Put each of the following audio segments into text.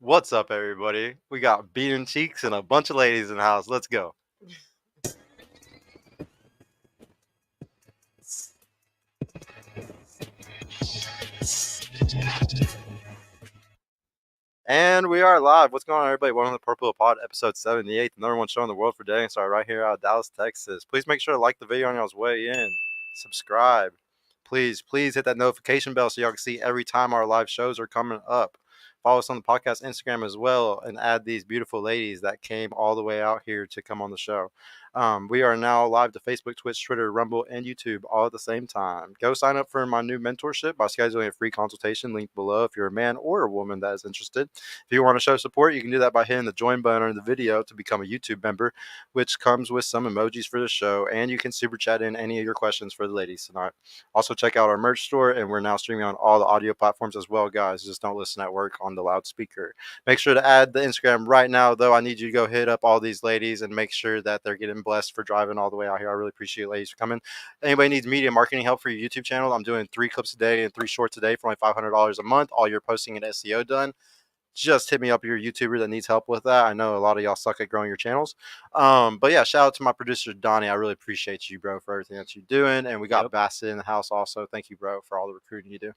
What's up, everybody? We got beating cheeks and a bunch of ladies in the house. Let's go. And we are live. What's going on, everybody? Welcome to the Purple Pod, episode 78, the number one show in the world for dating. Started right here out of Dallas, Texas. Please make sure to like the video on y'all's way in. Subscribe. Please hit that notification bell so y'all can see every time our live shows are coming up. Follow us on the podcast Instagram as well and add these beautiful ladies that came all the way out here to come on the show. We are now live to Facebook, Twitch, Twitter, Rumble, and YouTube all at the same time. Go sign up for my new mentorship by scheduling a free consultation, link below if you're a man or a woman that is interested. If you want to show support, you can do that by hitting the join button under the video to become a YouTube member, which comes with some emojis for the show, and you can super chat in any of your questions for the ladies tonight. Also, check out our merch store, and we're now streaming on all the audio platforms as well, guys. Just don't listen at work on the loudspeaker. Make sure to add the Instagram right now, though. I need you to go hit up all these ladies and make sure that they're getting blessed for driving all the way out here. I really appreciate ladies for coming. Anybody needs media marketing help for your YouTube channel? I'm doing 3 clips a day and 3 shorts a day for only $500 a month. All your posting and SEO done. Just hit me up, your YouTuber that needs help with that. I know a lot of y'all suck at growing your channels. But yeah, shout out to my producer, Donnie. I really appreciate you, bro, for everything that you're doing. And we got Bassett in the house also. Thank you, bro, for all the recruiting you do.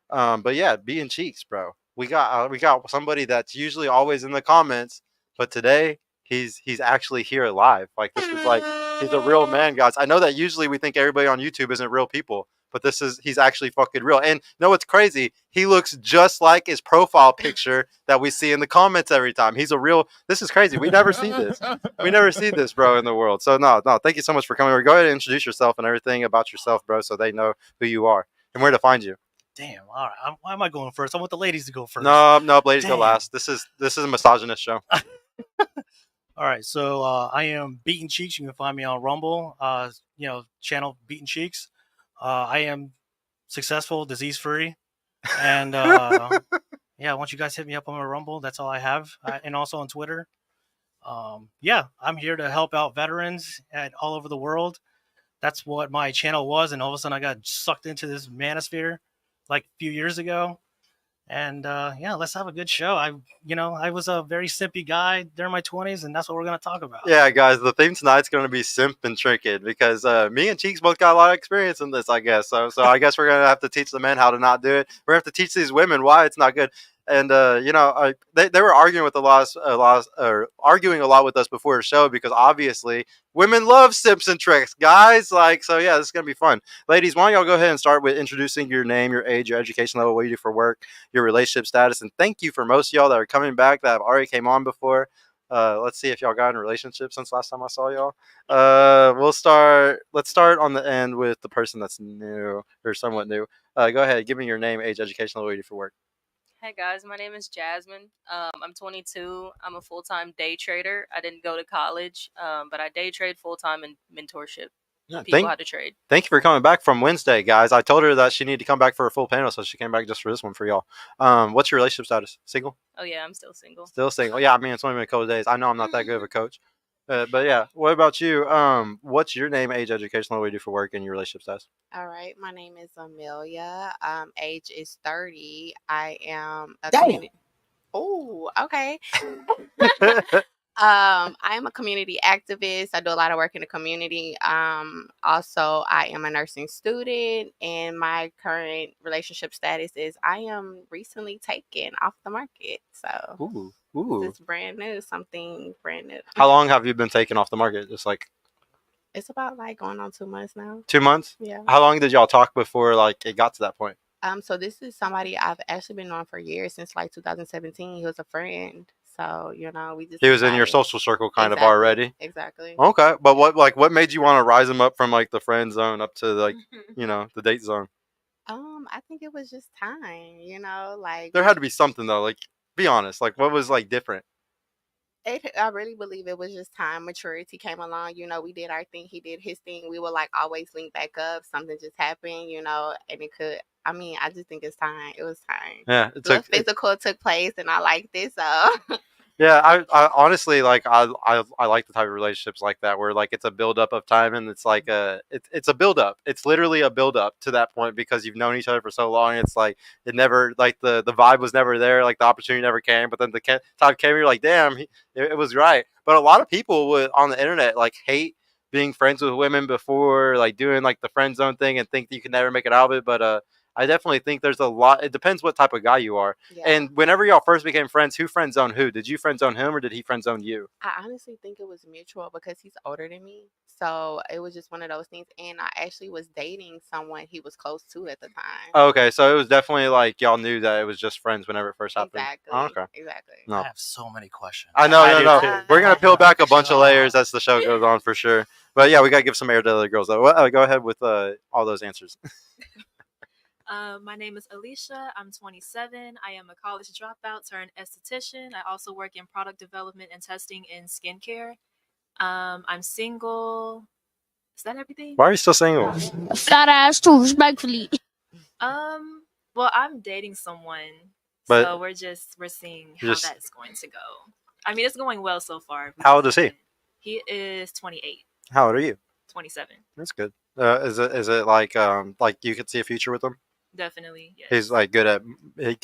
But yeah, being cheeks, bro. We got somebody that's usually always in the comments, but today he's actually here live. Like, this is like, he's a real man, guys. I know that usually we think everybody on YouTube isn't real people, but he's actually fucking real. And no, it's crazy. He looks just like his profile picture that we see in the comments every time. He's a real. This is crazy. We never see this. We never see this, bro, in the world. So no. Thank you so much for coming. Go ahead and introduce yourself and everything about yourself, bro, so they know who you are and where to find you. Damn, all right. Why am I going first? I want the ladies to go first. No, ladies go last. This is a misogynist show. All right, so I am Beaten Cheeks. You can find me on Rumble, channel Beaten Cheeks. I am successful, disease-free, and yeah, why don't you guys hit me up on my Rumble? That's all I have, and also on Twitter. Yeah, I'm here to help out veterans all over the world. That's what my channel was, and all of a sudden I got sucked into this manosphere like a few years ago. And yeah, let's have a good show. I was a very simpy guy during my 20s, and that's what we're going to talk about. Yeah, guys, the theme tonight's going to be simp and trinket because me and Cheeks both got a lot of experience in this, I guess. So I guess we're going to have to teach the men how to not do it. We're going to have to teach these women why it's not good. And they were arguing with arguing a lot with us before the show because obviously women love simps and tricks, guys. Like, so yeah, this is gonna be fun. Ladies, why don't y'all go ahead and start with introducing your name, your age, your education level, what you do for work, your relationship status, and thank you for most of y'all that are coming back that have already came on before. Let's see if y'all got in a relationship since last time I saw y'all. Let's start on the end with the person that's new or somewhat new. Go ahead, give me your name, age, education level, what you do for work. Hey guys, my name is Jasmine. I'm 22. I'm a full-time day trader. I didn't go to college, but I day trade full-time in mentorship. People how to trade. Thank you for coming back from Wednesday, guys. I told her that she needed to come back for a full panel, so she came back just for this one for y'all. What's your relationship status? Single? Oh yeah, I'm still single. Still single. Yeah, I mean, it's only been a couple of days. I know I'm not that good of a coach. But yeah, what about you? What's your name, age, education level, what you do for work, and your relationship status? All right, my name is Amelia. Age is 30. I am a Damn. community. Oh, okay. I am a community activist. I do a lot of work in the community. Also, I am a nursing student, and my current relationship status is I am recently taken off the market. So it's brand new, something brand new. How long have you been taken off the market? Just like it's about like going on 2 months now. 2 months? Yeah. How long did y'all talk before like it got to that point? So this is somebody I've actually been on for years, since like 2017. He was a friend. So, we just... He was in your social circle kind of already? Exactly. Okay. But what made you want to rise him up from like the friend zone up to like, the date zone? I think it was just time, like... There had to be something though, like, be honest. Like, what was like different? I really believe it was just time. Maturity came along. We did our thing. He did his thing. We would like always link back up. Something just happened, and it could... I just think it's time. It was time. Yeah. Physical took place, and I liked it, so... Yeah, I honestly like I like the type of relationships like that where like it's a build up of time and it's like it's a build up. It's literally a build up to that point because you've known each other for so long. It's like it never like the vibe was never there, like the opportunity never came. But then the time came, you're like, damn, it was right. But a lot of people would on the internet like hate being friends with women before like doing like the friend zone thing and think that you can never make it out of it. But I definitely think there's a lot. It depends what type of guy you are. Yeah. And whenever y'all first became friends, who friend zoned who? Did you friend zone him or did he friend zone you? I honestly think it was mutual because he's older than me. So it was just one of those things. And I actually was dating someone he was close to at the time. Okay, so it was definitely like y'all knew that it was just friends whenever it first happened. Exactly. Oh, okay. Exactly. No. I have so many questions. I know, do no. too. We're gonna peel back a bunch of God. layers as the show goes on for sure. But yeah, we gotta give some air to the other girls though. Go ahead with all those answers. My name is Alicia. I'm 27. I am a college dropout turned esthetician. I also work in product development and testing in skincare. I'm single. Is that everything? Why are you still single? Fat ass too, respectfully. Well, I'm dating someone, But so we're seeing how just- that's going to go. I mean, it's going well so far. How old is he? He is 28, How old are you? 27. That's good. Is it like you could see a future with him? Definitely, yes. He's like good at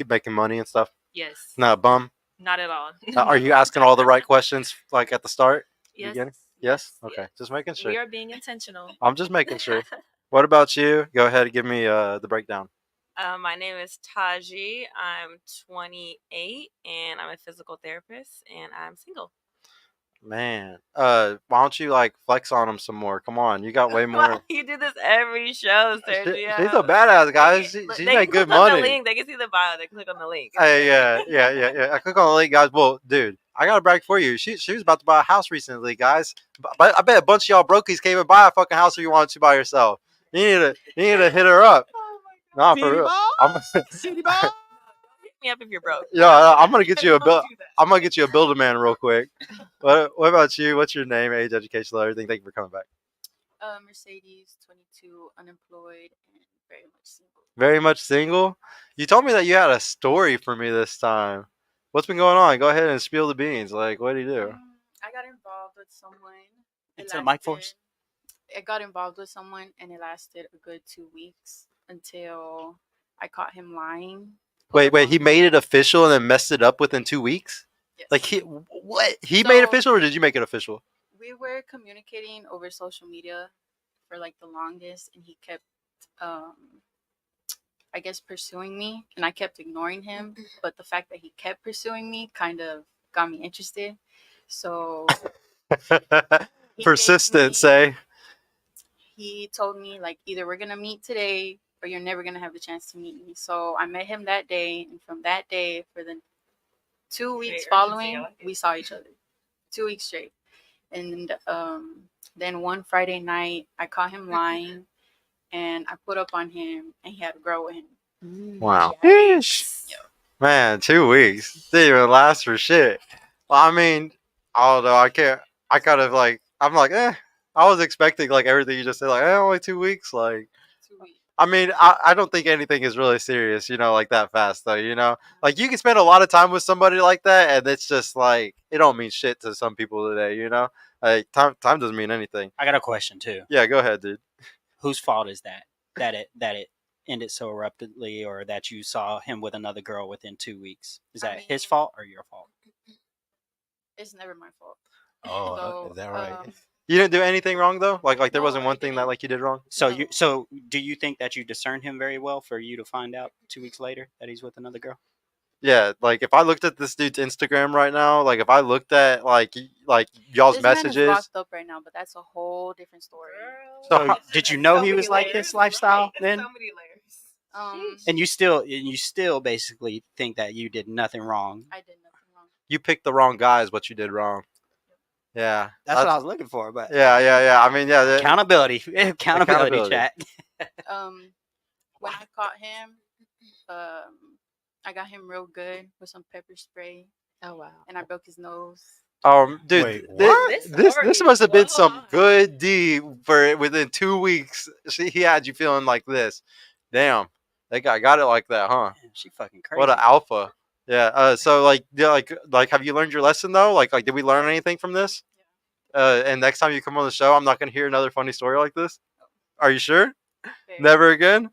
making money and stuff. Yes. Not a bum. Not at all. Are you asking all the right questions like at the start? Yes. Beginning? Yes. Okay. Just making sure. We are being intentional. I'm just making sure. What about you? Go ahead and give me the breakdown. My name is Taji. I'm 28 and I'm a physical therapist and I'm single. Man, why don't you like flex on him some more? Come on, you got way more. You do this every show, Sergio. She's a badass, guys. She make good money. They can see the bio. They click on the link. Hey, yeah. I click on the link, guys. Well, dude, I got a brag for you. She was about to buy a house recently, guys. But I bet a bunch of y'all brokies can't even buy a fucking house if you wanted to by yourself. You need to hit her up. Nah, for real. Hit me up if you're broke. Yeah, I'm gonna get you a Don't bill. do that. I'm gonna get you a Build-A-Man real quick. What about you? What's your name, age, education, level, everything? Thank you for coming back. Mercedes, 22, unemployed, and very much single. Very much single. You told me that you had a story for me this time. What's been going on? Go ahead and spill the beans. Like, what do you do? I got involved with someone. Into the mic force. I got involved with someone, and it lasted a good 2 weeks until I caught him lying. Wait. He made it official and then messed it up within 2 weeks. Yes. Like what? He made it So- official, or did you make it official? We were communicating over social media for like the longest, and he kept, I guess, pursuing me, and I kept ignoring him. But the fact that he kept pursuing me kind of got me interested. So he Persistent, gave say. me- He told me like either we're gonna meet today or you're never gonna have the chance to meet me. So I met him that day, and from that day for the 2 weeks urgency, following, I like it. we saw each other 2 weeks straight. And then one Friday night, I caught him lying, and I put up on him, and he had a girl with him. Wow. Yes. Man, 2 weeks. Didn't even last for shit. Well, I mean, although I can't, I kind of like, I'm like, I was expecting like everything you just said, like, only 2 weeks. Like, 2 weeks. I mean, I don't think anything is really serious, like that fast though, Like you can spend a lot of time with somebody like that, and it's just like it don't mean shit to some people today, Like time doesn't mean anything. I got a question too. Yeah, go ahead, dude. Whose fault is that? That it ended so abruptly, or that you saw him with another girl within 2 weeks? Is I that his mean- fault or your fault? It's never my fault. Oh, So, is that right? You didn't do anything wrong though. Like there No, wasn't I one thing that didn't. like you did wrong. So No. so do you think that you discerned him very well for you to find out 2 weeks later that he's with another girl? Yeah, like if I looked at this dude's Instagram right now, like if I looked at like y'all's This man is messages, locked up right now, but that's a whole different story. So So did you know So he many was like layers. this lifestyle Right. then? So many layers. And you still basically think that you did nothing wrong. I did nothing wrong. you picked the wrong guy is what you did wrong. Yeah, That's what I was looking for, but Yeah. I mean, yeah. accountability, Accountability. chat. When I caught him, I got him real good with some pepper spray, Oh wow. and I broke his nose. Dude, Wait, thi- This this story this must have been is some long. good deed for within 2 weeks. He had you feeling like this. Damn, that guy got it like that, huh? Man, she fucking crazy. What an alpha. Yeah. So like, yeah, like, have you learned your lesson though? Like, did we learn anything from this? And next time you come on the show, I'm not gonna hear another funny story like this. Are you sure? Never again.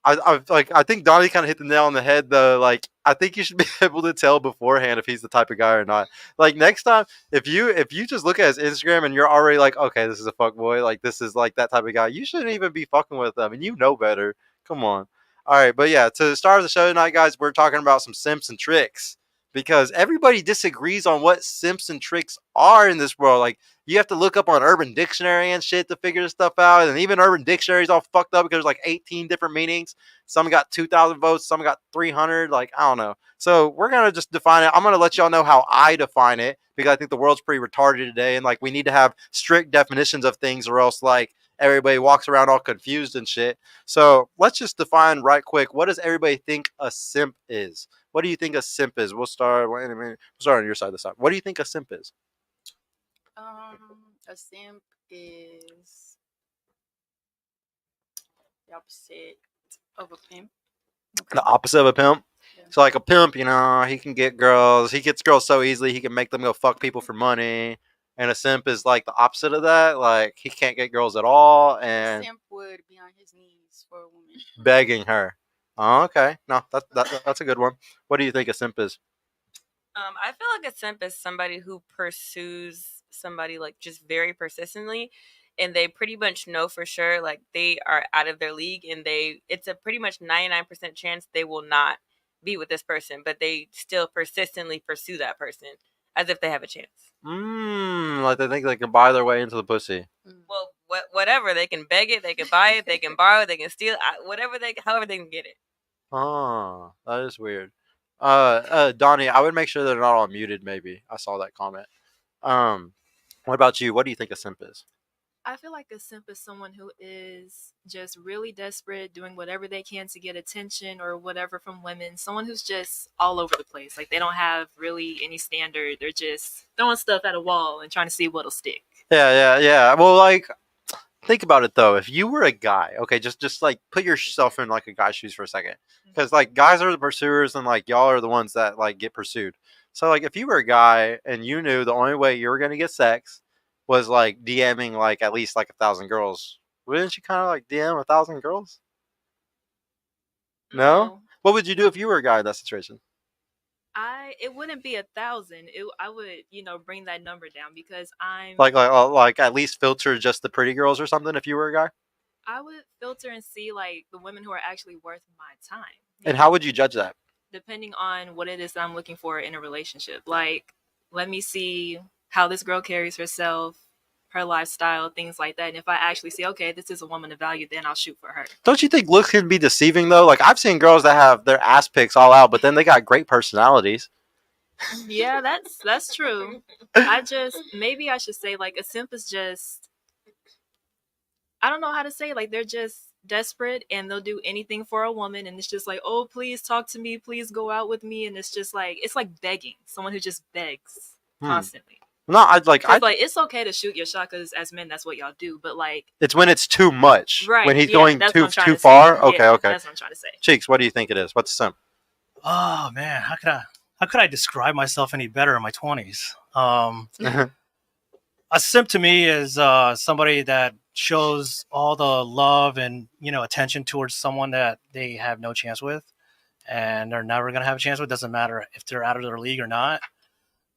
I think Donnie kind of hit the nail on the head though. Like, I think you should be able to tell beforehand if he's the type of guy or not. Like, next time, if you just look at his Instagram and you're already like, okay, this is a fuck boy, like this is like that type of guy, you shouldn't even be fucking with them, and you know better. Come on. All right, but yeah, to start the show tonight, guys, we're talking about some simps and tricks because everybody disagrees on what simps and tricks are in this world. Like, you have to look up on Urban Dictionary and shit to figure this stuff out, and even Urban Dictionary is all fucked up because there's like 18 different meanings. Some got 2,000 votes, some got 300. Like, I don't know. So we're gonna just define it. I'm gonna let y'all know how I define it because I think the world's pretty retarded today, and like we need to have strict definitions of things, or else like everybody walks around all confused and shit. So let's just define right quick. What does everybody think a simp is? What do you think a simp is? We'll start. Wait a minute. We'll start on your side this time. What do you think a simp is? A simp is the opposite of a pimp. The opposite of a pimp. Yeah. So like a pimp, he can get girls. He gets girls so easily he can make them go fuck people for money. And a simp is like the opposite of that. Like, he can't get girls at all, A and simp would be on his knees for a woman. begging her. Oh, okay. No, that's a good one. What do you think a simp is? I feel like a simp is somebody who pursues somebody like just very persistently, and they pretty much know for sure like they are out of their league, and it's a pretty much 99% chance they will not be with this person, but they still persistently pursue that person as if they have a chance. Like they think they can buy their way into the pussy. Well, whatever, they can beg it, they can buy it, they can borrow it, they can steal it, however they can get it. Oh, that is weird. Donnie, I would make sure they're not all muted. Maybe I saw that comment. What about you? What do you think a simp is? I feel like a simp is someone who is just really desperate, doing whatever they can to get attention or whatever from women. Someone who's just all over the place. Like, they don't have really any standard. They're just throwing stuff at a wall and trying to see what'll stick. Yeah. Well, like, think about it though. If you were a guy, okay, just like put yourself in like a guy's shoes for a second, because like guys are the pursuers and like y'all are the ones that like get pursued. So like if you were a guy and you knew the only way you were gonna get sex was like DMing like at least like 1,000 girls, wouldn't you kind of like DM 1,000 girls? No. What would you do if you were a guy in that situation? It wouldn't be 1,000. I would, bring that number down because I'm Like at least filter just the pretty girls or something if you were a guy. I would filter and see like the women who are actually worth my time. And how would you judge that? Depending on what it is that I'm looking for in a relationship. Like, let me see how this girl carries herself, her lifestyle, things like that. And if I actually see, okay, this is a woman of value, then I'll shoot for her. Don't you think looks can be deceiving though? Like, I've seen girls that have their ass pics all out, but then they got great personalities. Yeah, that's true. Maybe I should say like a simp is just, I don't know how to say, like they're just desperate and they'll do anything for a woman, and it's just like, oh, please talk to me, please go out with me, and it's like begging, someone who just begs constantly. No, it's okay to shoot your shot because as men that's what y'all do, but like it's when it's too much, right? When he's going too far. Say. Okay, yeah, okay. That's what I'm trying to say. Cheeks, what do you think it is? What's a simp? Oh man, how could I describe myself any better in my 20s? A simp to me is somebody that shows all the love and attention towards someone that they have no chance with, and they're never gonna have a chance with. Doesn't matter if they're out of their league or not.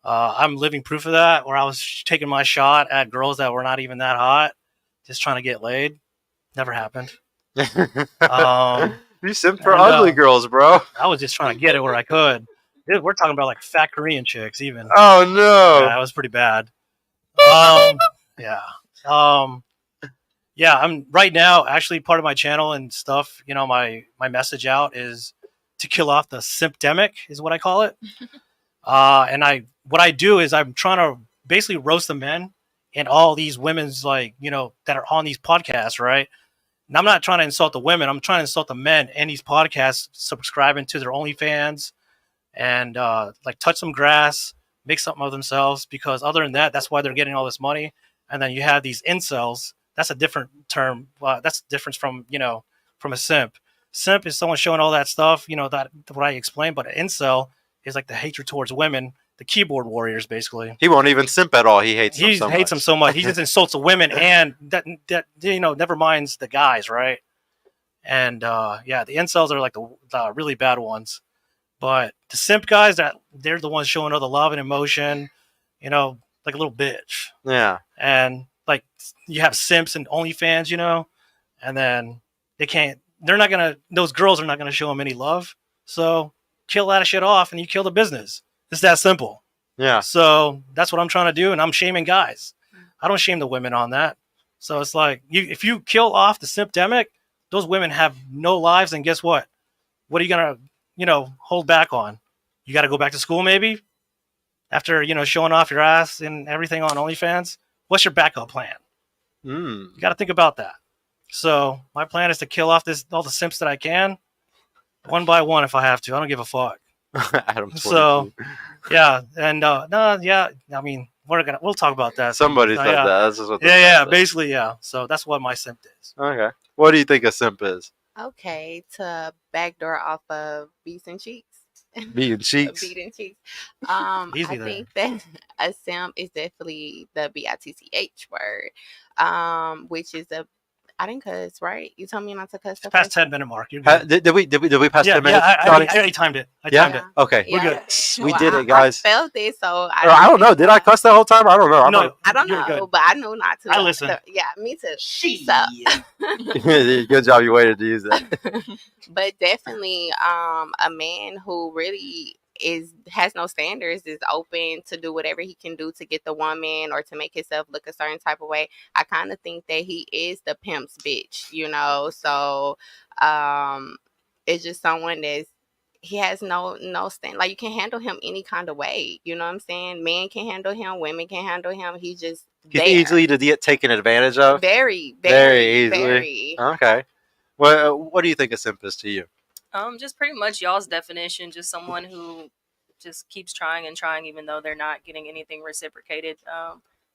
I'm living proof of that. Where I was taking my shot at girls that were not even that hot, just trying to get laid. Never happened. You simp for ugly girls, bro. I was just trying to get it where I could. Dude, we're talking about like fat Korean chicks, even. Oh no, yeah, that was pretty bad. Yeah. Yeah, I'm right now actually part of my channel and stuff. My message out is to kill off the simpdemic, is what I call it. And what I do is I'm trying to basically roast the men and all these women's that are on these podcasts, right? And I'm not trying to insult the women. I'm trying to insult the men and these podcasts subscribing to their OnlyFans and touch some grass, make something of themselves, because other than that, that's why they're getting all this money. And then you have these incels. That's a different term. That's the difference from a simp. Simp is someone showing all that stuff, that what I explained. But an incel is like the hatred towards women, the keyboard warriors, basically. He won't even simp at all. He hates them so much. He hates them so much. He just insults the women, and that never minds the guys, right? And the incels are like the really bad ones. But the simp guys, they're the ones showing all the love and emotion, like a little bitch. Yeah. And like you have simps and OnlyFans, and then those girls are not gonna show them any love. So kill that shit off, and you kill the business. It's that simple. Yeah. So that's what I'm trying to do, and I'm shaming guys. I don't shame the women on that. So it's like if you kill off the simpdemic, those women have no lives, and guess what? What are you gonna hold back on? You got to go back to school maybe after showing off your ass and everything on OnlyFans. What's your backup plan? You got to think about that. So my plan is to kill off all the simps that I can, one by one if I have to. I don't give a fuck. Adam 22. So yeah, and I mean we'll talk about that. Somebody said that. That's just what basically, yeah. So that's what my simp is. Okay. What do you think a simp is? Okay, to backdoor off of beats and cheeks. Beating cheeks. Beating cheeks. Easy I there. think that a simp is definitely the BITCH word, which is I didn't cuss, right? You told me not to cuss. It's past 10-minute mark. You're good. Did we pass 10 minutes? Yeah, I already timed it. I timed it. Okay. We're good. We did it, guys. I felt it, so I don't know. Did I cuss that whole time? I don't know. I don't you're know, good. but I knew not to. I listened. So, yeah, me too. Good job. You waited to use that. But definitely, a man who really has no standards, is open to do whatever he can do to get the woman or to make himself look a certain type of way. I kind of think that he is the pimp's bitch, so it's just someone he has no stand. Like, you can handle him any kind of way, you know what I'm saying? Men can handle him, women can handle him. He's easily to get taken advantage of. Very, very easily. Very. Okay. What do you think a simp is to you? Just pretty much y'all's definition. Just someone who just keeps trying and trying, even though they're not getting anything reciprocated,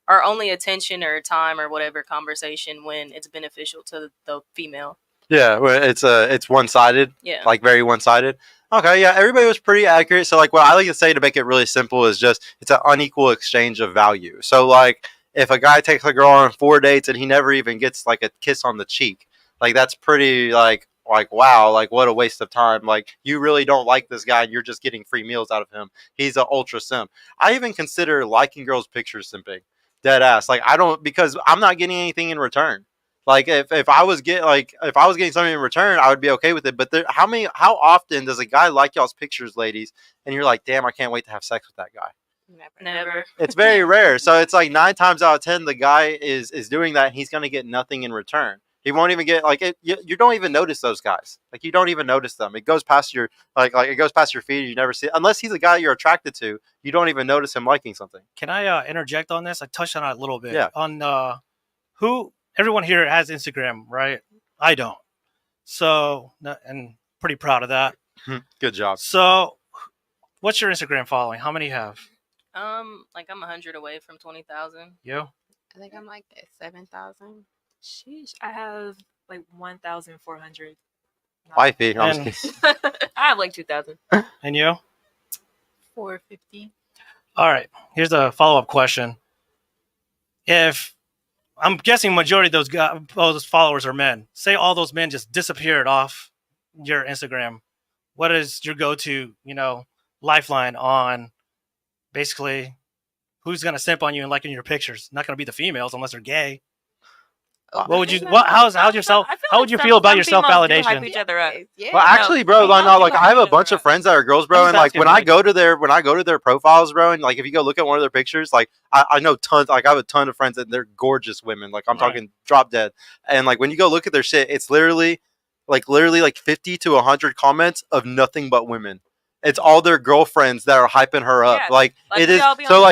or only attention or time or whatever conversation when it's beneficial to the female. Yeah, it's one-sided. Yeah. Like very one-sided. Okay, yeah, everybody was pretty accurate. So like what I like to say to make it really simple is just it's an unequal exchange of value. So like if a guy takes a girl on 4 dates and he never even gets like a kiss on the cheek, like that's pretty like wow, like what a waste of time. Like you really don't like this guy and you're just getting free meals out of him. He's an ultra simp. I even consider liking girls' pictures simping. Dead ass. Like I don't, because I'm not getting anything in return. Like if I was getting something in return, I would be okay with it. But how often does a guy like y'all's pictures, ladies, and you're like, damn, I can't wait to have sex with that guy? Never. It's very rare. So it's like 9 times out of 10, the guy is doing that and he's gonna get nothing in return. He won't even get like it. You don't even notice those guys. Like you don't even notice them. It goes past your like it goes past your feed. You never see it. Unless he's a guy you're attracted to. You don't even notice him liking something. Can I interject on this? I touched on it a little bit. Yeah. On everyone here has Instagram, right? I don't. So, and pretty proud of that. Good job. So, what's your Instagram following? How many you have? Like I'm 100 away from 20,000. You? I think I'm like at 7,000. Sheesh, I have like 1,400. Wifey. And, I have like 2,000. and you? 450. All right. Here's a follow-up question. If I'm guessing majority of those followers are men. Say all those men just disappeared off your Instagram. What is your go-to, lifeline on basically who's gonna simp on you and liking your pictures? Not gonna be the females unless they're gay. What would you? How would you feel about your self-validation? Hype each other up. Yeah. Well, actually, bro, like I have a bunch of friends that are girls, bro, and like when I go to their profiles, bro, and like if you go look at one of their pictures, like I know tons, like I have a ton of friends that they're gorgeous women, like I'm talking drop dead, and like when you go look at their shit, it's literally like 50 to 100 comments of nothing but women. It's all their girlfriends that are hyping her up. Yeah, like it is so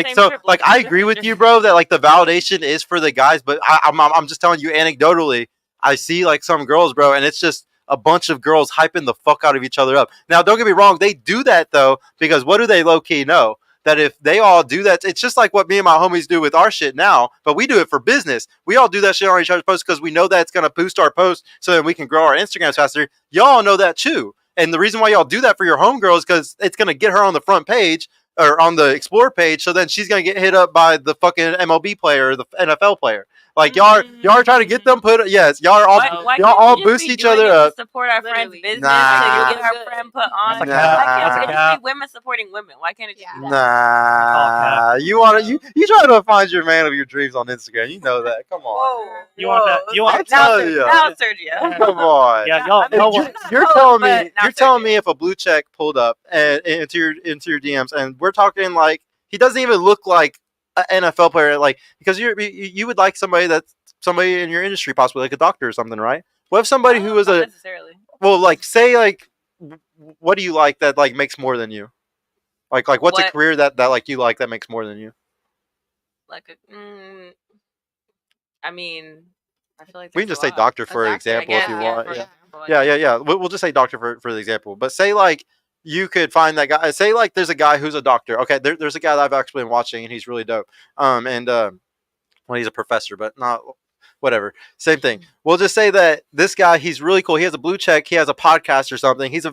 I agree with you, bro, that like the validation is for the guys, but I'm just telling you anecdotally, I see like some girls, bro, and it's just a bunch of girls hyping the fuck out of each other up. Now, don't get me wrong, they do that though, because what do they low key know? That if they all do that, it's just like what me and my homies do with our shit now, but we do it for business. We all do that shit on each other's posts because we know that it's going to boost our posts so that we can grow our Instagrams faster. Y'all know that too. And the reason why y'all do that for your homegirl is because it's gonna get her on the front page or on the explore page. So then she's gonna get hit up by the fucking MLB player or the NFL player. Like y'all are trying to get them put. Yes, y'all are all Why y'all can't all we just boost be each doing other it up. to support our friend's Literally. business Nah. to get our friend put on? That's a Nah. cap. Why That's can't a it just be cap. women supporting women? Why can't it just be that? Nah, you want to you try to find your man of your dreams on Instagram. You know that. Come on. Whoa. You want that? You want now, telling you. now, Sergio. Come on. Yeah, I y'all. mean, y'all You're, want- you're opposed, telling but me now you're telling Sergio. me if a blue check pulled up and into your DMs and we're talking like he doesn't even look like an NFL player, like because you would like somebody that's somebody in your industry, possibly like a doctor or something, right? What if somebody who was Not a necessarily. well, like say like what do you like that like makes more than you? Like what's a What? career that like you like that makes more than you? Like I mean, I feel like We can there's just a say lot. doctor A for doctor, example I if guess, you yeah, want. for Yeah. example, I Yeah. guess. We'll just say doctor for the example. But say like you could find that guy. Say like there's a guy who's a doctor. Okay, there's a guy that I've actually been watching and he's really dope. Well, he's a professor, but not whatever. Same thing. We'll just say that this guy, he's really cool. He has a blue check. He has a podcast or something. He's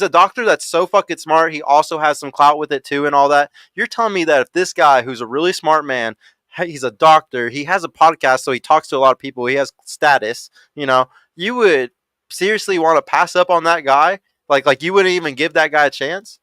a doctor that's so fucking smart. He also has some clout with it too and all that. You're telling me that if this guy, who's a really smart man, he's a doctor, he has a podcast, so he talks to a lot of people. He has status. You would seriously want to pass up on that guy? Like you wouldn't even give that guy a chance?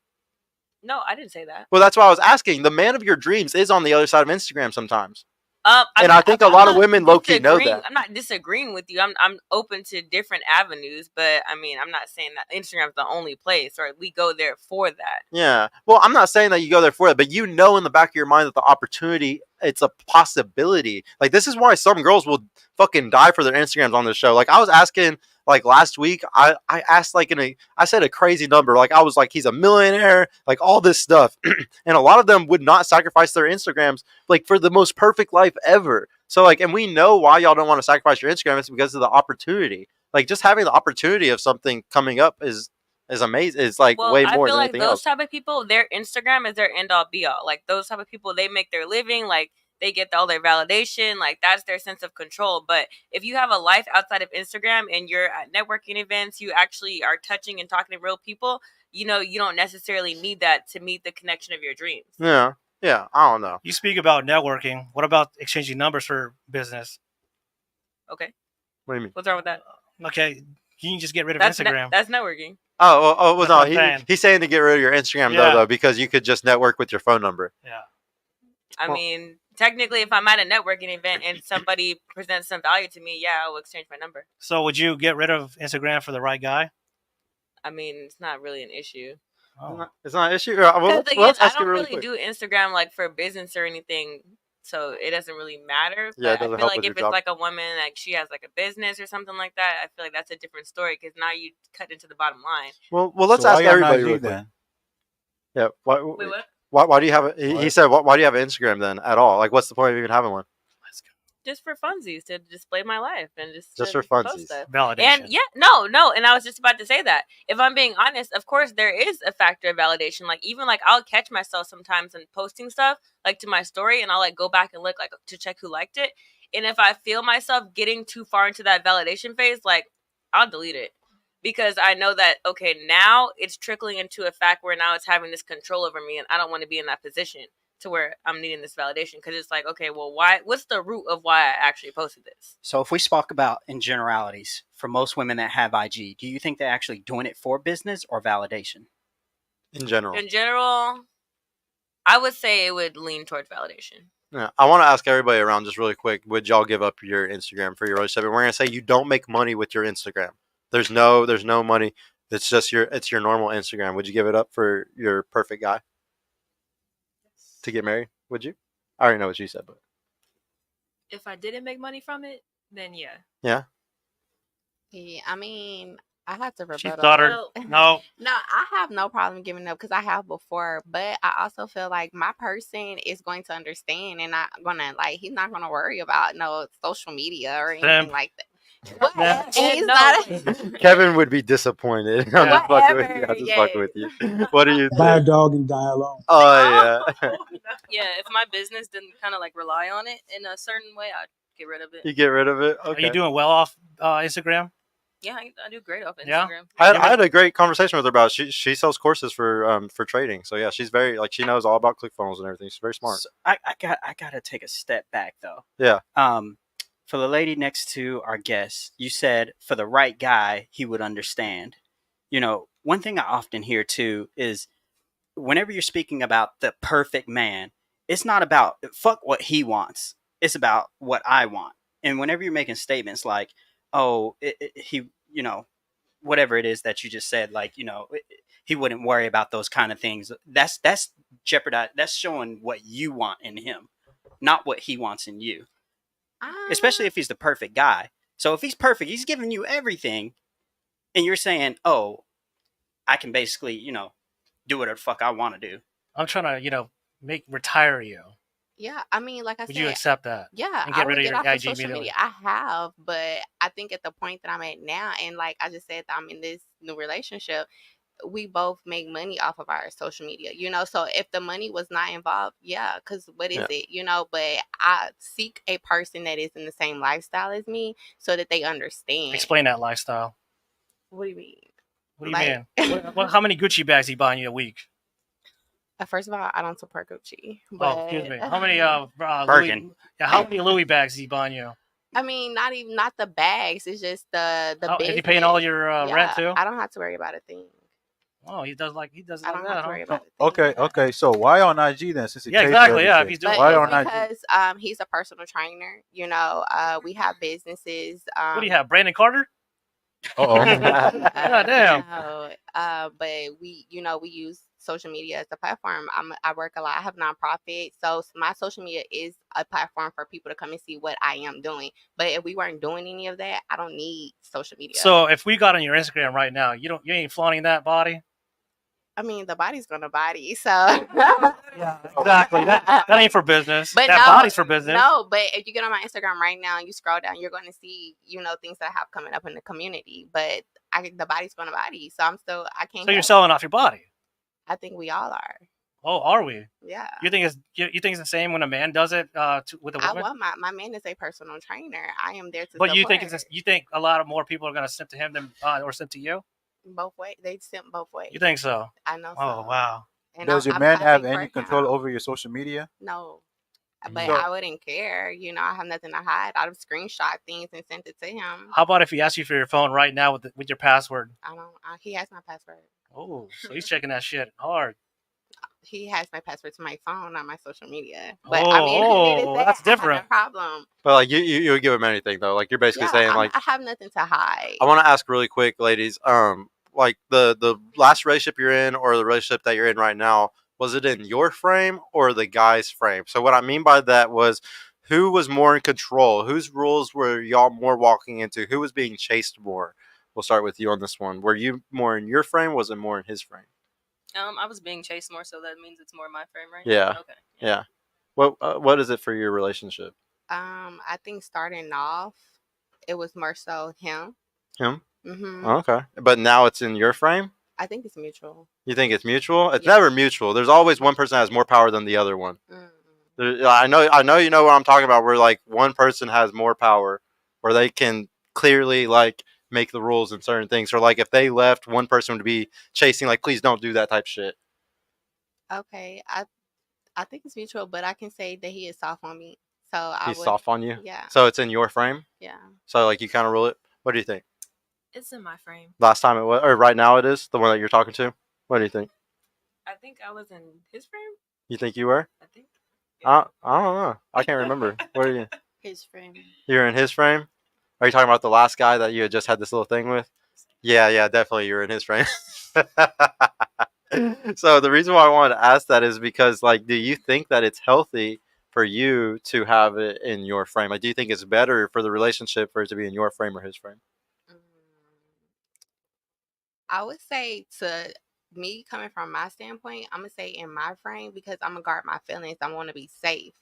No, I didn't say that. Well, that's why I was asking. The man of your dreams is on the other side of Instagram sometimes. I think a lot of women low-key know that. I'm not disagreeing with you. I'm open to different avenues, but I mean, I'm not saying that Instagram's the only place, or we go there for that. Yeah. Well, I'm not saying that you go there for it, but you know in the back of your mind that the opportunity, it's a possibility. Like this is why some girls will fucking die for their Instagrams on this show. Like I was asking like last week, I asked like I said a crazy number. Like I was like, he's a millionaire, like all this stuff. And a lot of them would not sacrifice their Instagrams like for the most perfect life ever. So like, and we know why y'all don't want to sacrifice your Instagram. It's because of the opportunity. Like just having the opportunity of something coming up is amazing. It's like way I more feel than like anything those else. type of people, their Instagram is their end all be all. Like those type of people, they make their living. Like they get all their validation. Like that's their sense of control. But if you have a life outside of Instagram and you're at networking events, you actually are touching and talking to real people. You don't necessarily need that to meet the connection of your dreams. Yeah. Yeah. I don't know. You speak about networking. What about exchanging numbers for business? Okay. What do you mean? What's wrong with that? Okay, you can just get rid of That's Instagram. that's networking. Well, That's no. what I'm saying. He's saying to get rid of your Instagram Yeah. though, because you could just network with your phone number. Yeah. I Well- mean, technically, if I'm at a networking event and somebody presents some value to me, yeah, I will exchange my number. So would you get rid of Instagram for the right guy? I mean, it's not really an issue. Oh. It's not an issue. Because again, Let's I ask you don't really really quick. do Instagram like for business or anything, so it doesn't really matter. Yeah, it But I doesn't feel help like with if your it's job. like a woman, like she has like a business or something like that, I feel like that's a different story because now you cut into the bottom line. Well, let's So why ask y'all not everybody you real quick. then? Yeah. Wait, what? Why do you have it? He said, why do you have an Instagram then at all? Like, what's the point of even having one? Just for funsies to display my life and just Just to for post funsies. stuff. Validation. And yeah, no, and I was just about to say that. If I'm being honest, of course there is a factor of validation. Like even like I'll catch myself sometimes in posting stuff like to my story, and I'll like go back and look like to check who liked it. And if I feel myself getting too far into that validation phase, like I'll delete it because I know that okay, now it's trickling into a fact where now it's having this control over me, and I don't want to be in that position to where I'm needing this validation because it's like okay, well, why? What's the root of why I actually posted this? So if we spoke about in generalities, for most women that have IG, do you think they're actually doing it for business or validation? In general. In general, I would say it would lean towards validation. Yeah. I want to ask everybody around just really quick. Would y'all give up your Instagram for your relationship? And we're gonna say you don't make money with your Instagram. There's no money. It's just your normal Instagram. Would you give it up for your perfect guy to get married? Would you? I already know what you said, but If I didn't make money from it, then yeah. yeah. Yeah, I mean, I have to She rebuttal. thought her. Well, No. No, I have no problem giving up because I have before, but I also feel like my person is going to understand and not gonna like he's not gonna worry about no social media or anything Simp. like that. What? Yeah. And he's No. not. Kevin would be disappointed. I'm just fucking with you. I'm just fucking with you. What do you Buy a think? dog and die alone. Oh yeah. Yeah, if my business didn't kind of like rely on it in a certain way, I'd get rid of it. You get rid of it. Are Okay. you doing well off Instagram? Yeah, I do great off Yeah? Instagram. I had a great conversation with her about it. She sells courses for trading. So yeah, she's very like she knows all about ClickFunnels and everything. She's very smart. So I gotta take a step back though. Yeah. For the lady next to our guest, you said for the right guy he would understand. You know, one thing I often hear too is whenever you're speaking about the perfect man, it's not about fuck what he wants. It's about what I want. And whenever you're making statements like, "Oh, he," you know, whatever it is that you just said, like, you know, he wouldn't worry about those kind of things. That's jeopardize. That's showing what you want in him, not what he wants in you. Especially if he's the perfect guy. So if he's perfect, he's giving you everything, and you're saying, "Oh, I can basically, you know, do whatever the fuck I want to do." I'm trying to, retire you. Yeah, I mean, like I Would said, you accept that? yeah, And I get would rid of get your off of IG social immediately? media. I have, but I think at the point that I'm at now, and like I just said, that I'm in this new relationship, we both make money off of our social media, you know. So if the money was not involved, yeah, because what is Yeah. it, you know? But I seek a person that is in the same lifestyle as me, so that they understand. Explain that lifestyle. What do you mean? What do you mean? How many Gucci bags he buying you a week? First of all, I don't support Gucci. Oh, But excuse me. How many Birkin. Louis? Yeah, how many Louis bags is he buying you? I mean, not the bags. It's just the Oh, business. is he paying all your rent too? I don't have to worry about a thing. Oh, he does like I that, don't have to worry huh? about a thing. Okay. So why on IG then? Since he Yeah, pays exactly. for Yeah, if everything? he's doing But Why it's on IG? because he's a personal trainer. You know, we have businesses. What do you have, Brandon Carter? God damn. No, but we use social media as a platform. I work a lot. I have nonprofit, so my social media is a platform for people to come and see what I am doing. But if we weren't doing any of that, I don't need social media. So if we got on your Instagram right now, you ain't flaunting that body. I mean, the body's gonna body, so Yeah, exactly. That ain't for business. But that no, body's for business. No, but if you get on my Instagram right now and you scroll down, you're going to see, things that I have coming up in the community. But the body's going to body, so I can't. So you're selling off your body. I think we all are. Oh, are we? Yeah. You think it's the same when a man does it with a woman? My man is a personal trainer. I am there to. But you support. think you think a lot of more people are going to simp to him than or simp to you? Both ways. They simp both ways. You think so? I know. Oh so. wow. And Does your I'm man have clapping any for control him. over your social media? No. But So- I wouldn't care. I have nothing to hide. I'd have screenshot things and sent it to him. How about if he asks you for your phone right now with your password? I don't. He has my password. Oh, so he's checking that shit hard. He has my password to my phone, not my social media. But I mean, if he needed that, that's I have different. no problem. But like you would give him anything though. Like you're basically saying I like have nothing to hide. I want to ask really quick, ladies. Like the last relationship you're in or the relationship that you're in right now, was it in your frame or the guy's frame? So what I mean by that was who was more in control? Whose rules were y'all more walking into? Who was being chased more? We'll start with you on this one. Were you more in your frame? Was it more in his frame? I was being chased more, so that means it's more my frame, right? Yeah. Okay. Yeah. What is it for your relationship? I think starting off, it was more so him. Him? Mm-hmm. Okay. But now it's in your frame? I think it's mutual. You think it's mutual? It's Yeah. never mutual. There's always one person that has more power than the other one. Mm. I know you know what I'm talking about, where like one person has more power, where they can clearly like make the rules in certain things. Or like if they left, one person would be chasing like, please don't do that type shit. Okay, I think it's mutual, but I can say that he is soft on me. So He's soft on you? Yeah. So it's in your frame? Yeah. So like you kind of rule it? What do you think? It's in my frame. Last time it was, or right now it is, the one that you're talking to? What do you think? I think I was in his frame. You think you were? I think. I don't know. I can't remember. What are you? His frame. You're in his frame? Are you talking about the last guy that you had just had this little thing with? Yeah, definitely you're in his frame. So the reason why I wanted to ask that is because, like, do you think that it's healthy for you to have it in your frame? Like, do you think it's better for the relationship for it to be in your frame or his frame? I would say to me, coming from my standpoint, I'm gonna say in my frame, because I'm gonna guard my feelings. I want to be safe,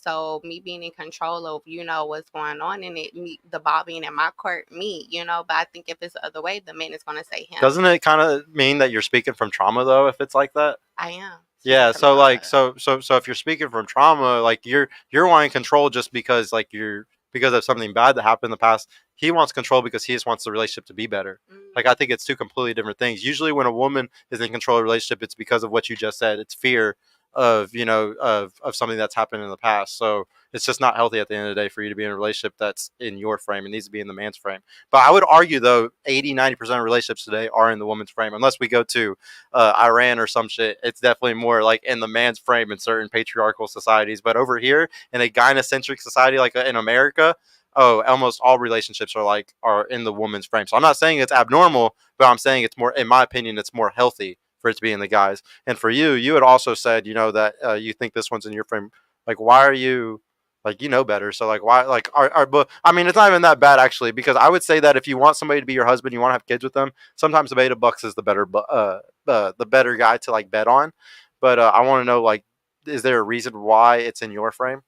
So me being in control of, what's going on in it, the ball being in my court, me, But I think if it's the other way, the man is gonna say him. Doesn't it kind of mean that you're speaking from trauma though, if it's like that? I am. Yeah, From so like trauma. so if you're speaking from trauma, like you're wanting control just because like you're because of something bad that happened in the past. He wants control because he just wants the relationship to be better. Like, I think it's two completely different things. Usually when a woman is in control of a relationship, it's because of what you just said. It's fear of, you know, of something that's happened in the past. So it's just not healthy at the end of the day for you to be in a relationship that's in your frame. It needs to be in the man's frame. But I would argue, though, 80-90% of relationships today are in the woman's frame. Unless we go to Iran or some shit, it's definitely more like in the man's frame in certain patriarchal societies. But over here in a gynocentric society like in America, almost all relationships are in the woman's frame. So I'm not saying it's abnormal, but I'm saying it's more, in my opinion, it's more healthy for it to be in the guys. And for you, you had also said, you know, that you think this one's in your frame. Like, why are you, like, you know better? So like, why, like, but I mean, it's not even that bad actually, because I would say that if you want somebody to be your husband, you want to have kids with them, sometimes the beta bucks is the better guy to like bet on. But I want to know, like, is there a reason why it's in your frame?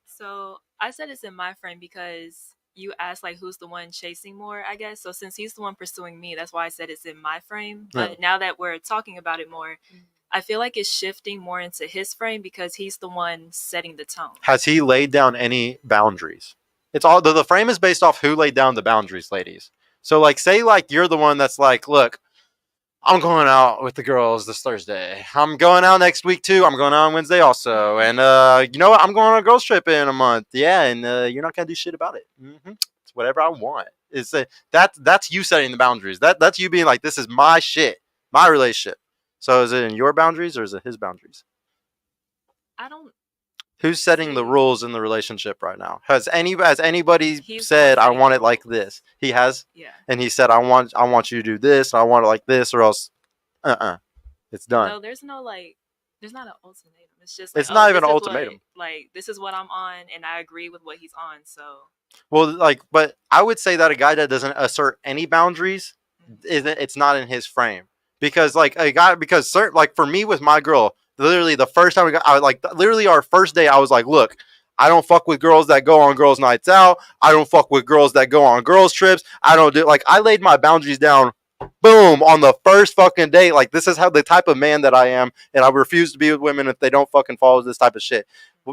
So I said it's in my frame because you asked like who's the one chasing more, I guess. So since he's the one pursuing me, that's why I said it's in my frame. But now that we're talking about it more, I feel like it's shifting more into his frame because he's the one setting the tone. Has he laid down any boundaries? It's all the frame is based off who laid down the boundaries, ladies. So like, say like you're the one that's like, look, I'm going out with the girls this Thursday. I'm going out next week too. I'm going out on Wednesday also. And you know what? I'm going on a girls trip in a month. Yeah, and you're not gonna do shit about it. It's whatever I want. It's that's you setting the boundaries. That's you being like, this is my shit, my relationship. So is it in your boundaries or is it his boundaries? I don't. Who's setting the rules in the relationship right now? Has anybody said I want it like this? He has. Yeah. And he said I want you to do this. I want it like this, or else, it's done. No, there's not an ultimatum. It's just like, it's not even an ultimatum. Like, this is what I'm on, and I agree with what he's on. So. Well, like, but I would say that a guy that doesn't assert any boundaries, it's not in his frame, because like a guy, because certain, like for me with my girl. Literally, the first time literally our first day, I was like, look, I don't fuck with girls that go on girls' nights out. I don't fuck with girls that go on girls' trips. I don't do, like, I laid my boundaries down, boom, on the first fucking date. Like, this is how the type of man that I am, and I refuse to be with women if they don't fucking follow this type of shit.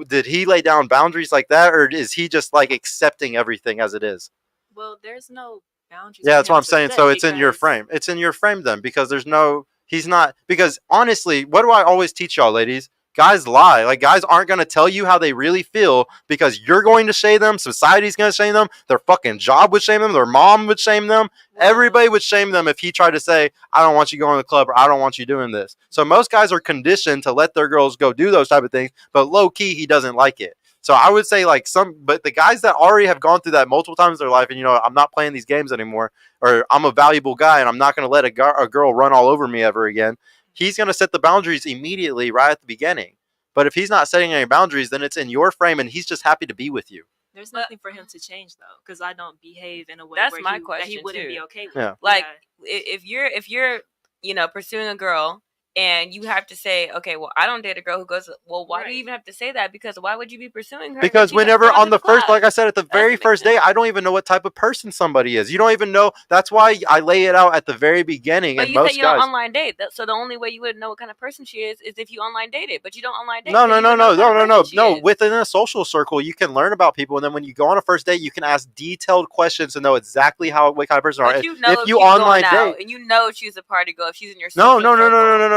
Did he lay down boundaries like that, or is he just, like, accepting everything as it is? Well, there's no boundaries. Yeah, that's what I'm saying. So it's in your frame. It's in your frame then, because there's no... He's not, because honestly, what do I always teach y'all, ladies? Guys lie. Like, guys aren't going to tell you how they really feel because you're going to shame them. Society's going to shame them. Their fucking job would shame them. Their mom would shame them. Everybody would shame them if he tried to say, I don't want you going to the club, or I don't want you doing this. So most guys are conditioned to let their girls go do those type of things, but low key, he doesn't like it. So I would say like but the guys that already have gone through that multiple times in their life, and you know, I'm not playing these games anymore, or I'm a valuable guy and I'm not going to let a girl run all over me ever again. He's going to set the boundaries immediately right at the beginning. But if he's not setting any boundaries, then it's in your frame and he's just happy to be with you. There's nothing for him to change though, because I don't behave in a way That's where my that question he wouldn't too. be okay with. Yeah. Like, if you're you know, pursuing a girl, and you have to say, okay, well, I don't date a girl who goes, well, why do you even have to say that? Because why would you be pursuing her? Because whenever on the first, like I said, at the very first day, I don't even know what type of person somebody is. You don't even know. That's why I lay it out at the very beginning. But and you most said you guys, don't online date. So the only way you would know what kind of person she is if you online dated. But you don't online date. No. Within a social circle, you can learn about people, and then when you go on a first date, you can ask detailed questions to know exactly what kind of person But are. you know if you online date, and you know she's a party girl if she's in your social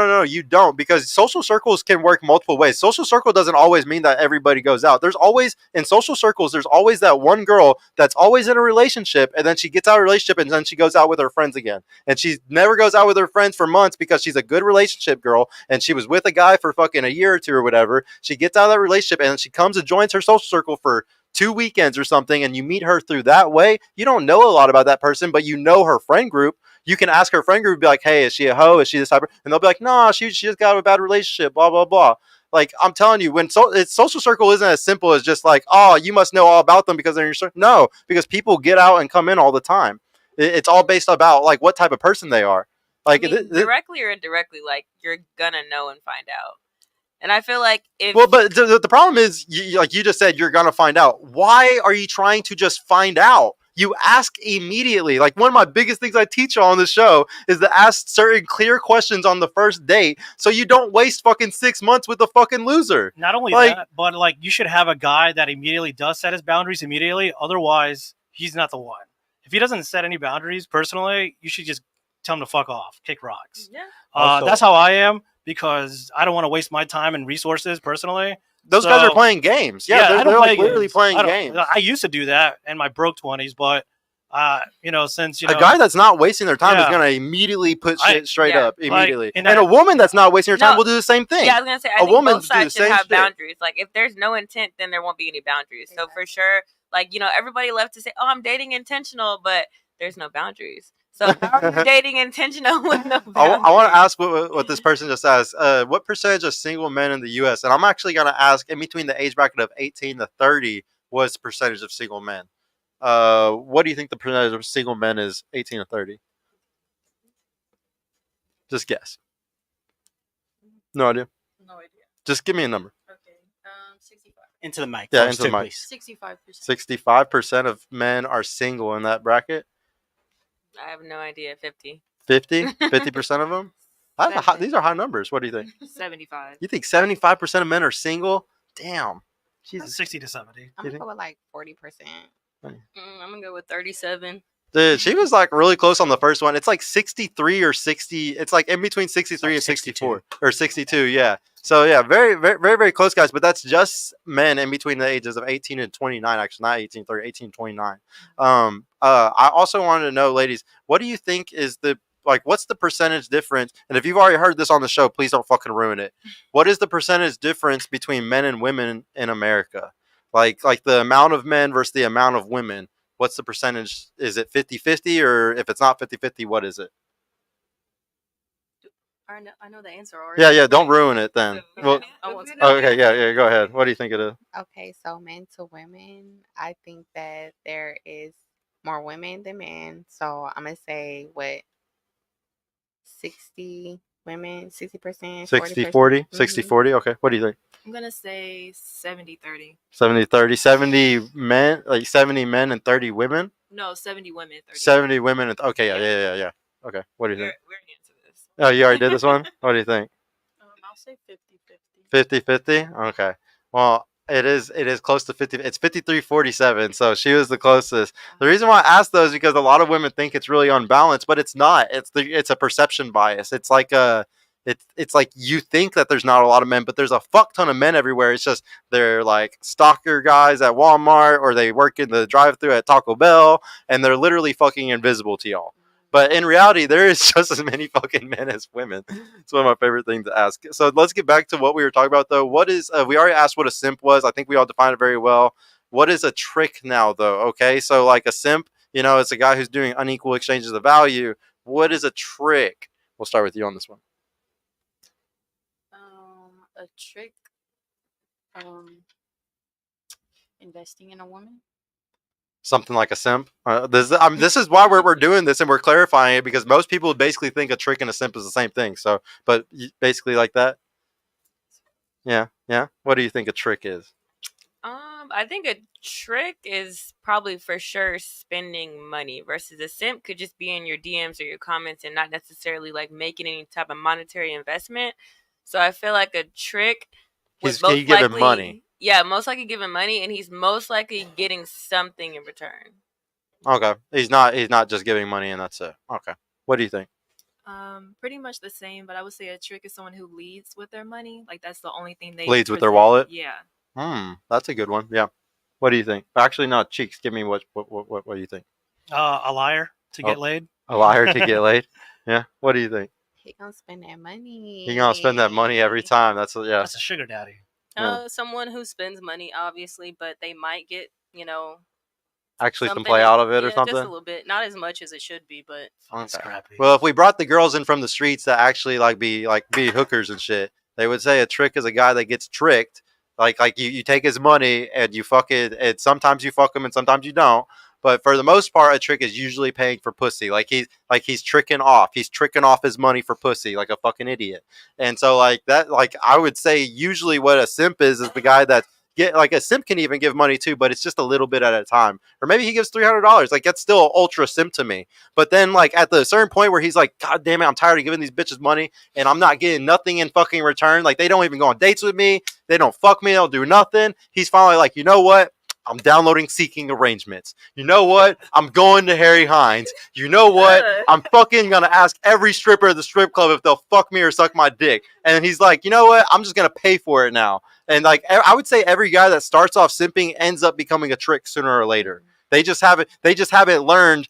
no, you don't, because social circles can work multiple ways. Social circle doesn't always mean that everybody goes out. There's always, in social circles, there's always that one girl that's always in a relationship, and then she gets out of a relationship, and then she goes out with her friends again. And she never goes out with her friends for months because she's a good relationship girl, and she was with a guy for fucking a year or two or whatever. She gets out of that relationship, and then she comes and joins her social circle for 2 weekends or something, and you meet her through that way. You don't know a lot about that person, but you know her friend group. You can ask her friend group, be like, hey, is she a hoe? Is she this type of... And they'll be like, no, she just got a bad relationship, blah, blah, blah. Like, I'm telling you, when social circle isn't as simple as just like, oh, you must know all about them because they're in your circle. No, because people get out and come in all the time. It's all based about, like, what type of person they are. Like, I mean, directly or indirectly, like, you're gonna know and find out. And I feel like if... Well, but the problem is, like you just said, you're going to find out. Why are you trying to just find out? You ask immediately. Like, one of my biggest things I teach on the show is to ask certain clear questions on the first date so you don't waste fucking 6 months with a fucking loser. Not only Like- that, but like you should have a guy that immediately does set his boundaries immediately. Otherwise, he's not the one. If he doesn't set any boundaries personally, you should just tell him to fuck off, kick rocks. Yeah. Also- That's how I am because I don't want to waste my time and resources personally. Those guys are playing games. Yeah, I don't they're play like literally games. playing I don't- games. I used to do that in my broke 20s, but since A guy that's not wasting their time is Yeah. going to immediately put shit straight Yeah. up immediately. in And that- a woman that's not wasting her time No. will do the same thing. Yeah, I was gonna say I A think woman both do the sides should same have shit. boundaries. Like if there's no intent, then there won't be any boundaries. So for sure, like everybody left to say, "Oh, I'm dating intentional," but there's no boundaries. So how are you dating intentional with no boundaries? I want to ask what this person just asked. What percentage of single men in the U.S. and I'm actually going to ask in between the age bracket of 18 to 30, what's the percentage of single men? What do you think the percentage of single men is 18 to 30? Just guess. No idea. No idea. Just give me a number. Okay. 65. Into the mic. Yeah, First into the two, mic. please. 65%. 65% of men are single in that bracket. I have no idea. 50. 50% of them. These are high numbers. What do you think? 75. You think 75% of men are single? Damn. Jesus. 60 to 70. I'm gonna go with like 40%. I'm gonna go with 37. Dude, she was like really close on the first one. It's like 63 or 60. It's like in between 63 and 64 or 62. Yeah. So yeah, very, very, very, very close, guys. But that's just men in between the ages of 18 and 29. Actually, not 18, 30, 18, 29. I also wanted to know, ladies, what do you think is what's the percentage difference? And if you've already heard this on the show, please don't fucking ruin it. What is the percentage difference between men and women in America? Like the amount of men versus the amount of women. What's the percentage? Is it 50-50 or if it's not 50-50, what is it? I know the answer already. Yeah, don't ruin it then. Well, I want to okay, yeah, go ahead. What do you think it is? Okay, so men to women, I think that there is more women than men. So I'm gonna say 60 women, 60%, 60-40? 40%. 60-40? Okay. What do you think? I'm gonna say 70-30. 70-30? 70 men, like 70 men and 30 women? No, 70 women. 30 70 women and okay, yeah. Okay. What do you think? We're into this. Oh, you already did this one? What do you think? I'll say 50-50. 50-50? Okay. Well, it is close to 50. It's 53-47, so she was the closest. The reason why I asked those is because a lot of women think it's really unbalanced, but it's not. It's a perception bias. It's like it's like you think that there's not a lot of men, but there's a fuck ton of men everywhere. It's just they're like stalker guys at Walmart or they work in the drive-thru at Taco Bell and they're literally fucking invisible to y'all. But in reality, there is just as many fucking men as women. It's one of my favorite things to ask. So let's get back to what we were talking about, though. What is, we already asked what a simp was. I think we all defined it very well. What is a trick now, though? Okay, so like a simp, it's a guy who's doing unequal exchanges of value. What is a trick? We'll start with you on this one. A trick. Investing in a woman. Something like a simp. This is why we're doing this and we're clarifying it because most people basically think a trick and a simp is the same thing. So, but basically like that. Yeah. What do you think a trick is? I think a trick is probably for sure spending money versus a simp could just be in your DMs or your comments and not necessarily like making any type of monetary investment. So I feel like a trick He's giving money. Yeah, most likely giving money, and he's most likely getting something in return. Okay, he's not just giving money and that's it. Okay, what do you think? Pretty much the same, but I would say a trick is someone who leads with their money. Like that's the only thing they Leads with their present. wallet? Yeah. That's a good one. Yeah. What do you think? Actually, no, Cheeks. Give me what do you think? A liar to get laid. A liar to get laid. Yeah. What do you think? He gonna spend that money. He gonna spend that money every time. That's That's a sugar daddy. Someone who spends money, obviously, but they might get, Actually, some something play out of it or yeah, something. Just a little bit, not as much as it should be, but Scrappy. Well, if we brought the girls in from the streets that actually be hookers and shit, they would say a trick is a guy that gets tricked. Like you take his money and you fuck it, and sometimes you fuck him and sometimes you don't. But for the most part, a trick is usually paying for pussy. He's tricking off. He's tricking off his money for pussy, like a fucking idiot. And so I would say usually what a simp is the guy that's get like a simp can even give money too, but it's just a little bit at a time. Or maybe he gives $300. Like that's still ultra simp to me. But then like at the certain point where he's like, God damn it, I'm tired of giving these bitches money and I'm not getting nothing in fucking return. Like they don't even go on dates with me. They don't fuck me. They don't do nothing. He's finally like, you know what? I'm downloading Seeking Arrangements. You know what? I'm going to Harry Hines. You know what? I'm fucking gonna ask every stripper at the strip club if they'll fuck me or suck my dick. And he's like, you know what? I'm just gonna pay for it now. And like, I would say every guy that starts off simping ends up becoming a trick sooner or later. They just haven't learned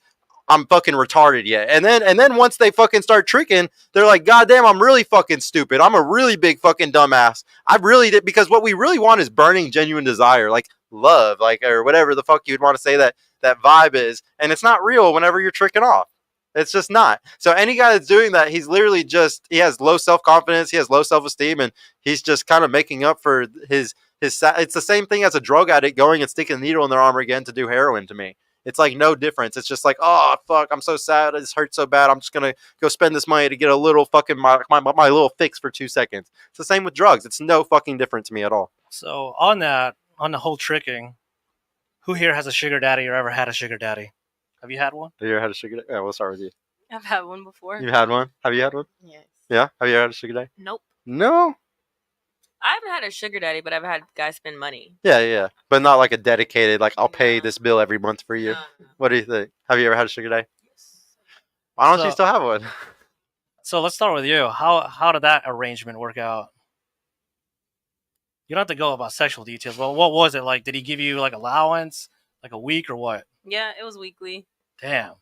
I'm fucking retarded yet. And then once they fucking start tricking, they're like, God damn, I'm really fucking stupid. I'm a really big fucking dumbass. I really did, because what we really want is burning genuine desire, like love, like, or whatever the fuck you'd want to say that vibe is. And it's not real whenever you're tricking off. It's just not. So any guy that's doing that, he's literally just, he has low self-confidence, he has low self-esteem, and he's just kind of making up for his it's the same thing as a drug addict going and sticking a needle in their arm again to do heroin to me. It's like no difference. It's just like, oh fuck, I'm so sad. This hurts so bad. I'm just gonna go spend this money to get a little fucking my little fix for 2 seconds. It's the same with drugs. It's no fucking different to me at all. So on the whole tricking, who here has a sugar daddy or ever had a sugar daddy? Have you had one? Have you ever had a sugar daddy? Yeah, we'll start with you. I've had one before. You had one? Have you had one? Yes. Yeah. Have you ever had a sugar daddy? Nope. No. I haven't had a sugar daddy, but I've had guys spend money. Yeah, but not like a dedicated, like I'll pay this bill every month for you. No. What do you think? Have you ever had a sugar daddy? Why don't you still have one? So let's start with you. How did that arrangement work out? You don't have to go about sexual details. Well, what was it like? Did he give you like allowance, like a week or what? Yeah, it was weekly. Damn.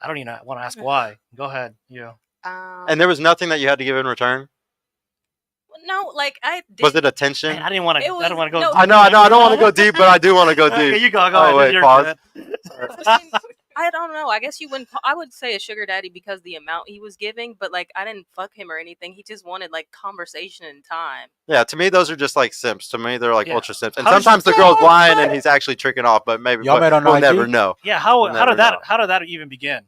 I don't even want to ask why. Go ahead, you. And there was nothing that you had to give in return? No, like I did. Was it attention? Man, I didn't want to. I don't want to go. No, I know. I don't want to go deep, but I do want to go deep. Okay, you go ahead. Oh wait, You're pause. I don't know. I guess you wouldn't. I would say a sugar daddy because the amount he was giving, but like I didn't fuck him or anything. He just wanted like conversation and time. Yeah, to me those are just like simps. To me they're like Yeah. ultra simps. And How did sometimes you- the girl's lying and he's actually tricking off, but maybe Y'all met on we'll IG? never know. Yeah. We'll How did never know. that even begin?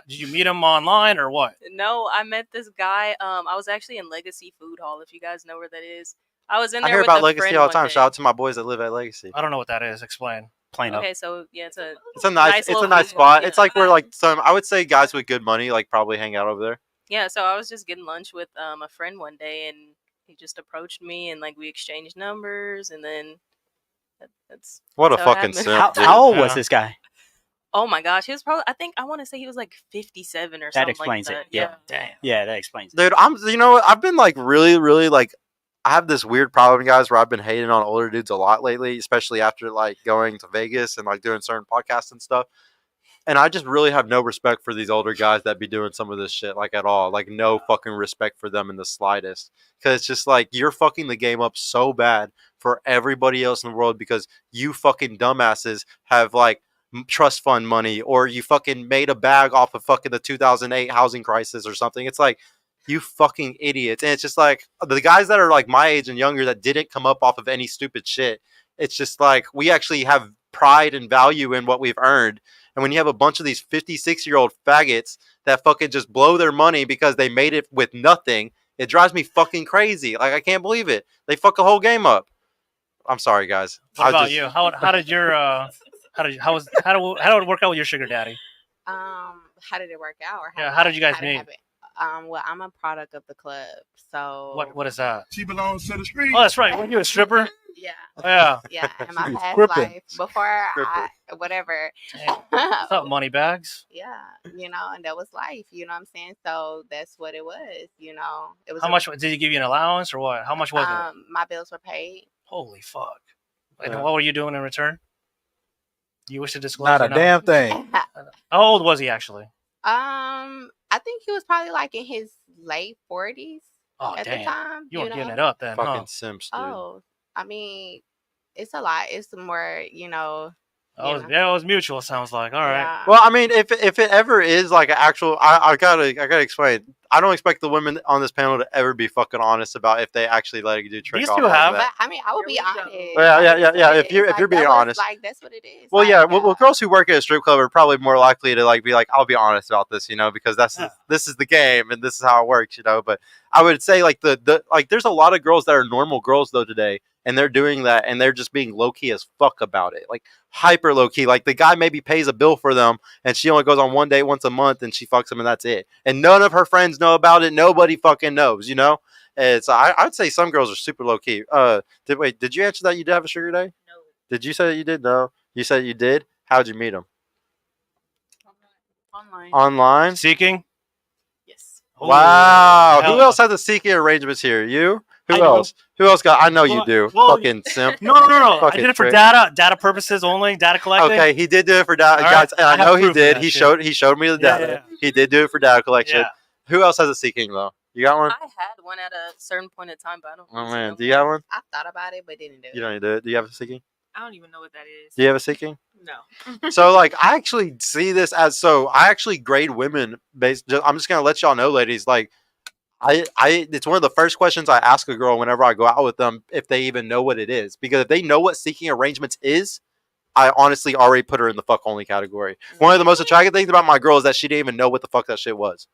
Did you meet him online or what? No, I met this guy. I was actually in Legacy Food Hall, if you guys know where that is. I was in I there hear with about a Legacy friend all the one time. day. Shout out to my boys that live at Legacy. I don't know what that is. Explain. Plain up. Okay, so yeah, it's a It's a little nice food hall, spot. yeah. It's like where like some, I would say guys with good money like probably hang out over there. Yeah, so I was just getting lunch with a friend one day, and he just approached me, and like we exchanged numbers, and then that's What a how it fucking happened. simp. dude. How old was Yeah. this guy? Oh my gosh, he was probably, I want to say he was like 57 or That something explains like it. that. Yeah. Damn. Yeah, that explains it. Dude, you know what? I've been like really like, I have this weird problem, guys, where I've been hating on older dudes a lot lately, especially after like going to Vegas and like doing certain podcasts and stuff. And I just really have no respect for these older guys that be doing some of this shit, like at all. Like no fucking respect for them in the slightest. Because it's just like you're fucking the game up so bad for everybody else in the world because you fucking dumbasses have like trust fund money or you fucking made a bag off of fucking the 2008 housing crisis or something. It's like, you fucking idiots. And it's just like the guys that are like my age and younger that didn't come up off of any stupid shit. It's just like we actually have pride and value in what we've earned. And when you have a bunch of these 56-year-old faggots that fucking just blow their money because they made it with nothing, it drives me fucking crazy. Like I can't believe it. They fuck the whole game up. I'm sorry, guys. What about you? How did your how did it work out with your sugar daddy? How did it work out? Or Yeah, how did you guys it meet? happen? Well, I'm a product of the club, so What is that? She belongs to the street. Oh, that's right. Weren't you a stripper? yeah, Yeah. yeah. In my past Scripted. life, before whatever, What's up, money bags? yeah, and that was life. You know what I'm saying? So that's what it was. It was How much did he give you an allowance or what? How much was it? My bills were paid. Holy fuck! And Yeah. what were you doing in return? You wish to disclose? Not or a damn thing. How old was he actually? I think he was probably like in his late 40s Oh at the damn! time. You weren't know? giving it up then, fucking huh? simps, dude. Oh, I mean, it's a lot. It's more, Oh, it was mutual. Sounds like. All right. yeah. Well, I mean, if it ever is like an actual, I gotta explain. I don't expect the women on this panel to ever be fucking honest about if they actually let you do trick These off two like have. that. But I mean, I would Here be we go. honest. Yeah. If you're being honest. like that's what it is. Well, yeah. Like, Well, girls who work at a strip club are probably more likely to like be like, I'll be honest about this, because this is the game and this is how it works, But I would say like the like, there's a lot of girls that are normal girls though today, and they're doing that, and they're just being low key as fuck about it, like hyper low key. Like the guy maybe pays a bill for them, and she only goes on one date once a month, and she fucks him, and that's it. And none of her friends know about it. Nobody fucking knows, you know. It's I'd say some girls are super low key. Did you answer that you did have a sugar daddy? No. Did you say that you did? No, you said you did. How'd you meet him? Online. Online. Seeking. Yes. Wow. Hell Who else has the seeking arrangements here? You? Who I do. else? Who else got? I know you Well- do. well, Fucking simp. No. I Fucking did it for trick. data purposes only, data collecting. Okay, he did do it for data, All guys. right. And I I have know he proof of did. that He shit. showed me the Yeah, data. yeah. He did do it for data collection. Yeah. Who else has a seeking though? You got one? I had one at a certain point in time, but I don't. Oh use it man, no do you more. have one? I thought about it, but didn't do it. You don't do it. Do you have a seeking? I don't even know what that is. Do you have a seeking? No. So like I actually see this as I actually grade women based. I'm just gonna let y'all know, ladies. Like I it's one of the first questions I ask a girl whenever I go out with them if they even know what it is, because if they know what seeking arrangements is, I honestly already put her in the fuck only category. One of the most attractive things about my girl is that she didn't even know what the fuck that shit was.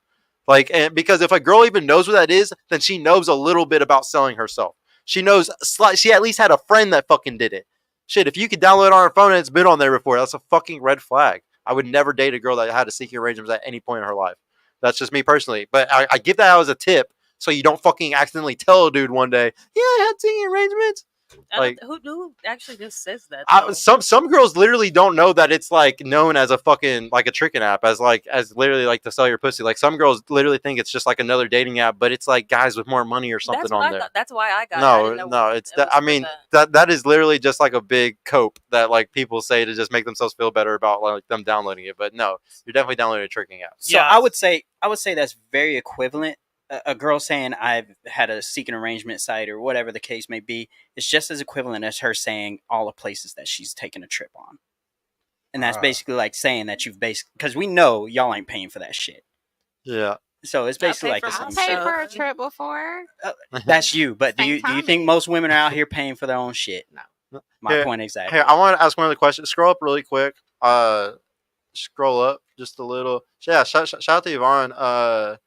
Like, and because if a girl even knows what that is, then she knows a little bit about selling herself. She knows, she at least had a friend that fucking did it. Shit, if you could download it on her phone and it's been on there before, that's a fucking red flag. I would never date a girl that had a seeking arrangements at any point in her life. That's just me personally. But I give that out as a tip so you don't fucking accidentally tell a dude one day, yeah, I had seeking arrangements. Like, who actually just says that? some girls literally don't know that it's like known as a fucking like a tricking app, as literally like to sell your pussy. Like some girls literally think it's just like another dating app, but it's like guys with more money or something That's on what I there. thought. That's why I got it. I didn't know No, it it's that. was I for mean that. that is literally just like a big cope that like people say to just make themselves feel better about like them downloading it. But no, you're definitely downloading a tricking app. So Yeah. I would say that's very equivalent. A girl saying I've had a seeking arrangement site or whatever the case may be is just as equivalent as her saying all the places that she's taken a trip on. And that's basically like saying that you've basically, because we know y'all ain't paying for that shit. Yeah. So it's I basically pay like the for same my Paid shit. for a trip before. That's you, but do Same you time think it- most women are out here paying for their own shit? No. My Here- point exactly. Here, I want to ask one other question. Scroll up really quick. Scroll up just a little. Yeah, shout out to Yvonne.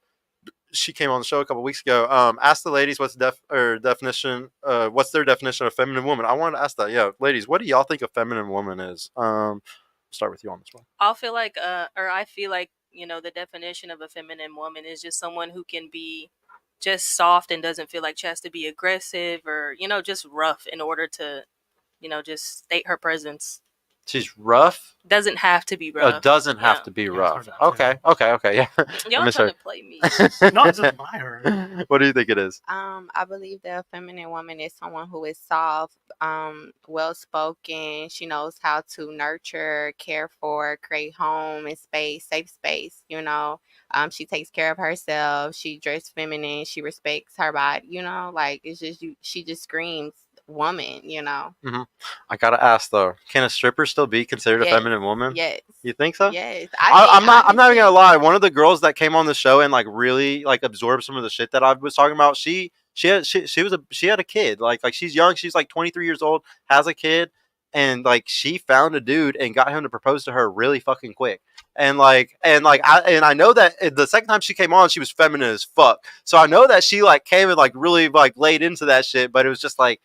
She came on the show a couple weeks ago. Ask the ladies what's definition. What's their definition of feminine woman? I wanted to ask that. Yeah, ladies, what do y'all think a feminine woman is? Start with you on this one. I feel like the definition of a feminine woman is just someone who can be just soft and doesn't feel like she has to be aggressive or just rough in order to just state her presence. She's rough. Doesn't have to be rough. Doesn't have Yeah. to be Yeah, rough. it's hard to Okay. Yeah. Y'all I miss trying her. to play me. No, it's just by her. What do you think it is? I believe that a feminine woman is someone who is soft, well spoken. She knows how to nurture, care for, create home and space, safe space. She takes care of herself. She dresses feminine. She respects her body. Like it's just she just screams woman. I gotta ask though, can a stripper still be considered a Yes. feminine woman? Yes. You think so? Yes. I'm not even honestly, gonna lie. One of the girls that came on the show and like really like absorbed some of the shit that I was talking about, she had a kid. Like she's young. She's like 23 years old, has a kid, and like she found a dude and got him to propose to her really fucking quick. And I know that the second time she came on, she was feminine as fuck. So I know that she like came and like really like laid into that shit. But it was just like,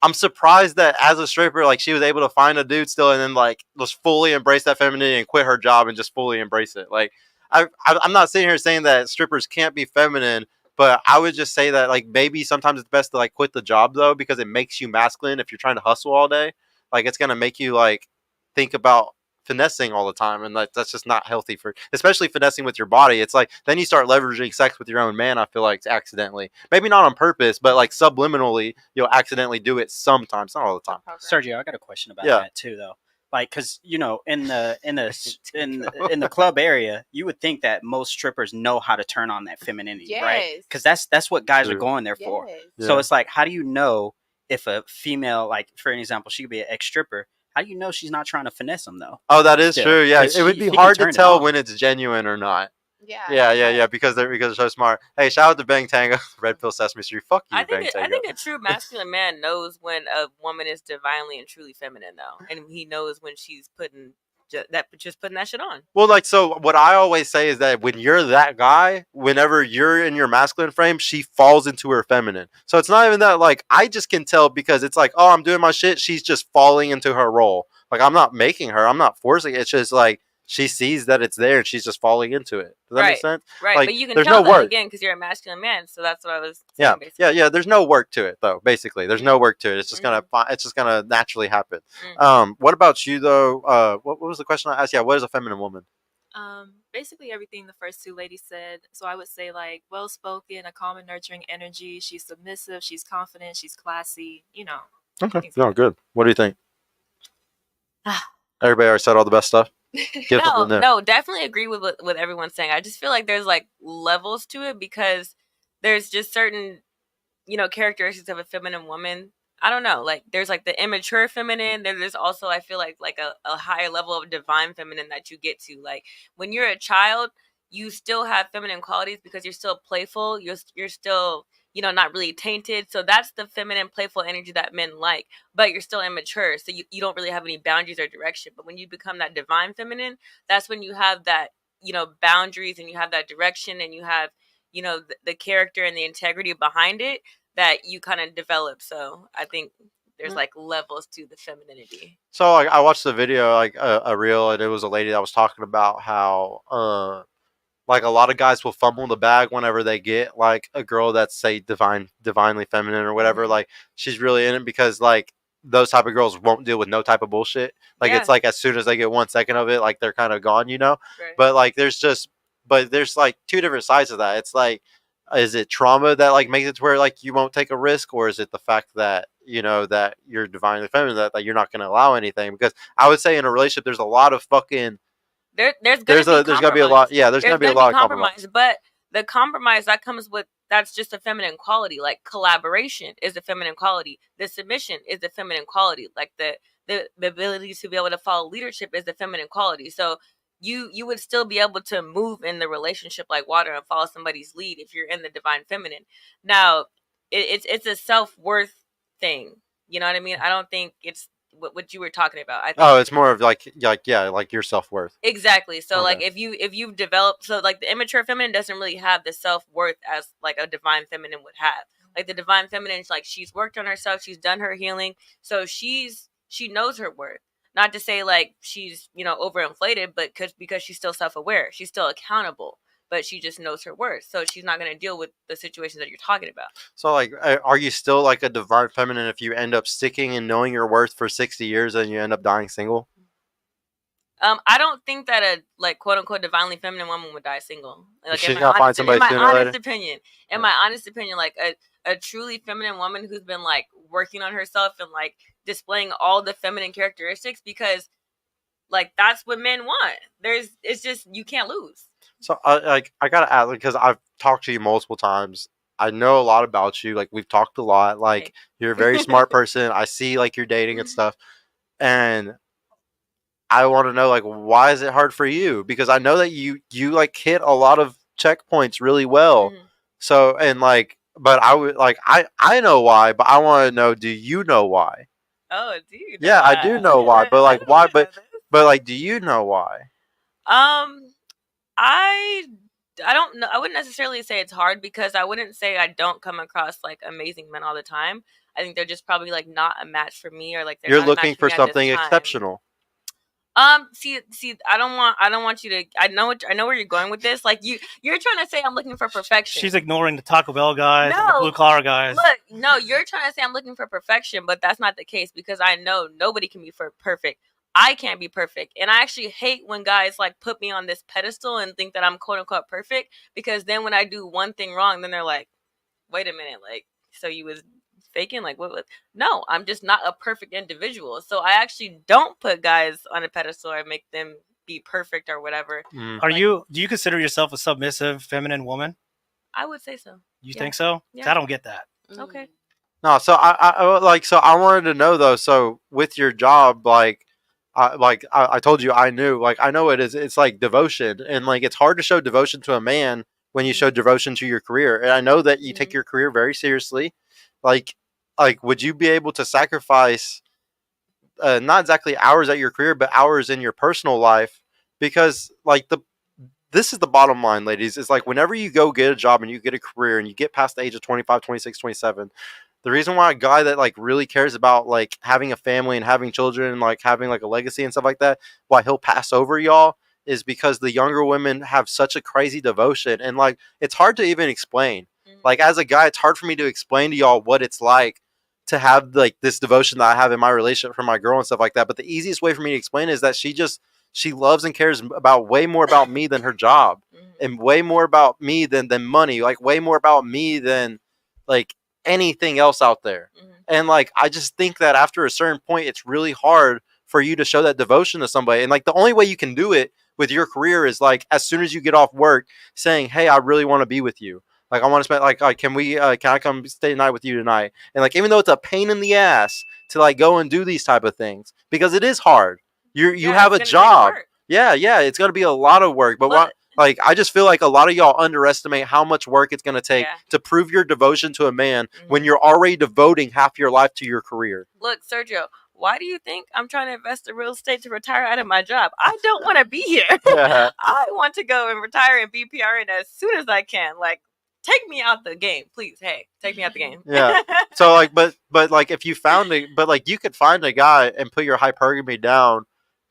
I'm surprised that as a stripper, like she was able to find a dude still and then like just fully embrace that femininity and quit her job and just fully embrace it. Like I'm not sitting here saying that strippers can't be feminine, but I would just say that like maybe sometimes it's best to like quit the job though, because it makes you masculine if you're trying to hustle all day. Like it's gonna make you like think about finessing all the time, and that's just not healthy for, especially finessing with your body. It's like then you start leveraging sex with your own man. I feel like accidentally, maybe not on purpose, but like subliminally, you'll accidentally do it sometimes, not all the time. Sergio, I got a question about Yeah. that too, though. Like, because in the club area, you would think that most strippers know how to turn on that femininity, right? Yes. Because that's what guys are True. going there for. Yes. So Yeah. it's like, how do you know if a female, like for an example, she could be an ex stripper? How do you know she's not trying to finesse them though? Oh, that is Still, true. Yeah, 'cause it would she be can hard to turn it tell on. when it's genuine or not. Yeah. Yeah, because they're so smart. Hey, shout out to Bang Tango, Red Pill Sesame Street. Fuck you, I Bang think Tango. a true masculine man knows when a woman is divinely and truly feminine, though, and he knows when she's putting just putting that shit on. Well, like, so what I always say is that when you're that guy, whenever you're in your masculine frame, she falls into her feminine. So it's not even that, like, I just can tell because it's like, oh, I'm doing my shit. She's just falling into her role. Like, I'm not making her. I'm not forcing it. It's just like she sees that it's there and she's just falling into it. Does that make sense? Right. Like, But you can there's tell no that work. again because you're a masculine man. So that's what I was saying. Yeah, Basically. yeah. There's no work to it, though. Basically, there's no work to it. It's just it's just gonna naturally happen. What about you, though? What was the question I asked? Yeah, what is a feminine woman? Basically everything the first two ladies said. So I would say like well spoken, a calm and nurturing energy. She's submissive. She's confident. She's classy. You know. Okay. No, good. What do you think? Everybody already said all the best stuff. No, definitely agree with what everyone's saying. I just feel like there's like levels to it because there's just certain, characteristics of a feminine woman. I don't know. Like there's like the immature feminine. There's also I feel like a higher level of divine feminine that you get to. Like when you're a child, you still have feminine qualities because you're still playful. You're still not really tainted. So that's the feminine, playful energy that men like. But you're still immature, so you don't really have any boundaries or direction. But when you become that divine feminine, that's when you have that boundaries and you have that direction and you have the character and the integrity behind it that you kind of develop. So I think there's like levels to the femininity. So like I watched the video, like a reel, and it was a lady that was talking about how like a lot of guys will fumble the bag whenever they get like a girl that's say divinely feminine or whatever. Like she's really in it because like those type of girls won't deal with no type of bullshit. Like it's like as soon as they get 1 second of it, like they're kind of gone, Right. But like there's like two different sides of that. It's like, is it trauma that like makes it to where like you won't take a risk, or is it the fact that that you're divinely feminine, that you're not going to allow anything? Because I would say in a relationship, there's a lot of fucking there's gonna be a lot. Yeah, there's gonna be a lot of compromise. But the compromise that comes with that's just a feminine quality. Like collaboration is a feminine quality. The submission is a feminine quality. Like the ability to be able to follow leadership is the feminine quality. So you would still be able to move in the relationship like water and follow somebody's lead if you're in the divine feminine. Now it's a self-worth thing. You know what I mean? I don't think it's what you were talking about. I think it's more of like your self-worth. Exactly. So like if you've developed, so like the immature feminine doesn't really have the self-worth as like a divine feminine would have. Like the divine feminine is like she's worked on herself, she's done her healing, so she knows her worth. Not to say like she's overinflated, but because she's still self-aware, she's still accountable, but she just knows her worth, so she's not going to deal with the situations that you're talking about. So like, are you still like a divine feminine if you end up sticking and knowing your worth for 60 years and you end up dying single? I don't think that a like quote unquote divinely feminine woman would die single. Like she's gonna find somebody sooner or later. In my honest opinion, like a truly feminine woman who's been like working on herself and like displaying all the feminine characteristics, because like that's what men want. It's just you can't lose. So I gotta ask, because I've talked to you multiple times. I know a lot about you. Like we've talked a lot. Like you're a very smart person. I see like you're dating and stuff, and I want to know like why is it hard for you? Because I know that you like hit a lot of checkpoints really well. So and like, but I would like I know why, but I want to know, do you know why? Oh, do you? Yeah, I do know why, but like why? But like, do you know why? I don't know. I wouldn't necessarily say it's hard, because I wouldn't say I don't come across like amazing men all the time. I think they're just probably like not a match for me, or like you're looking for something exceptional. See, I don't want you to. I know where you're going with this. Like you're trying to say I'm looking for perfection. She's ignoring the Taco Bell guys, the blue collar guys. Look, no, you're trying to say I'm looking for perfection, but that's not the case, because I know nobody can be perfect. I can't be perfect. And I actually hate when guys like put me on this pedestal and think that I'm quote unquote perfect, because then when I do one thing wrong, then they're like, wait a minute, like, so you was faking? Like, what? No, I'm just not a perfect individual. So I actually don't put guys on a pedestal or make them be perfect or whatever. Do you consider yourself a submissive feminine woman? I would say so. You think so? Yeah. I don't get that. Okay. No, so I wanted to know though, so with your job, I told you I knew, like, I know it is, it's like devotion, and like it's hard to show devotion to a man when you show devotion to your career. And I know that you take your career very seriously. Like would you be able to sacrifice not exactly hours at your career, but hours in your personal life, because like this is the bottom line, ladies, is like whenever you go get a job and you get a career and you get past the age of 25, 26, 27, the reason why a guy that like really cares about like having a family and having children and like having like a legacy and stuff like that, why he'll pass over y'all, is because the younger women have such a crazy devotion, and like it's hard to even explain. Like as a guy, it's hard for me to explain to y'all what it's like to have like this devotion that I have in my relationship for my girl and stuff like that. But the easiest way for me to explain is that she loves and cares about way more about me than her job, and way more about me than money, like way more about me than like anything else out there. And like I just think that after a certain point, it's really hard for you to show that devotion to somebody. And like the only way you can do it with your career is like as soon as you get off work, saying, "Hey, I really want to be with you. Like I want to spend like can I come stay the night with you tonight?" And like even though it's a pain in the ass to like go and do these type of things, because it is hard. You have a job. Yeah, it's going to be a lot of work. But like I just feel like a lot of y'all underestimate how much work it's going to take to prove your devotion to a man when you're already devoting half your life to your career. Look, Sergio, why do you think I'm trying to invest in real estate to retire out of my job? I don't want to be here. I want to go and retire and be PRN as soon as I can. Like, take me out the game, please. Hey, take me out the game. Yeah. So like, but like, if you found you could find a guy and put your hypergamy down,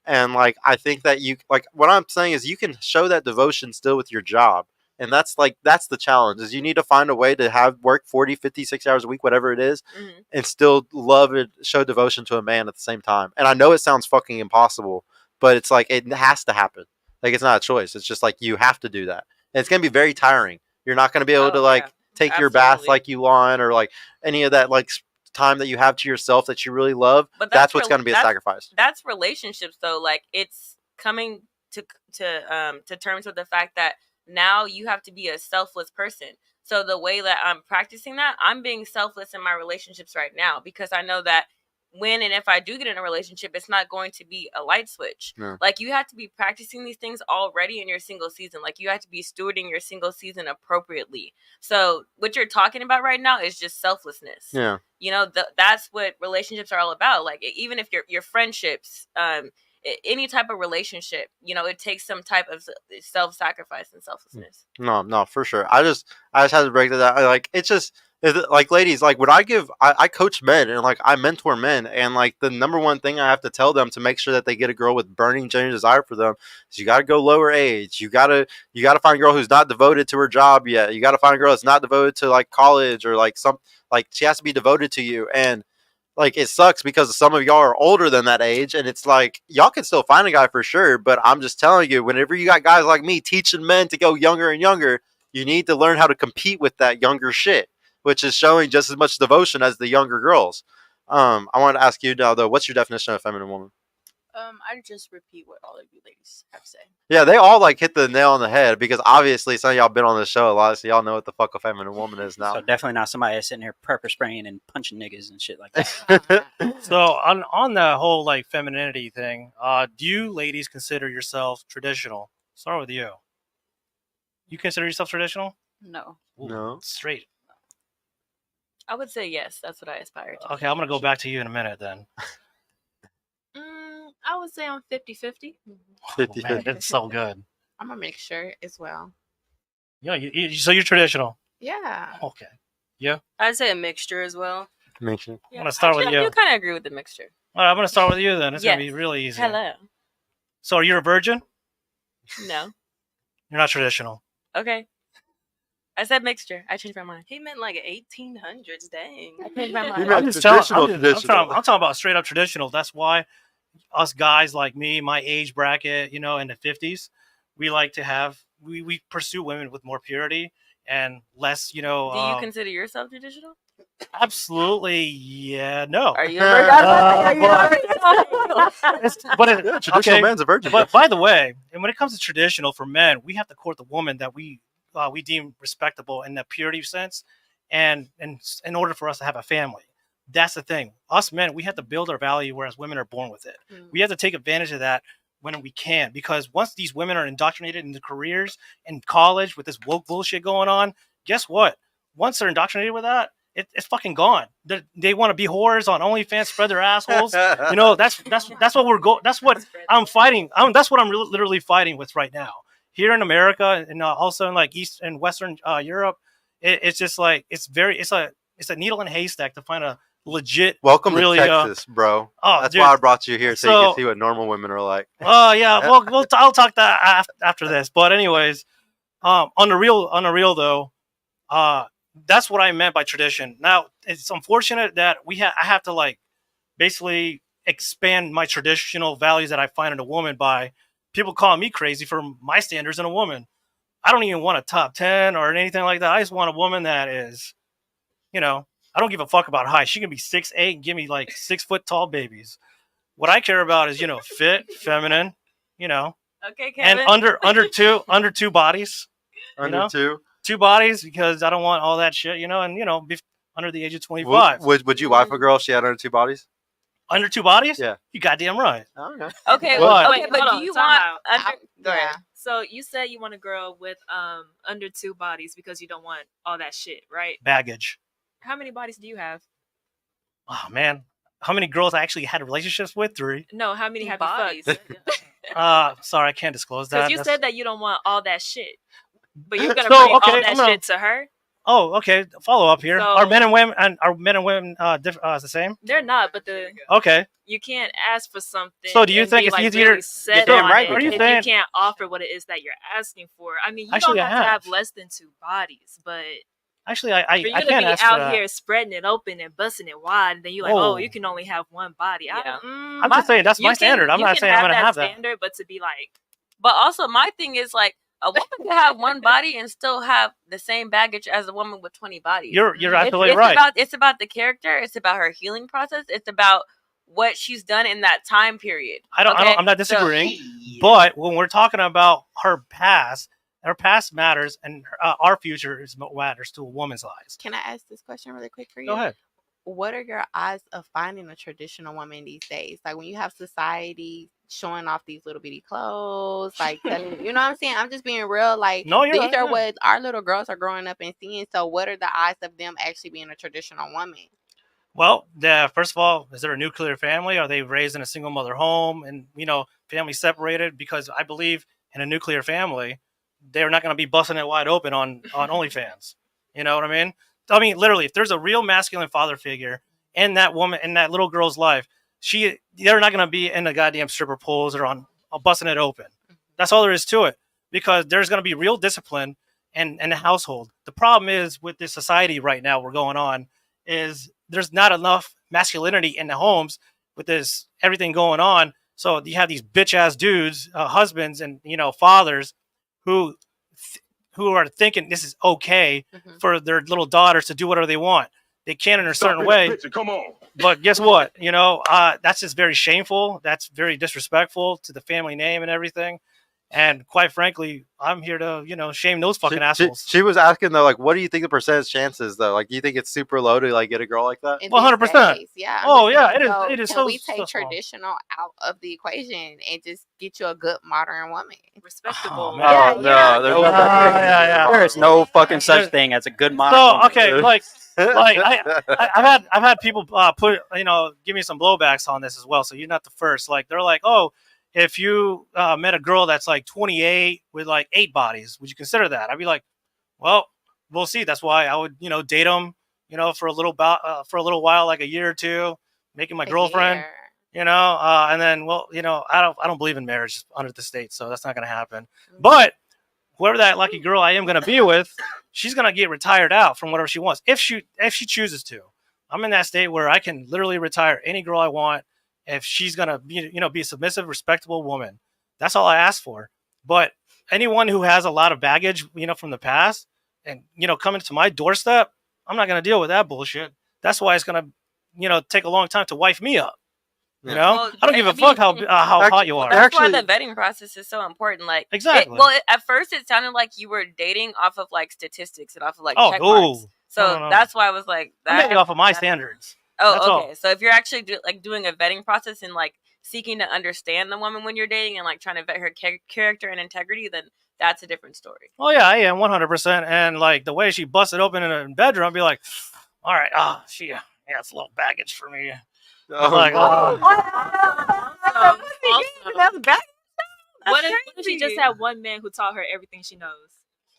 and like, I think that you like what I'm saying is you can show that devotion still with your job, and that's the challenge. Is you need to find a way to have work 40, 50, 60 hours a week, whatever it is, and still love and show devotion to a man at the same time. And I know it sounds fucking impossible, but it's like it has to happen. Like it's not a choice. It's just like you have to do that, and it's gonna be very tiring. You're not going to be able to like take your bath like you want, or like any of that like time that you have to yourself that you really love. But that's what's going to be a sacrifice. That's relationships though. Like it's coming to terms with the fact that now you have to be a selfless person. So the way that I'm practicing that, I'm being selfless in my relationships right now, because I know that when and if I do get in a relationship, it's not going to be a light switch. No. Like you have to be practicing these things already in your single season. Like you have to be stewarding your single season appropriately. So what you're talking about right now is just selflessness. Yeah. You know, that's what relationships are all about. Like even if your friendships, any type of relationship, you know, it takes some type of self-sacrifice and selflessness. No, for sure. I just had to break that down. Like it's just. Like ladies, like when I coach men and like I mentor men, and like the number one thing I have to tell them to make sure that they get a girl with burning genuine desire for them is you got to go lower age. You got to find a girl who's not devoted to her job yet. You got to find a girl that's not devoted to like college, or like she has to be devoted to you. And like it sucks because some of y'all are older than that age, and it's like y'all can still find a guy for sure, but I'm just telling you, whenever you got guys like me teaching men to go younger and younger, you need to learn how to compete with that younger shit, which is showing just as much devotion as the younger girls. I wanted to ask you now, though, what's your definition of a feminine woman? I just repeat what all of you ladies have said. Yeah, they all like hit the nail on the head, because obviously some of y'all been on the show a lot, so y'all know what the fuck a feminine woman is now. So definitely not somebody that's sitting here pepper spraying and punching niggas and shit like that. So on the whole like femininity thing, do you ladies consider yourself traditional? Start with you. You consider yourself traditional? No. Ooh, No. Straight. I would say yes. That's what I aspire to. Okay, I'm going to go back to you in a minute then. I would say I'm 50-50. 50-50. It's so good. I'm a mixture as well. Yeah, so you're traditional. Yeah. Okay. Yeah. I'd say a mixture as well. Mixture. I'm going to start with you. You kind of agree with the mixture. All right, I'm going to start with you then. It's Yes. going to be really easy. Hello. So are you a virgin? No. You're not traditional. Okay. I said mixture. I changed my mind. He meant like 1800s. Dang. I changed my mind. meant traditional. I'm talking about straight up traditional. That's why us guys like me, my age bracket, you know, in the 50s, we like to have, we pursue women with more purity and less, you know. Do you consider yourself traditional? Absolutely, yeah, no. Are you a virgin? Traditional man's a virgin. But by the way, and when it comes to traditional for men, we have to court the woman that we deem respectable in the purity sense, and in order for us to have a family. That's the thing. Us men, we have to build our value, whereas women are born with it. We have to take advantage of that when we can, because once these women are indoctrinated into careers in college with this woke bullshit going on, guess what? Once they're indoctrinated with that, it's fucking gone. They want to be whores on OnlyFans, spread their assholes. You know, that's what That's what I'm fighting. That's what I'm literally fighting with right now here in America, and also in like East and Western Europe. It's just like it's a needle in a haystack to find a legit. Welcome really, to Texas, bro. Oh, that's dude. why I brought you here, so you So- can see what normal women are like. Oh yeah, well, I'll talk that after this. But anyways, on the real though, that's what I meant by tradition. Now it's unfortunate that I have to like basically expand my traditional values that I find in a woman by people calling me crazy for my standards in a woman. I don't even want a top 10 or anything like that. I just want a woman that is, I don't give a fuck about height. She can be 6'8" and give me like 6 foot tall babies. What I care about is, fit, feminine, Okay, Kevin. and under two bodies. Under two bodies, because I don't want all that shit, and be under the age of 25. Would you wife a girl if she had under 2 bodies? Under 2 bodies? Yeah. You goddamn right. Okay. Okay, But- okay, but do you want go ahead. So you said you want a girl with under 2 bodies because you don't want all that shit, right? Baggage. How many bodies do you have? Oh man, how many girls I actually had relationships with? 3. No, how many have Bodies. you fucked? Sorry, I can't disclose that. Because you said that you don't want all that shit, but you're gonna So, bring okay, all that I'm gonna- shit to her. Oh, okay. Follow up here. So- Are men and women the same? They're not, but Okay. you can't ask for something. So do you and think be, it's like, easier- really set Damn on right it we Are you if you saying- can't offer what it is that you're asking for? I mean, you Actually, don't I have to have. have less than 2 bodies, but Actually, I for you I to can't be ask for out that. here spreading it open and busting it wide, and then you're like, Whoa. oh, you can only have 1 body. Yeah. I'm just saying that's my standard. I'm not saying I'm gonna have that. standard, but to be like, But also, my thing is like a woman can have 1 body and still have the same baggage as a woman with 20 bodies. You're absolutely it's right. It's about the character. It's about her healing process. It's about what she's done in that time period. I'm not disagreeing, but when we're talking about her past matters, and our future is what matters to a woman's lives. Can I ask this question really quick for you? Go ahead. What are your odds of finding a traditional woman these days? Like when you have society showing off these little bitty clothes, like telling, you know what I'm saying? I'm just being real. Like No, you're these right, are yeah. what our little girls are growing up and seeing. So what are the odds of them actually being a traditional woman? Well, first of all, is there a nuclear family? Are they raised in a single mother home and, family separated? Because I believe in a nuclear family, they're not going to be busting it wide open on OnlyFans. You know what I mean? I mean, literally, if there's a real masculine father figure in that woman, in that little girl's life, they're not going to be in the goddamn stripper poles or on busting it open. That's all there is to it, because there's going to be real discipline in the household. The problem is with this society right now we're going on is there's not enough masculinity in the homes with this everything going on. So you have these bitch ass dudes, husbands and fathers who are thinking this is okay for their little daughters to do whatever they want. They can in a certain way. Come on. But guess what? That's just very shameful. That's very disrespectful to the family name and everything. And quite frankly, I'm here to, shame those fucking assholes. She was asking though, like, what do you think the percentage chances though? Like, do you think it's super low to like get a girl like that? In 100%. these days, yeah. I'm Oh, just yeah, saying, it is- so it is can so- we so take small. traditional out of the equation and just get you a good modern woman? respectable. Oh, Oh man. no, there's no yeah. There is no fucking such thing as a good modern So woman. okay, like I've had people give me some blowbacks on this as well. So you're not the first. Like they're like, oh, if you met a girl that's like 28 with like 8 bodies, would you consider that? I'd be like, well, we'll see. That's why I would date them for a little while, like a year or two, making my girlfriend. Yeah. And then I don't believe in marriage under the state, so that's not gonna happen. But whoever that lucky girl I am gonna be with, she's gonna get retired out from whatever she wants if she chooses to. I'm in that state where I can literally retire any girl I want if she's gonna be a submissive, respectable woman. That's all I ask for. But anyone who has a lot of baggage, from the past, and coming to my doorstep, I'm not gonna deal with that bullshit. That's why it's gonna take a long time to wife me up. Well, I don't give a I mean, fuck how hot you are. That's why Actually- the vetting process is so important. Like Exactly. At first it sounded like you were dating off of like statistics and off of like Oh, check no. marks. So No. that's why I was like, I'm making off of my standards. That's Oh, all. okay. So if you're actually doing a vetting process and like seeking to understand the woman when you're dating and like trying to vet her character and integrity, then that's a different story. Oh yeah, I am 100%. And like the way she busted open in a bedroom, I'd be like, all right, she, yeah, it's a little baggage for me. Oh, Like, no. That's bad. What if she just had one man who taught her everything she knows?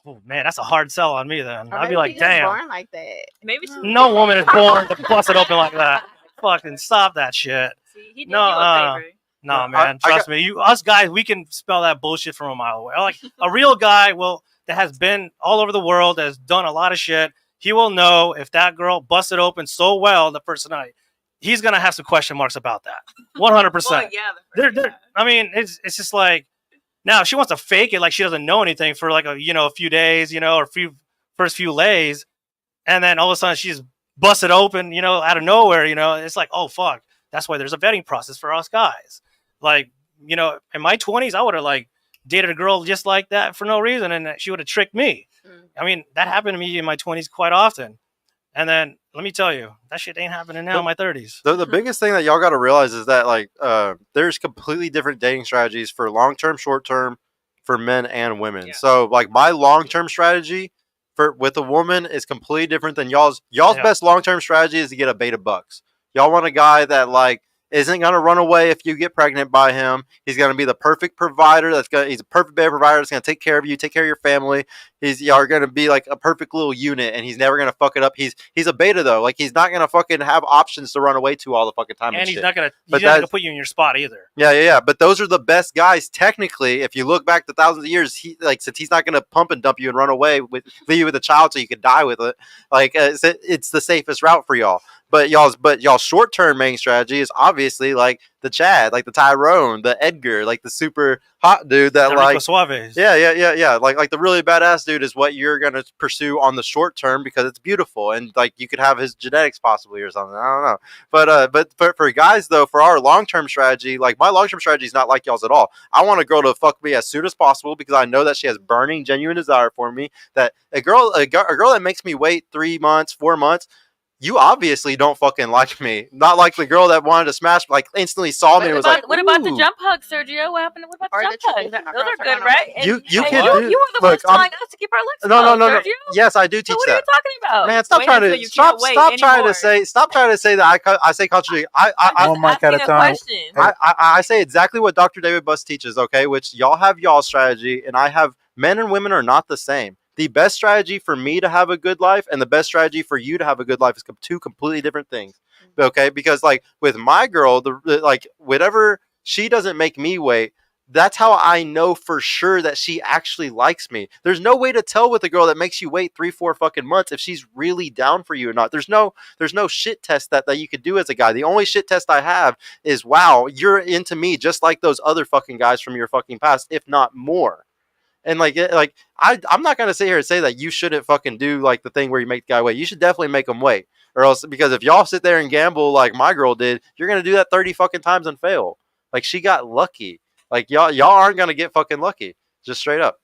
oh, man, that's a hard sell on me then. Or I'd be maybe like, she just damn. born like that. Maybe she. No woman is born to bust it open like that. Fucking stop that shit. See, he did No, you a favor. No, No, man, trust me. Us guys, we can spell that bullshit from a mile away. Like a real guy that has been all over the world, that has done a lot of shit. He will know if that girl busted open so well the first night. He's gonna have some question marks about that. 100%. Well, yeah. I mean, it's just like now if she wants to fake it like she doesn't know anything for like a few days, or first few lays, and then all of a sudden she's busted open, out of nowhere, it's like, oh fuck. That's why there's a vetting process for us guys. Like, in my 20s, I would have like dated a girl just like that for no reason, and she would have tricked me. I mean, that happened to me in my 20s quite often. And then let me tell you, that shit ain't happening now in my 30s. The biggest thing that y'all got to realize is that like there's completely different dating strategies for long term, short term, for men and women. Yeah. So like my long term strategy with a woman is completely different than y'all's. Y'all's Yeah. best long term strategy is to get a beta bucks. Y'all want a guy that like isn't gonna run away if you get pregnant by him. He's gonna be the perfect provider. He's a perfect beta provider that's gonna take care of you, take care of your family. Y'all are gonna be like a perfect little unit, and he's never gonna fuck it up. He's a beta though. Like he's not gonna fucking have options to run away to all the fucking time. And he's shit. not gonna put you in your spot either. Yeah. But those are the best guys technically. If you look back to thousands of years, since he's not gonna pump and dump you and run away leave you with a child so you could die with it. Like it's the safest route for y'all. But y'all's short term main strategy is obviously like the Chad, like the Tyrone, the Edgar, like the super hot dude that Rico like Suaves. yeah. Like the really badass dude is what you're gonna pursue on the short term because it's beautiful and like you could have his genetics possibly or something. I don't know. But for guys though, for our long term strategy, like my long term strategy is not like y'all's at all. I want a girl to fuck me as soon as possible because I know that she has burning, genuine desire for me. That a girl that makes me wait 3 months, 4 months. You obviously don't fucking like me. Not like the girl that wanted to smash, like instantly saw me and was like, what about the "Ooh." jump hug, Sergio? What happened? What about Or the the jump trees hugs? that my Those girls are are good, gonna right? like. You And can you do. were the Look, ones telling us to keep our lips No, closed, Sergio. Yes, I do teach So what are that. you talking about? Man, stop Wait trying until to you can't wait anymore. stop trying to say that I say contradict. I'm One mic at a asking time. question. I say exactly what Dr. David Buss teaches, okay? Which y'all have y'all strategy, and I have men and women are not the same. The best strategy for me to have a good life and the best strategy for you to have a good life is two completely different things. Okay? Because like with my girl, like whatever she doesn't make me wait, that's how I know for sure that she actually likes me. There's no way to tell with a girl that makes you wait 3-4 fucking months if she's really down for you or not. There's no shit test that you could do as a guy. The only shit test I have is, wow, you're into me just like those other fucking guys from your fucking past, if not more. And I'm not gonna sit here and say that you shouldn't fucking do like the thing where you make the guy wait. You should definitely make him wait, or else because if y'all sit there and gamble like my girl did, you're gonna do that 30 fucking times and fail. Like she got lucky. Like y'all aren't gonna get fucking lucky. Just straight up.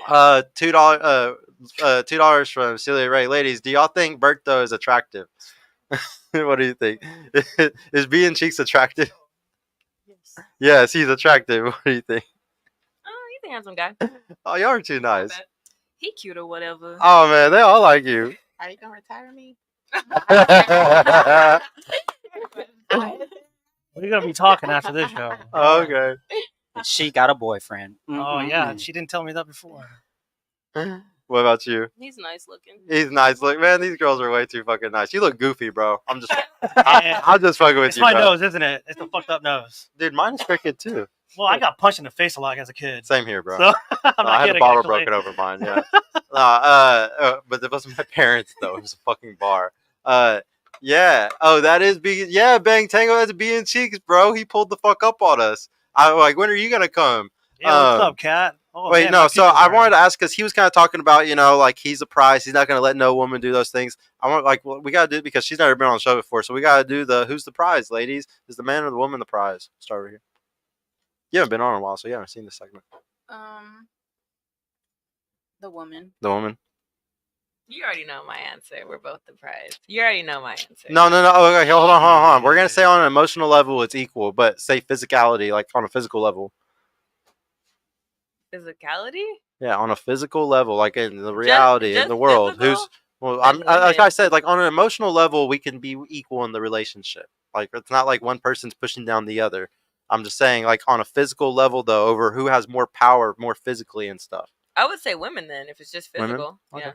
$2 from Celia Ray. Ladies, do y'all think Berto is attractive? What do you think? Is being cheeks attractive? Yes, he's attractive. What do you think? Oh, he's a handsome guy. Oh, y'all are too nice. He cute or whatever. Oh man, they all like you. Are you gonna retire me? We're gonna be talking after this show. Okay. She got a boyfriend. Oh yeah, she didn't tell me that before. What about you? He's nice looking. He's nice. Look, man, these girls are way too fucking nice. You look goofy, bro. I'm just Yeah. I'm just fucking with It's you, my bro. nose, isn't it? It's a fucked up nose. Dude, mine is crooked too. Well, I got punched in the face a lot as a kid. Same here, bro. So I'm not I had a kidding, bottle actually. broken over mine. Yeah. But it wasn't my parents though. It was a fucking bar. Yeah. Oh, that is being. Yeah, Bang Tango has being cheeks, bro. He pulled the fuck up on us. I like. When are you gonna come? Yeah, what's up, cat? Oh, Wait, man, no. my So pupils I are- wanted to ask because he was kind of talking about, like he's a prize. He's not going to let no woman do those things. I want well, we got to do it because she's never been on the show before. So we got to do who's the prize, ladies? Is the man or the woman the prize? Start over here. You haven't been on in a while, so you haven't seen this segment. The woman. The woman. You already know my answer. We're both the prize. You already know my answer. No. Oh, okay, hold on. We're gonna say on an emotional level it's equal, but say physicality, like on a physical level. Physicality? Yeah, on a physical level, like in the reality, in just the world. physical? Well, But like women- I said, like on an emotional level, we can be equal in the relationship. Like it's not like one person's pushing down the other. I'm just saying, like on a physical level, though, over who has more power, more physically and stuff. I would say women then, if it's just Women? physical. Okay. Yeah.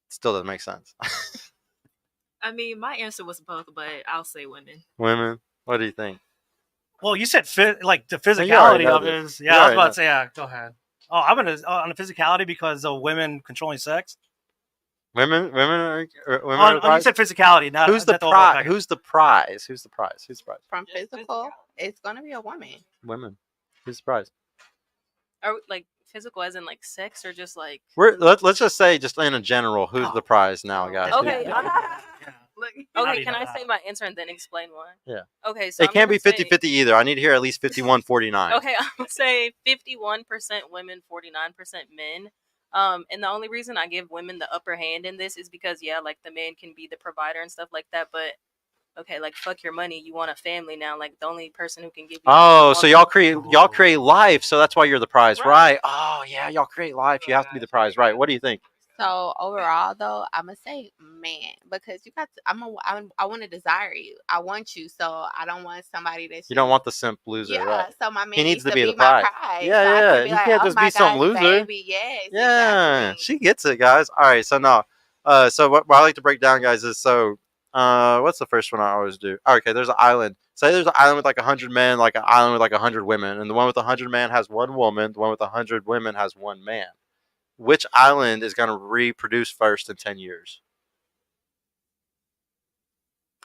Still doesn't make sense. I mean, my answer was both, but I'll say women. Women, what do you think? Well, you said like the you already physicality know of it this. is. You Yeah, I was already about know. to say. Yeah, go ahead. Oh, I'm gonna on the physicality because of women controlling sex. Women are the You prize? said physicality. Not Who's the not overall prize? package. Who's the prize? Who's the prize? Who's the prize? From physical, it's gonna be a woman. Women. Who's the prize? Are like physical as in like sex or just like Let's just say, just in a general, who's the prize now, guys? okay. Yeah. Okay, can I say my answer and then explain why? Yeah. Okay, so It can't be 50-50 either. I need to hear at least 51-49. Okay, I'm gonna say 51% women, 49% men. And the only reason I give women the upper hand in this is because like the man can be the provider and stuff like that, but okay, like fuck your money, you want a family now. Like the only person who can give you Oh, so y'all create life, so that's why you're the prize, right? Oh yeah, y'all create life. You have to be the prize, right? What do you think? So overall, though, I'm gonna say man because you got. I want to desire you. I want you, so I don't want somebody that's. You don't want the simp loser, Yeah, right? so my man He needs to be be the my prize. prize. Yeah, so I yeah. can be He like, can't oh just my be some gosh, loser. Baby. Yes, Yeah, exactly. she gets it, guys. All right, so no. So what I like to break down, guys, is what's the first one I always do? Okay, there's an island. Say there's an island with like 100 men, like an island with like 100 women, and the one with 100 men has one woman. The one with 100 women has one man. Which island is going to reproduce first in 10 years?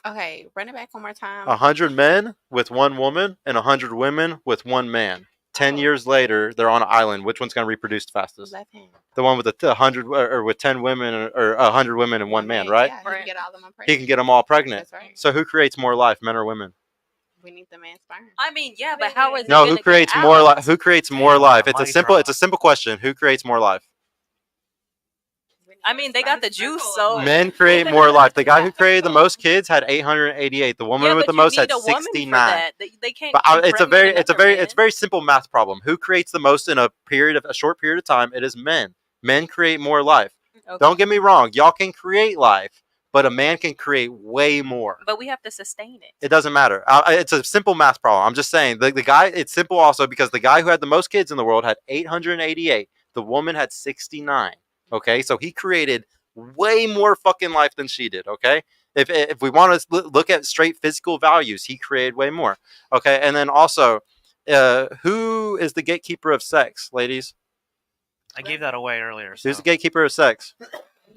Okay, run it back one more time. 100 men with one woman and 100 women with one man. 10 years later, they're on an island. Which one's going to reproduce the fastest? Left hand. The one with the 100 or with 10 women or 100 women and one man, right? Yeah, he can get all of them pregnant. He can get them all pregnant. That's right. So who creates more life, men or women? We need the man's sperm. I mean, yeah, but how is No, it who gonna creates get more out? life? Who creates more life? It's a mic simple. drop. It's a simple question. Who creates more life? I mean, they got the juice, so Men create more life. The guy who created the most kids had 888. The woman yeah, with but the you most need had a woman 69. for that. They can't. But it's a very, it's a impregnate very simple math problem. Who creates the most in a short period of time? It is men. Men create more life. Okay. Don't get me wrong. Y'all can create life, but a man can create way more. But we have to sustain it. It doesn't matter. It's a simple math problem. I'm just saying the guy. It's simple also because the guy who had the most kids in the world had 888. The woman had 69. Okay, so he created way more fucking life than she did. Okay, if we want to look at straight physical values, he created way more. Okay, and then also, who is the gatekeeper of sex, ladies? I gave that away earlier. So. Who's the gatekeeper of sex?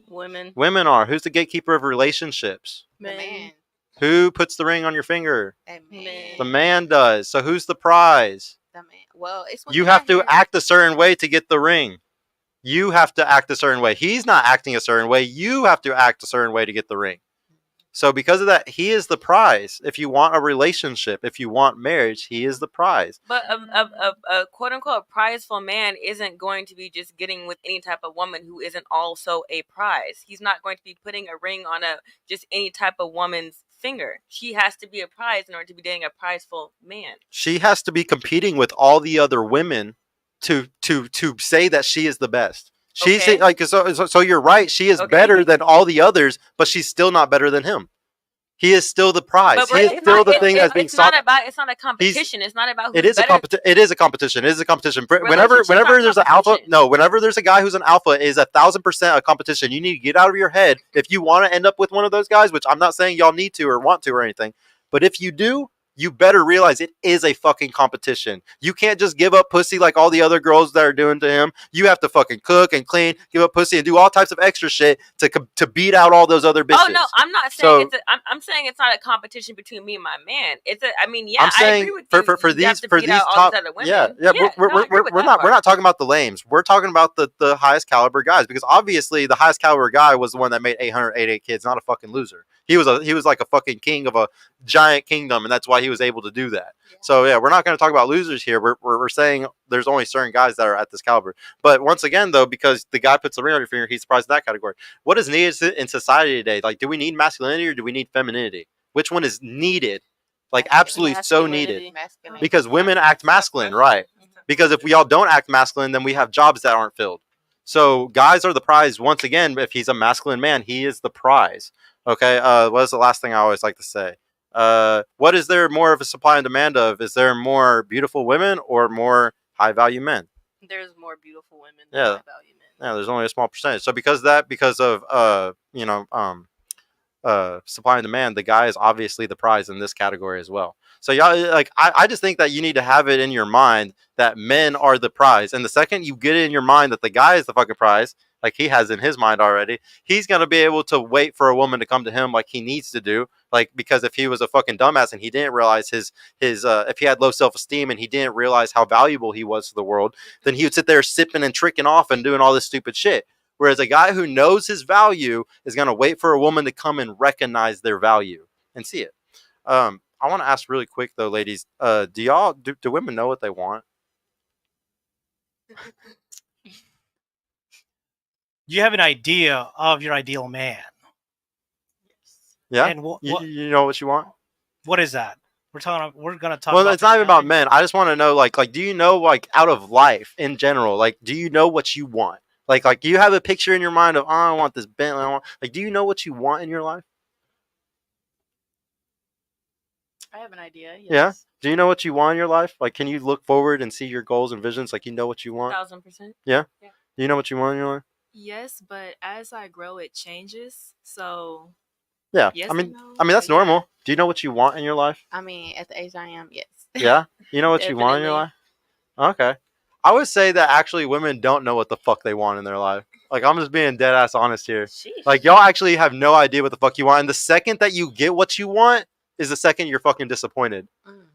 Women. Women are. Who's the gatekeeper of relationships? Men. Who puts the ring on your finger? That man. Men. The man does. So who's the prize? The man. Well, it's when You you're have to here. act a certain way to get the ring. You have to act a certain way. He's not acting a certain way. You have to act a certain way to get the ring. So because of that, he is the prize. If you want a relationship, if you want marriage, he is the prize. But a quote unquote prizeful man isn't going to be just getting with any type of woman who isn't also a prize. He's not going to be putting a ring on just any type of woman's finger. She has to be a prize in order to be dating a prizeful man. She has to be competing with all the other women to say that she is the best. She's Okay. like so you're right. She is Okay. better than all the others, but she's still not better than him. He is still the prize. He is it's still not- the thing that's being it's sought. It's not a competition. It's not about who's It is a better. competition. It is a competition. It is a competition. Whenever Relationships aren't there's an alpha, competition. no. Whenever there's a guy who's an alpha, it is 1,000% a competition. You need to get out of your head if you want to end up with one of those guys. Which I'm not saying y'all need to or want to or anything, but if you do, you better realize it is a fucking competition. You can't just give up pussy like all the other girls that are doing to him. You have to fucking cook and clean, give up pussy, and do all types of extra shit to beat out all those other bitches. Oh no, I'm not saying I'm saying it's not a competition between me and my man. I mean, yeah, I'm saying I agree with you. for You have these to for beat these out all top these other women. yeah we're not talking about the lames. We're talking about the highest caliber guys because obviously the highest caliber guy was the one that made 888 kids, not a fucking loser. He was like a fucking king of a giant kingdom, and that's why he was able to do that. Yeah. So yeah, we're not going to talk about losers here. We're saying there's only certain guys that are at this caliber. But once again, though, because the guy puts the ring on your finger, he's surprised in that category. What is needed in society today? Like, do we need masculinity or do we need femininity? Which one is needed? Like, absolutely so needed. Because women act masculine, right? Because if we all don't act masculine, then we have jobs that aren't filled. So guys are the prize once again. If he's a masculine man, he is the prize. Okay. What is the last thing I always like to say? What is there more of a supply and demand of? Is there more beautiful women or more high value men? There's more beautiful women than Yeah. high value men. Yeah, there's only a small percentage. So because of supply and demand, the guy is obviously the prize in this category as well. So y'all, like, I just think that you need to have it in your mind that men are the prize, and the second you get it in your mind that the guy is the fucking prize, like he has in his mind already, he's gonna be able to wait for a woman to come to him like he needs to do. Like, because if he was a fucking dumbass and he didn't realize his if he had low self esteem and he didn't realize how valuable he was to the world, then he would sit there sipping and tricking off and doing all this stupid shit. Whereas a guy who knows his value is going to wait for a woman to come and recognize their value and see it. I want to ask really quick though, ladies. Do women know what they want? You have an idea of your ideal man. Yeah. And you know what you want? what is that? We're gonna talk. Well, about it's not even about physicality. men. I just want to know, like, do you know, like, out of life in general, like, do you know what you want? Like, do you have a picture in your mind of, oh, I want this Bentley. Like, do you know what you want in your life? I have an idea. Yes. Yeah. Do you know what you want in your life? Like, can you look forward and see your goals and visions? Like, you know what you want? 1000%. Yeah. Do you know what you want in your life? Yes, but as I grow, it changes. So Yeah. yes I mean, and no, that's but yeah. normal. Do you know what you want in your life? I mean, at the age I am, yes. Yeah. You know what you want in your life? Okay. I would say that actually women don't know what the fuck they want in their life. Like, I'm just being dead ass honest here. Sheesh. Like, y'all actually have no idea what the fuck you want. And the second that you get what you want is the second you're fucking disappointed.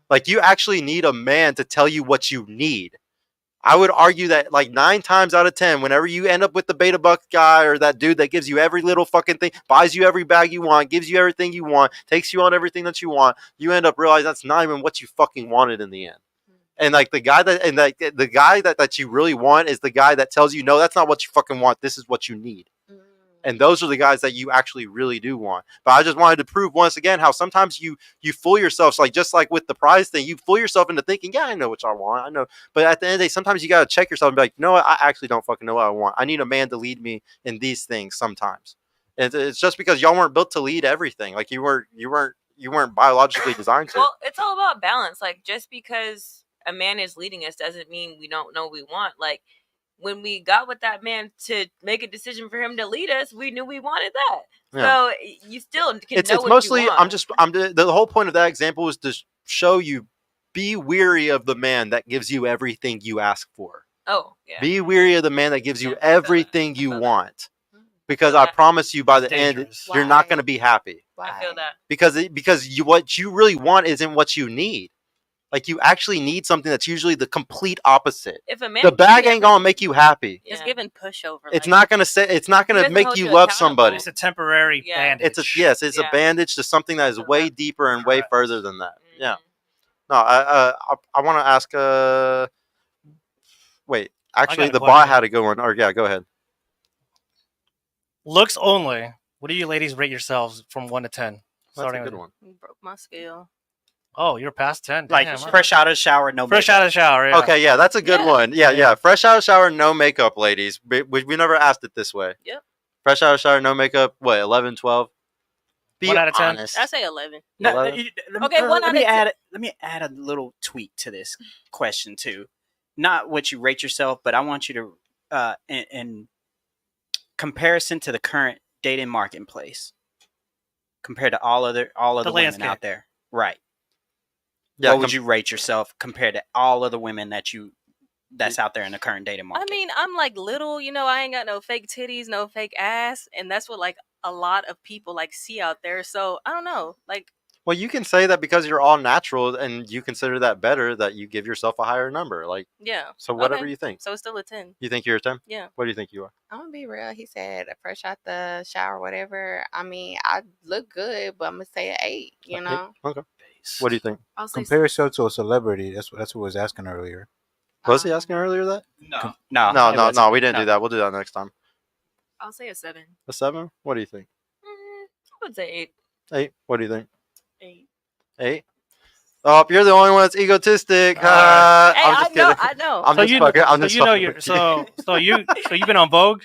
Like, you actually need a man to tell you what you need. I would argue that like 9 times out of 10, whenever you end up with the beta buck guy or that dude that gives you every little fucking thing, buys you every bag you want, gives you everything you want, takes you on everything that you want, you end up realizing that's not even what you fucking wanted in the end. And like the guy that you really want is the guy that tells you, no, that's not what you fucking want. This is what you need. And those are the guys that you actually really do want. But I just wanted to prove once again how sometimes you fool yourself. Like, just like with the prize thing, you fool yourself into thinking, yeah, I know what I want. I know. But at the end of the day, sometimes you got to check yourself and be like, you know what? I actually don't fucking know what I want. I need a man to lead me in these things sometimes. And it's just because y'all weren't built to lead everything. Like, you weren't biologically designed to. Well, it's all about balance. Like, just because a man is leading us doesn't mean we don't know what we want. Like, when we got with that man to make a decision for him to lead us, we knew we wanted that. Yeah. So you still can It's know what mostly, you want. the whole point of that example is to show you, be weary of the man that gives you everything you ask for. Oh, yeah. Be weary of the man that gives you everything you want. Because feel I that. promise you, by That's the end, dangerous. you're not Why? going to be happy. I feel that. Because what you really want isn't what you need. Like, you actually need something that's usually the complete opposite. If a man The gives bag you ain't gonna make you happy. It's Yeah. giving pushover. It's like, not gonna He doesn't make hold you you love accountable. somebody. It's a temporary Yeah. bandage. It's a Yeah. bandage to something that is way Correct. deeper and way Correct. further than that. Mhm. Yeah. No, I want to ask. Wait. Actually, a the bot question. had a good one. Or yeah, go ahead. Looks only. What do you ladies rate yourselves from 1 to 10? That's a Starting good with- one. You broke my scale. Oh, you're past 10. Like Damn, fresh out of the shower, no fresh makeup. out of the shower. Yeah. Okay, yeah, that's a good Yeah. one. Yeah, Yeah. Fresh out of the shower, no makeup, ladies. We never asked it this way. Yep. Fresh out of the shower, no makeup. What, 11, 12? Be 1 out of 10? honest. I say 11. No, 11? Okay, 1 out of 10. Let me add a little tweak to this question too. Not what you rate yourself, but I want you to, in comparison to the current dating marketplace, compared to all of the women landscape. out there, right? Yeah, what would you rate yourself compared to all of the women that's out there in the current dating market? I mean, I'm like little, I ain't got no fake titties, no fake ass, and that's what like a lot of people like see out there. So I don't know, like. Well, you can say that because you're all natural and you consider that better, that you give yourself a higher number. Like, Yeah. so whatever Okay. you think. So it's still a 10. You think you're a 10? Yeah. What do you think you are? I'm gonna be real. He said fresh out the shower, whatever. I mean, I look good, but I'm gonna say an 8. You know. Okay. What do you think? I'll say Compare yourself to a celebrity. That's what was asking earlier. Was he asking earlier that? No, No, we didn't do that. We'll do that next time. I'll say a 7. A 7? What do you think? I would say 8. 8? What do you think? 8. 8? Oh, you're the only one that's egotistic. All right. Hey, I'm just kidding. I know. I'm So just you, fucking. I'm so just you know fucking you're with you. so you've been on Vogue.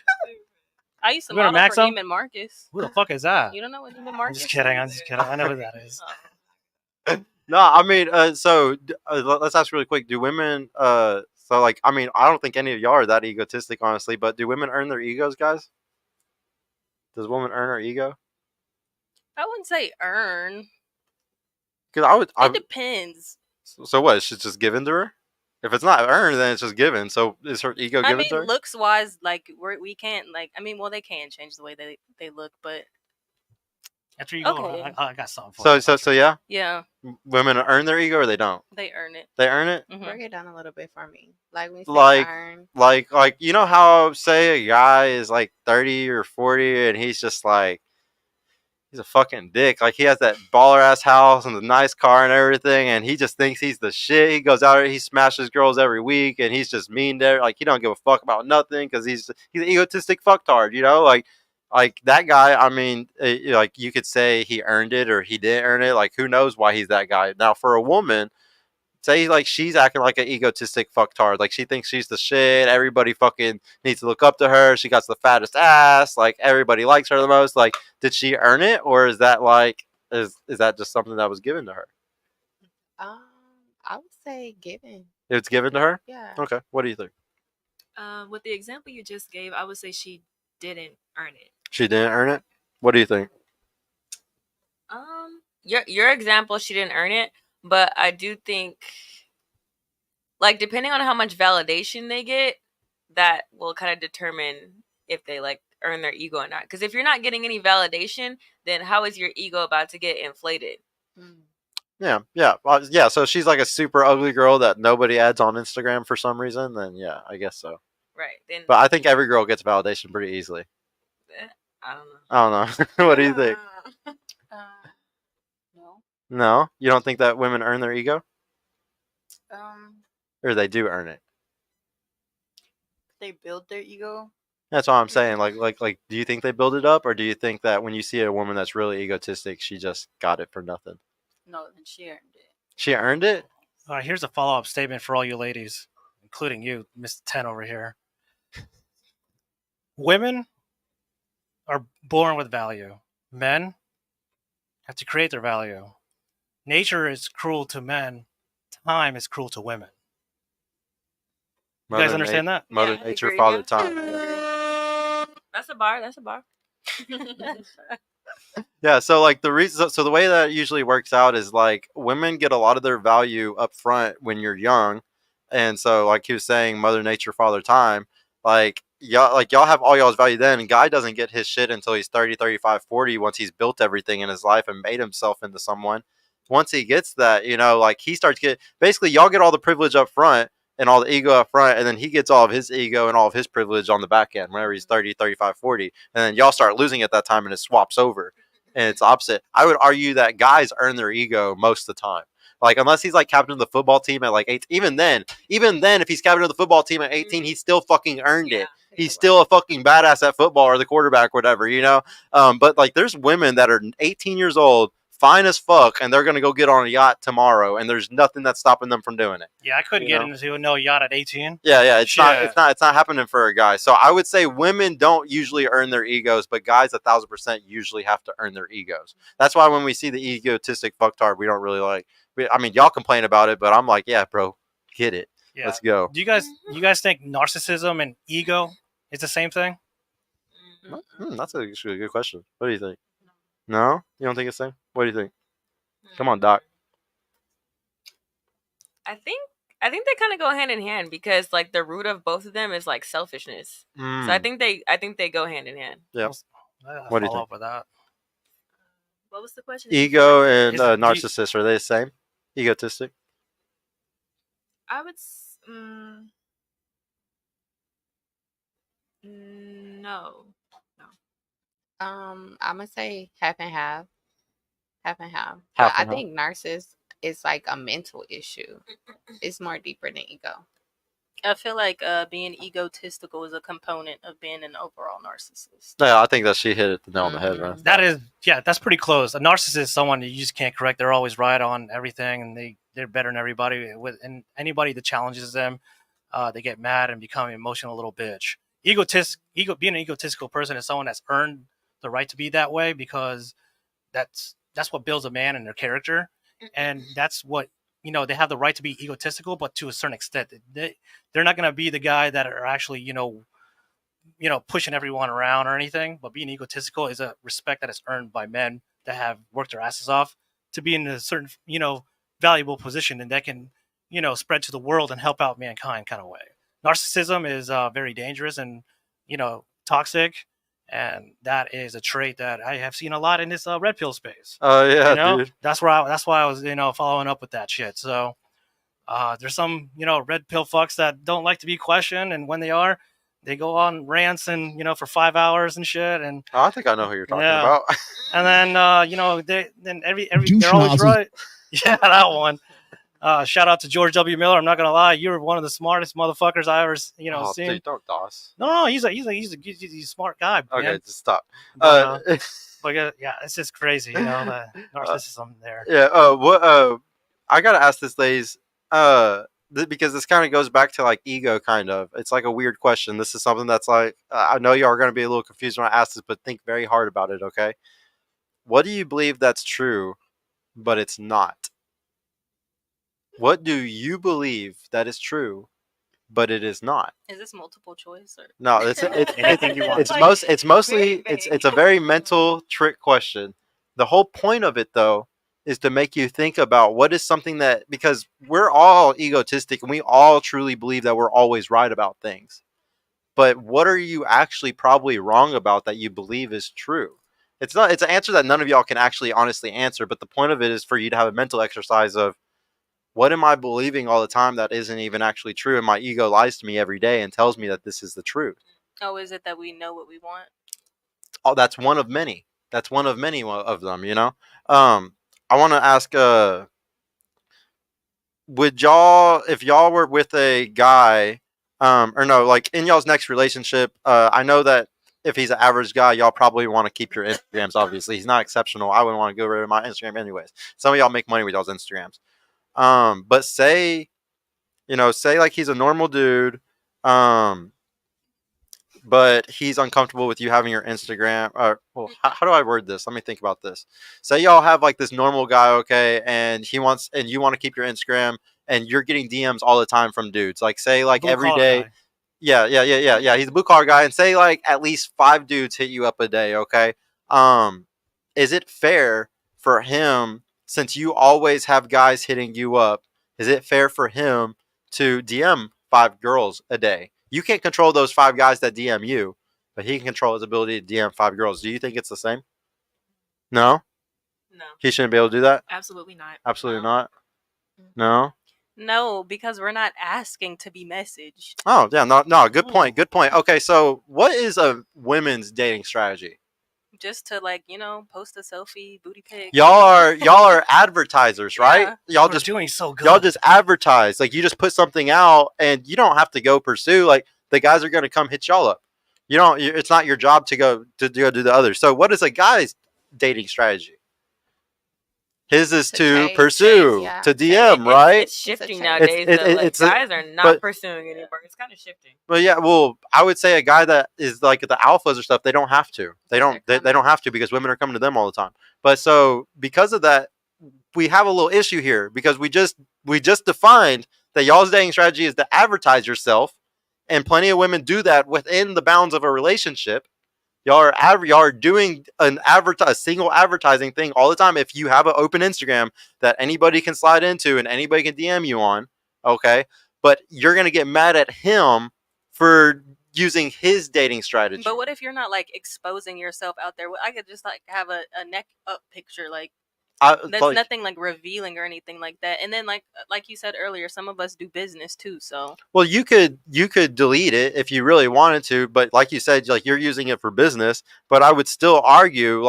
I used to You gonna model max for 'em? Neiman Marcus. Who the fuck is that? You don't know what Neiman I'm Marcus just kidding. I'm is? just kidding. I know who that is. No, I mean, let's ask really quick. Do women, so like, I mean, I don't think any of y'all are that egotistic, honestly. But do women earn their egos, guys? Does women earn her ego? I wouldn't say earn. Because I would. It depends. So what? It's just given to her. If it's not earned, then it's just given. So is her ego I given mean, to her? looks wise, like we can't like. I mean, well, they can change the way they look, but After you go, Okay. I got something for you. So yeah, yeah, women earn their ego or they don't. they earn it. They earn it. Mhm. Break it down a little bit for me. Like when you say Like, earn. like you know how say a guy is like 30 or 40 and he's just like he's a fucking dick. Like he has that baller ass house and the nice car and everything, and he just thinks he's the shit. He goes out, he smashes girls every week, and he's just mean there. Like he don't give a fuck about nothing because he's an egotistic fucktard. You know, like that guy. I mean, like you could say he earned it or he didn't earn it. Like who knows why he's that guy. Now for a woman. Say like she's acting like an egotistic fucktard. Like she thinks she's the shit. Everybody fucking needs to look up to her. She got the fattest ass. Like everybody likes her the most. Like did she earn it or is that like is that just something that was given to her? I would say given. It's given to her? Yeah. Okay. What do you think? With the example you just gave, I would say she didn't earn it. She didn't earn it? What do you think? Your example, she didn't earn it, but I do think, like, depending on how much validation they get, that will kind of determine if they like earn their ego or not. Because if you're not getting any validation, then how is your ego about to get inflated? Yeah. So she's like a super ugly girl that nobody adds on Instagram for some reason. Then yeah, I guess so. Right. Then, but I think every girl gets validation pretty easily. I don't know. I don't know. What do you think? No. No, you don't think that women earn their ego, or they do earn it? They build their ego. That's all I'm saying. Like, do you think they build it up, or do you think that when you see a woman that's really egotistic, she just got it for nothing? No, then she earned it. She earned it. All right, here's a follow-up statement for all you ladies, including you, Miss 10 over here. Women are born with value. Men have to create their value. Nature is cruel to men. Time is cruel to women. You guys understand that? Mother Yeah, I Nature, agree. Father Yeah. Time. That's a bar. That's a bar. Yeah, so like the reason, so the way that it usually works out is like women get a lot of their value up front when you're young, and so like he was saying, Mother Nature, Father Time, y'all have all y'all's value then, and guy doesn't get his shit until he's 30, 35, 40 once he's built everything in his life and made himself into someone. Once he gets that, like he starts get basically y'all get all the privilege up front and all the ego up front, and then he gets all of his ego and all of his privilege on the back end whenever he's 30, 35, 40, and then y'all start losing at that time and it swaps over. And it's opposite. I would argue that guys earn their ego most of the time. Like unless he's like captain of the football team at like 8, even then, if he's captain of the football team at 18, he still fucking earned it. He's still a fucking badass at football or the quarterback, whatever. But like there's women that are 18 years old, fine as fuck, and they're gonna go get on a yacht tomorrow, and there's nothing that's stopping them from doing it. Yeah, I couldn't get into no yacht at 18. Yeah, it's not happening for a guy. So I would say women don't usually earn their egos, but guys 1,000% usually have to earn their egos. That's why when we see the egotistic fucktard, we don't really like. I mean, y'all complain about it, but I'm like, yeah, bro, get it. Yeah. Let's go. Do you guys think narcissism and ego is the same thing? That's actually a good question. What do you think? No, you don't think it's the same? What do you think? Come on, Doc. I think they kind of go hand in hand because like the root of both of them is like selfishness. So I think they go hand in hand. Yeah. What do you think? With that? What was the question? Ego and narcissist, are they the same? Egotistic? I would. No. I'm gonna say half and half. Half and half. Half But and I think narcissist is like a mental issue. It's more deeper than ego. I feel like being egotistical is a component of being an overall narcissist. Yeah, I think that she hit it the nail on the head, man. That is, yeah, that's pretty close. A narcissist is someone you just can't correct. They're always right on everything, and they're better than everybody. And anybody that challenges them, they get mad and become an emotional little bitch. Being an egotistical person is someone that's earned the right to be that way, because that's what builds a man and their character, and that's what, they have the right to be egotistical, but to a certain extent. They're not going to be the guy that are actually pushing everyone around or anything. But being egotistical is a respect that is earned by men that have worked their asses off to be in a certain valuable position, and that can spread to the world and help out mankind kind of way. Narcissism is very dangerous and toxic, and that is a trait that I have seen a lot in this red pill space. Oh yeah, dude. That's why I was following up with that shit. So there's some red pill fucks that don't like to be questioned, and when they are, they go on rants and for 5 hours and shit. And I think I know who you're talking about. And then they're always right. Yeah, that one. Shout out to George W. Miller. I'm not gonna lie, you're one of the smartest motherfuckers I ever seen. Dude, don't DOS. No, he's a smart guy. Okay, man. just stop. But yeah, it's just crazy, the narcissism there. Yeah. I gotta ask this, ladies. Because this kind of goes back to like ego, kind of. It's like a weird question. This is something that's like, I know you are gonna be a little confused when I ask this, but think very hard about it. Okay. What do you believe that's true, but it's not? What do you believe that is true, but it is not? Is this multiple choice or no? It's anything you want. It's mostly it's a very mental trick question. The whole point of it, though, is to make you think about what is something that, because we're all egotistic and we all truly believe that we're always right about things. But what are you actually probably wrong about that you believe is true? It's an answer that none of y'all can actually honestly answer. But the point of it is for you to have a mental exercise of, what am I believing all the time that isn't even actually true? And my ego lies to me every day and tells me that this is the truth. Oh, is it that we know what we want? Oh, that's one of many. That's one of many of them, I want to ask, would y'all, if y'all were with a guy, or no, like in y'all's next relationship, I know that if he's an average guy, y'all probably want to keep your Instagrams, obviously. He's not exceptional. I wouldn't want to go rid of my Instagram anyways. Some of y'all make money with y'all's Instagrams. But say like he's a normal dude, but he's uncomfortable with you having your Instagram. How do I word this? Let me think about this. Say y'all have like this normal guy, okay, and you want to keep your Instagram, and you're getting DMs all the time from dudes. Like say like every day. Guy. Yeah. He's a blue collar guy, and say like at least 5 dudes hit you up a day, okay? Is it fair for him, since you always have guys hitting you up, is it fair for him to DM 5 girls a day? You can't control those 5 guys that DM you, but he can control his ability to DM 5 girls. Do you think it's the same? No? No. He shouldn't be able to do that? Absolutely not. Absolutely not? No? No, because we're not asking to be messaged. Oh, yeah. No. Good point. Okay, so what is a women's dating strategy? Just to post a selfie, booty pic. Y'all are advertisers, right? Yeah. Y'all just doing so good. Y'all just advertise. Like you just put something out, and you don't have to go pursue. Like the guys are going to come hit y'all up. You don't. It's not your job to go do the others. So what is a guy's dating strategy? His is to pursue, to DM, right? It's shifting nowadays. Guys are not pursuing anymore. It's kind of shifting. Well, yeah. Well, I would say a guy that is like the alphas or stuff, they don't have to. They don't have to, because women are coming to them all the time. But so because of that, we have a little issue here, because we just defined that y'all's dating strategy is to advertise yourself, and plenty of women do that within the bounds of a relationship. Y'all are doing a single advertising thing all the time. If you have an open Instagram that anybody can slide into and anybody can DM you on, okay? But you're going to get mad at him for using his dating strategy. But what if you're not exposing yourself out there? I could just have a neck up picture, that's nothing revealing or anything like that. And then like you said earlier, some of us do business too. So well, you could delete it if you really wanted to, but like you said, you're using it for business. But I would still argue,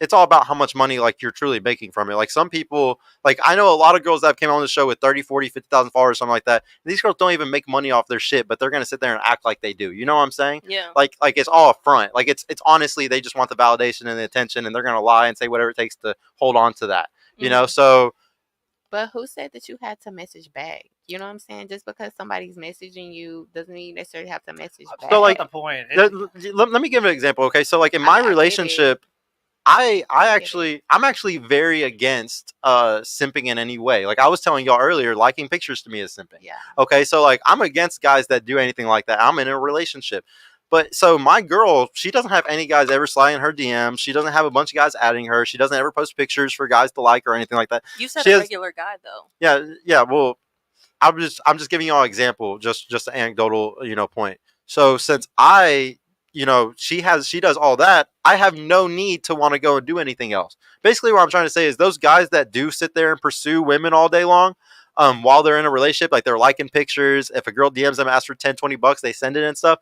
it's all about how much money like you're truly making from it. Like some people, like I know a lot of girls that have came on the show with 30, 40, 50,000 followers, something like that. These girls don't even make money off their shit, but they're gonna sit there and act like they do. You know what I'm saying? Yeah. Like it's all a front. Like it's honestly they just want the validation and the attention, and they're gonna lie and say whatever it takes to hold on to that. You know, so. But who said that you had to message back? You know what I'm saying? Just because somebody's messaging you doesn't mean you necessarily have to message back. So like the point. let me give an example. Okay, so like in my relationship, I'm actually very against simping in any way. Like I was telling y'all earlier, liking pictures to me is simping. Yeah. Okay, so like I'm against guys that do anything like that. I'm in a relationship. But so my girl, she doesn't have any guys ever sliding her DMs. She doesn't have a bunch of guys adding her. She doesn't ever post pictures for guys to like or anything like that. You said she a has, regular guy though. Yeah. Well, I'm just giving y'all an example, just an anecdotal, point. So since she does all that, I have no need to want to go and do anything else. Basically, what I'm trying to say is those guys that do sit there and pursue women all day long, while they're in a relationship, like they're liking pictures. If a girl DMs them, asks for $10-$20, they send it and stuff.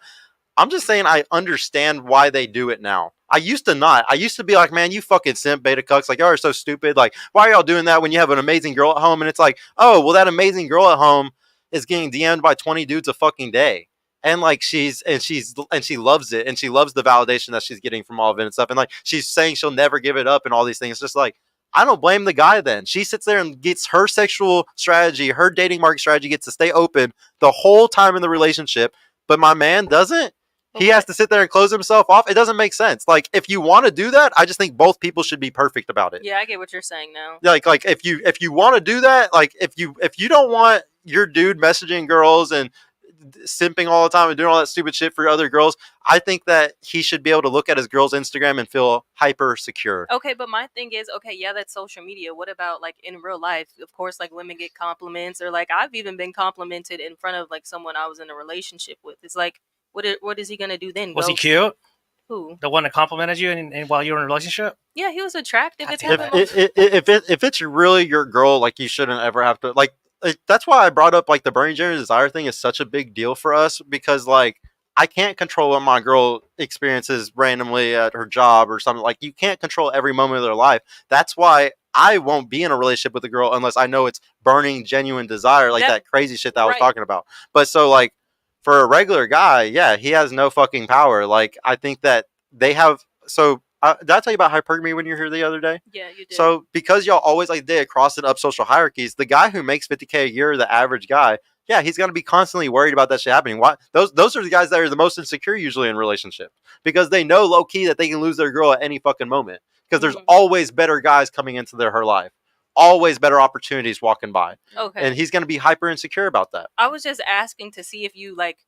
I'm just saying I understand why they do it now. I used to not. I used to be like, man, you fucking simp beta cucks. Like, y'all are so stupid. Like, why are y'all doing that when you have an amazing girl at home? And it's like, oh, well, that amazing girl at home is getting DM'd by 20 dudes a fucking day. And like she loves it, and she loves the validation that she's getting from all of it and stuff. And like she's saying she'll never give it up and all these things. It's just like, I don't blame the guy then. She sits there and gets her sexual strategy, her dating market strategy gets to stay open the whole time in the relationship, but my man doesn't. He has to sit there and close himself off. It doesn't make sense. Like, if you want to do that, I just think both people should be perfect about it. Yeah, I get what you're saying now. Like if you want to do that, like if you don't want your dude messaging girls and simping all the time and doing all that stupid shit for other girls, I think that he should be able to look at his girl's Instagram and feel hyper secure. Okay, but my thing is, okay, yeah, that's social media. What about like in real life? Of course, like women get compliments, or like I've even been complimented in front of like someone I was in a relationship with. It's like, what is he gonna do then? Was he cute? Who? The one that complimented you and while you were in a relationship? Yeah, he was attractive. If it's really your girl, like you shouldn't ever have to like. That's why I brought up like the burning gender desire thing is such a big deal for us, because like I can't control what my girl experiences randomly at her job or something. Like you can't control every moment of their life. That's why I won't be in a relationship with a girl unless I know it's burning genuine desire, like that crazy shit that I was talking about. But so like for a regular guy, yeah, he has no fucking power. Like I think that they have. So did I tell you about hypergamy when you were here the other day? Yeah, you did. So because y'all always like day across and up social hierarchies, the guy who makes $50K a year, the average guy, yeah, he's gonna be constantly worried about that shit happening. Why? Those are the guys that are the most insecure usually in relationships, because they know low key that they can lose their girl at any fucking moment, because there's always better guys coming into her life. Always better opportunities walking by. Okay. And he's going to be hyper insecure about that. I was just asking to see if you like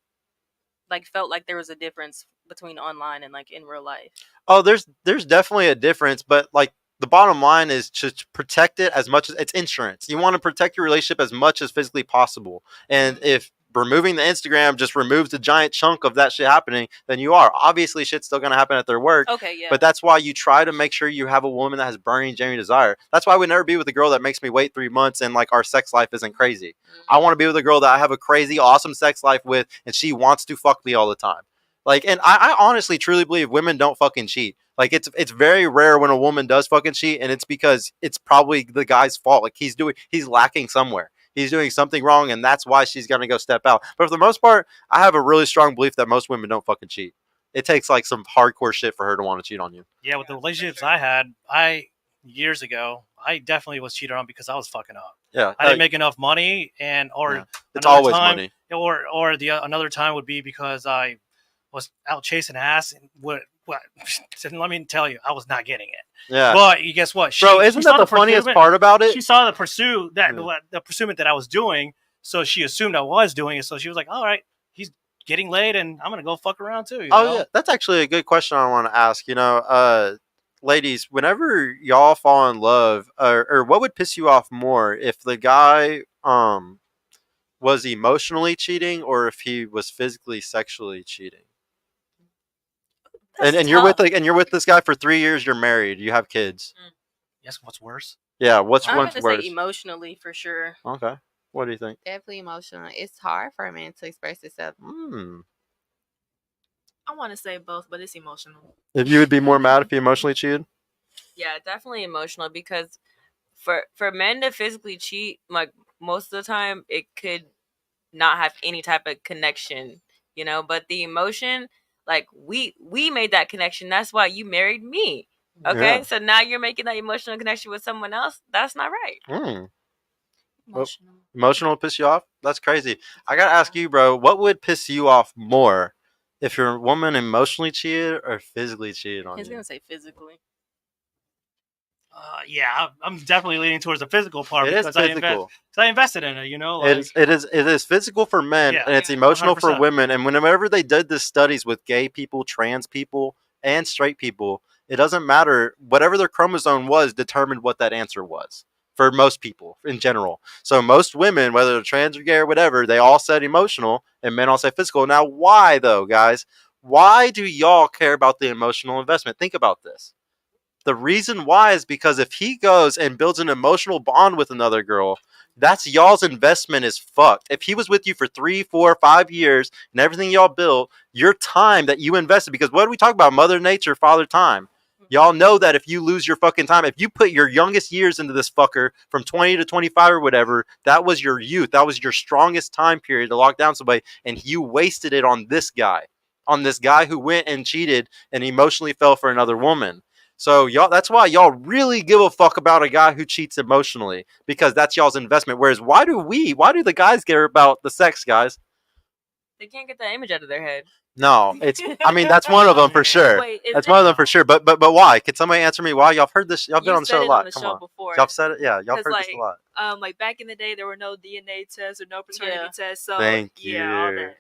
felt like there was a difference between online and like in real life. Oh, there's definitely a difference, but like the bottom line is to protect it as much as it's insurance. You want to protect your relationship as much as physically possible. And if removing the Instagram just removes a giant chunk of that shit happening, then you are. Obviously, shit's still going to happen at their work. Okay, yeah. But that's why you try to make sure you have a woman that has burning, genuine desire. That's why I would never be with a girl that makes me wait 3 months and like our sex life isn't crazy. I want to be with a girl that I have a crazy, awesome sex life with, and she wants to fuck me all the time. Like, and I honestly, truly believe women don't fucking cheat. Like, it's very rare when a woman does fucking cheat, and it's because it's probably the guy's fault. Like, he's lacking somewhere. He's doing something wrong, and that's why she's going to go step out. But for the most part, I have a really strong belief that most women don't fucking cheat. It takes, like, some hardcore shit for her to want to cheat on you. Yeah, with the relationships I had, years ago, I definitely was cheated on because I was fucking up. Yeah. I didn't make enough money, it's always money. Or another time would be because I was out chasing ass, and let me tell you, I was not getting it. Yeah. But guess what? Isn't that the funniest part about it? She saw the pursuit the pursuit that I was doing, so she assumed I was doing it. So she was like, "All right, he's getting laid, and I'm gonna go fuck around too." You know? Yeah, that's actually a good question I want to ask. Ladies, whenever y'all fall in love, or what would piss you off more, if the guy was emotionally cheating or if he was physically, sexually cheating? And you're with this guy for 3 years. You're married. You have kids. Yes. What's worse? Yeah. What's I'm worse? say emotionally for sure. Okay. What do you think? Definitely emotional. It's hard for a man to express himself. I want to say both, but it's emotional. If you would be more mad if he emotionally cheated? Yeah, definitely emotional because for men to physically cheat, like most of the time, it could not have any type of connection, but the emotion, like we made that connection. That's why you married me. Okay, Yeah. so now you're making that emotional connection with someone else. That's not right. Mm. Emotional. Emotional piss you off? That's crazy. I gotta ask you, bro. What would piss you off more, if your woman emotionally cheated or physically cheated on He's you? gonna say physically. Yeah, I'm definitely leaning towards the physical part It is because physical. I invested in it. You know, It like is. It is physical for men, Yeah, and it's yeah, emotional for 100%. women. And whenever they did the studies with gay people, trans people, and straight people, it doesn't matter. Whatever their chromosome was determined what that answer was for most people in general. So most women, whether they're trans or gay or whatever, they all said emotional, and men all said physical. Now, why though, guys? Why do y'all care about the emotional investment? Think about this. The reason why is because if he goes and builds an emotional bond with another girl, that's y'all's investment is fucked. If he was with you for 3, 4, 5 years and everything y'all built, your time that you invested, because what do we talk about? Mother Nature, Father Time. Y'all know that if you lose your fucking time, if you put your youngest years into this fucker from 20 to 25 or whatever, that was your youth. That was your strongest time period to lock down somebody, and you wasted it on this guy. On this guy who went and cheated and emotionally fell for another woman. So y'all, that's why y'all really give a fuck about a guy who cheats emotionally, because that's y'all's investment. Whereas why do the guys care about the sex, guys? They can't get that image out of their head. No, I mean, that's one of them for sure. Wait, is That's it? one of them for sure. But why? Can somebody answer me why? Y'all have heard this? Y'all been You on the show said a it on lot. the Come show on. before. Y'all said it. Yeah, y'all Because heard this a lot. like back in the day, there were no DNA tests or no paternity Yeah. tests. So Thank yeah, all you.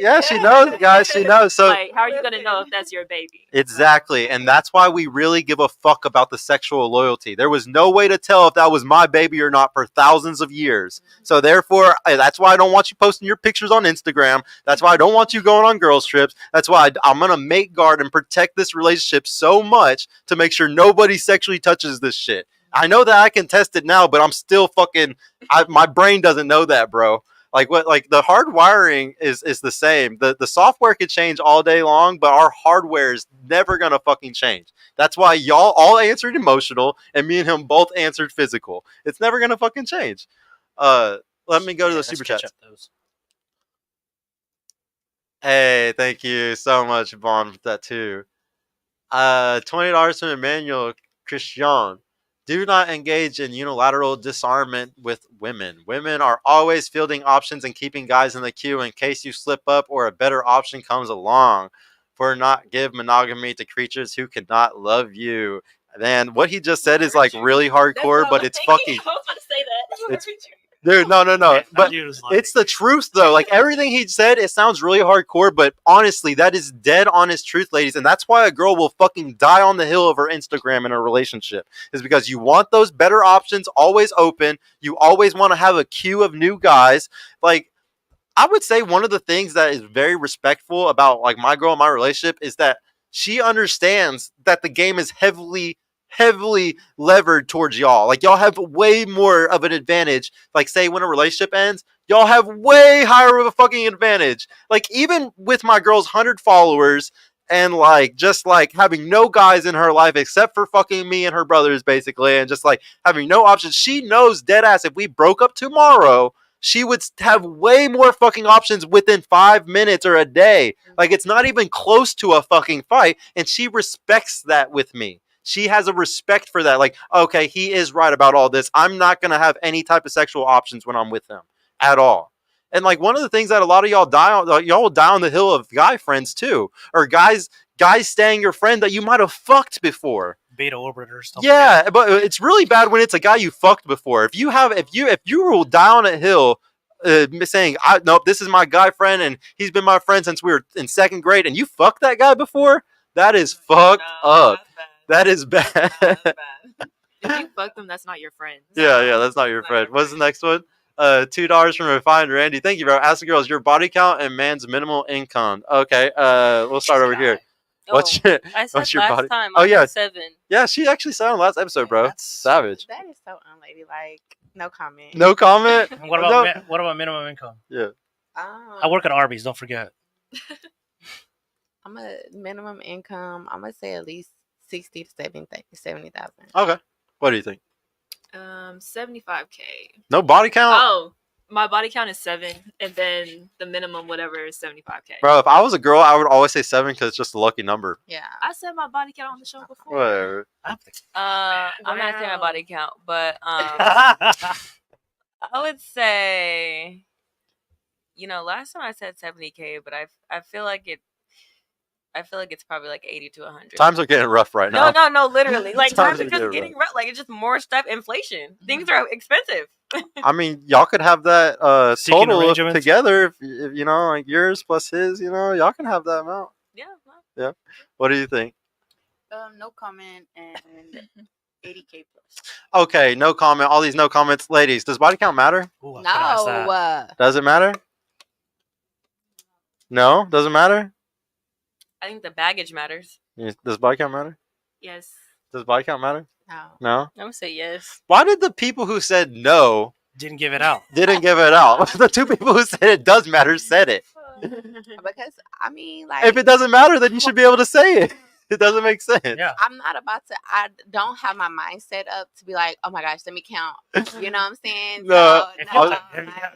that. She knows, guys. She knows. So Like, how are you gonna know if that's your baby? exactly. And that's why we really give a fuck about the sexual loyalty. There was no way to tell if that was my baby or not for thousands of years. So therefore, that's why I don't want you posting your pictures on Instagram. That's why I don't want you going on girls' trips. That's why I'm going to make guard and protect this relationship so much to make sure nobody sexually touches this shit. I know that I can test it now, but I'm still fucking, my brain doesn't know that, bro. Like what? Like the hard wiring is the same. The software could change all day long, but our hardware is never gonna fucking change. That's why y'all all answered emotional, and me and him both answered physical. It's never gonna fucking change. Let me go to the let's super catch chats. up those. Hey, thank you so much, Vaughn, for that too. $20 from Emmanuel Christian. Do not engage in unilateral disarmament with women. Women are always fielding options and keeping guys in the queue in case you slip up or a better option comes along. For not give monogamy to creatures who cannot love you. Man, what he just said is like really hardcore, but it's fucking. I was about to say that. It's, dude, no. But it's the truth, though. Like everything he said, it sounds really hardcore, but honestly, that is dead honest truth, ladies. And that's why a girl will fucking die on the hill of her Instagram in a relationship, is because you want those better options always open. You always want to have a queue of new guys. Like, I would say one of the things that is very respectful about like my girl in my relationship is that she understands that the game is heavily levered towards y'all. Like y'all have way more of an advantage. Like say when a relationship ends, y'all have way higher of a fucking advantage. Like even with my girl's 100 followers and like just like having no guys in her life except for fucking me and her brothers basically, and just like having no options, she knows dead ass if we broke up tomorrow, she would have way more fucking options within 5 minutes or a day. Like it's not even close to a fucking fight, and she respects that with me. She has a respect for that. Like, okay, he is right about all this. I'm not gonna have any type of sexual options when I'm with him at all. And like one of the things that a lot of y'all will die on the hill of guy friends too, or guys staying your friend that you might have fucked before. Beta orbiters. Yeah, but it's really bad when it's a guy you fucked before. If you will die on a hill, saying, nope, this is my guy friend, and he's been my friend since we were in second grade, and you fucked that guy before, that is fucked up. That is bad. If you fuck them, that's not your friend. Yeah, that's not your friend. What's the next one? $2 from Refined Randy. Thank you, bro. Ask the girls your body count and man's minimal income. Okay, we'll start over here. What's your I said your last body? time. Oh, I yeah. had 7. Yeah, she actually said on last episode, bro. Savage. That is so unladylike. No comment. No comment. What about minimum income? Yeah. I work at Arby's. Don't forget. I'm a minimum income. I'm gonna say at least 60 to 70,000. Okay. What do you think? 75K. No body count? Oh, my body count is 7, and then the minimum whatever is 75K. Bro, if I was a girl, I would always say 7 because it's just a lucky number. Yeah. I said my body count on the show before. Whatever. I'm not saying my body count, but I would say, last time I said 70K, but I feel like it's probably like 80 to 100. Times are getting rough right now. No, literally. Like Times times are are just getting getting rough. Like it's just more stuff. Inflation. Things are expensive. I mean, y'all could have that Seeking total arrangements. together. If like yours plus his, y'all can have that amount. Yeah. Yeah. What do you think? No comment and 80K plus. Okay, no comment. All these no comments. Ladies, does body count matter? Ooh, I could've asked that. No. Does it matter? No? Doesn't matter? I think the baggage matters. Does body count matter? Yes. Does body count matter? No. No? I'm gonna say yes. Why did the people who said no Didn't give it out. didn't give it out? The two people who said it does matter said it. Because I mean, like, If it doesn't matter, then you should be able to say it. It doesn't make sense. Yeah. I'm not about to. I don't have my mind set up to be like, oh my gosh, let me count. You know what I'm saying? No. If So,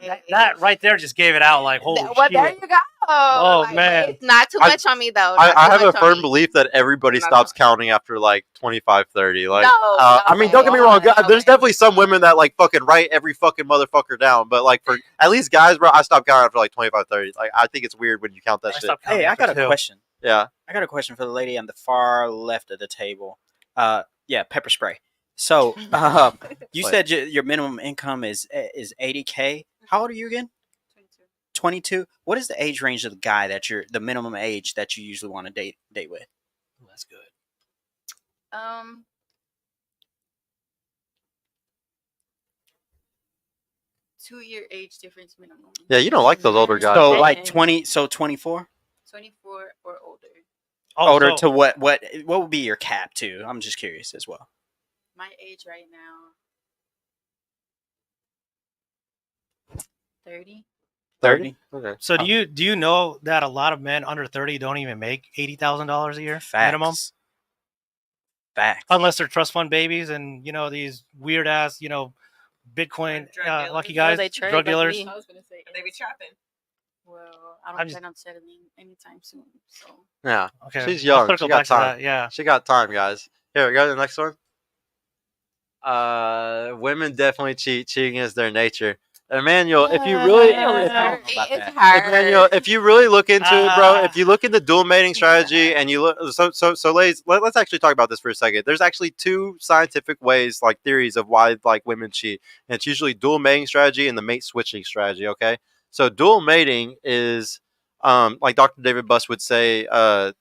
you- that right there just gave it out like, holy well, shit. there you go. Oh, Like, man. it's not too much on me though. I Not have too a much on firm me. belief that everybody Not stops too- counting after like 25, 30. Like, No, I mean, don't get me okay, wrong. okay. There's definitely some women that like fucking write every fucking motherfucker down. But like for at least guys, bro, I stopped counting after like 25, 30. Like, I think it's weird when you count that I shit. stopped counting Hey, I after got a 2. question. Yeah. I got a question for the lady on the far left of the table. Yeah, pepper spray. So, you Wait. said your minimum income is 80K. How old are you again? 22. What is the age range of the guy the minimum age that you usually want to date with? Ooh, that's good. 2-year age difference minimum. Yeah, you don't like those older guys. So bro. like 20. So 24. 24 or older. Oh, Older so- to what would be your cap too? I'm just curious as well. My age right now. 30. 30. Okay. So do you know that a lot of men under 30 don't even make $80,000 a year Facts. minimum, Facts. unless they're trust fund babies and these weird ass Bitcoin Drug dealers. lucky Or guys, they trade drug like dealers. me. I was gonna say They be trapping. Well, I I'm don't just- plan on settling anytime soon. So Yeah. Okay, She's young. Let's She go got back to time. that. Yeah. She got time, guys. Here we go. The next one. Women definitely cheat. Cheating is their nature. Emmanuel, if you really, I don't know about It's that. hard. Emmanuel, if you really look into it, bro, if you look into dual mating strategy and you look, so ladies, let's actually talk about this for a second. There's actually 2 scientific ways, like theories of why like women cheat, and it's usually dual mating strategy and the mate switching strategy. Okay, so dual mating is, like Dr. David Buss would say,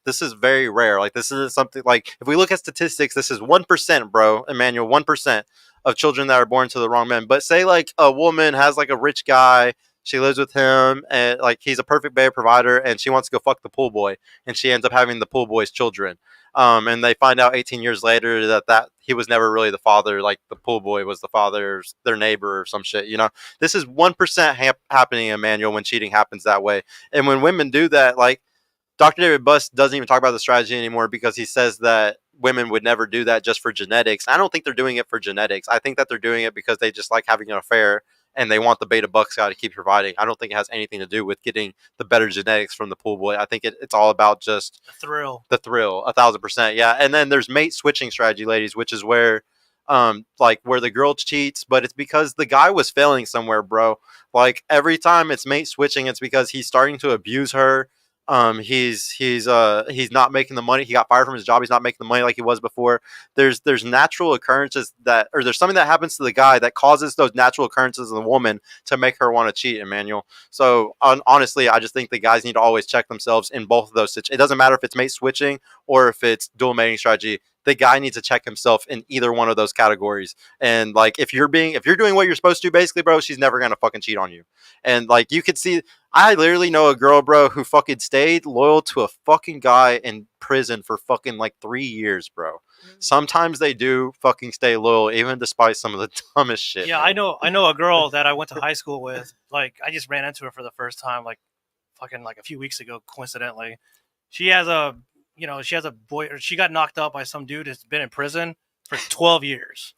this is very rare. Like this isn't something like if we look at statistics, this is 1%, bro, Emmanuel, 1% of children that are born to the wrong men. But say like a woman has like a rich guy, she lives with him, and like he's a perfect baby provider, and she wants to go fuck the pool boy, and she ends up having the pool boy's children. And they find out 18 years later that he was never really the father, like the pool boy was the father, their neighbor or some shit. This is 1% happening, Emmanuel, when cheating happens that way. And when women do that, like Dr. David Buss doesn't even talk about the strategy anymore because he says that women would never do that just for genetics. I don't think they're doing it for genetics. I think that they're doing it because they just like having an affair and they want the beta bucks guy to keep providing. I don't think it has anything to do with getting the better genetics from the pool boy. I think it's all about just The thrill. the thrill, 1,000%. Yeah. And then there's mate switching strategy, ladies, which is where like where the girl cheats, but it's because the guy was failing somewhere, bro. Like every time it's mate switching, it's because he's starting to abuse her. He's not making the money. He got fired from his job. He's not making the money like he was before. There's natural occurrences or there's something that happens to the guy that causes those natural occurrences in the woman to make her want to cheat, Emmanuel. So honestly, I just think the guys need to always check themselves in both of those situations. It doesn't matter if it's mate switching or if it's dual mating strategy. The guy needs to check himself in either one of those categories. And like if you're doing what you're supposed to, basically, bro, she's never gonna fucking cheat on you. And like you could see, I literally know a girl, bro, who fucking stayed loyal to a fucking guy in prison for fucking like 3 years, bro. Sometimes they do fucking stay loyal, even despite some of the dumbest shit. Yeah, bro. I know a girl that I went to high school with. Like, I just ran into her for the first time, like, fucking like a few weeks ago, coincidentally. She has a you know, she has a boy, or she got knocked up by some dude that's been in prison for 12 years.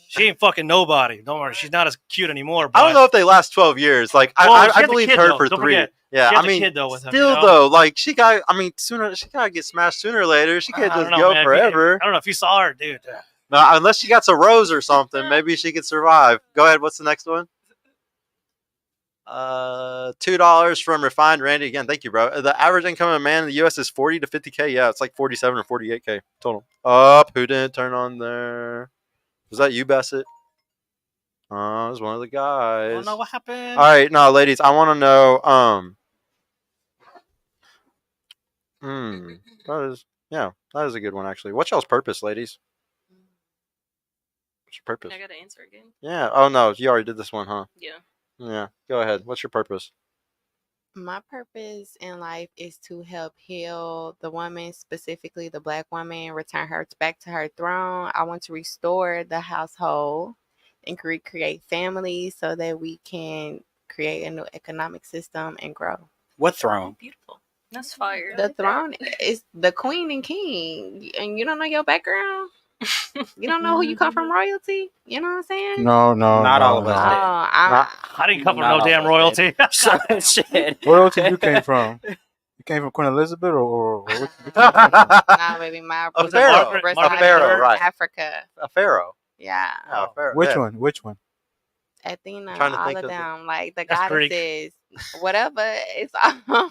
She ain't fucking nobody. Don't worry, she's not as cute anymore. But I don't know if they last 12 years. Like Well, I she has a believed kid, her though. for Don't 3. forget. Yeah, She has I a mean, kid, though, with him, still you know? though, like she got. I mean, sooner she gotta get smashed sooner or later. She can't I just don't know, go man. forever. I don't know if you saw her, dude. No, unless she got a rose or something, maybe she could survive. Go ahead. What's the next one? $2 from Refined Randy. Again, thank you, bro. The average income of a man in the U.S. is 40 to 50K. Yeah, it's like 47 or 48K total. Up. Who didn't turn on there? Was that you, Bassett? Oh, it was one of the guys. I don't know what happened. All right, no, ladies, I want to know. That is a good one actually. What's y'all's purpose, ladies? What's your purpose? I gotta answer again. Yeah. Oh no, you already did this one, huh? Yeah. Yeah. Go ahead. What's your purpose? My purpose in life is to help heal the woman, specifically the Black woman, return her back to her throne. I want to restore the household and create families so that we can create a new economic system and grow. What throne? Beautiful. That's fire. The throne is the queen and king, and you don't know your background. You don't know who you come from, royalty. You know what I'm saying? No, Not all of us did. I didn't come from Not no all damn of us royalty. So, shit. royalty you came from? You came from Queen Elizabeth or what you Nah, baby, my A roots pharaoh. reside A pharaoh, in right? Africa. A pharaoh. Yeah. Yeah, a pharaoh. Which yeah. one? Which one? Athena, Trying to all think of of them, like the That's Greek. goddesses, whatever. It's all.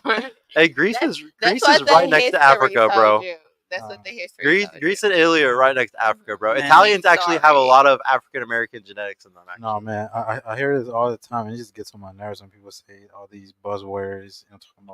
Hey, Greece That's is what the right next to history Africa, told bro. you. That's what the history Greece, told Greece you. and Italy are right next to Africa, bro. Man. Italians actually have a Sorry. lot of African American genetics in them. Actually. No, man. I hear this all the time, and it just gets on my nerves when people say all these buzzwords.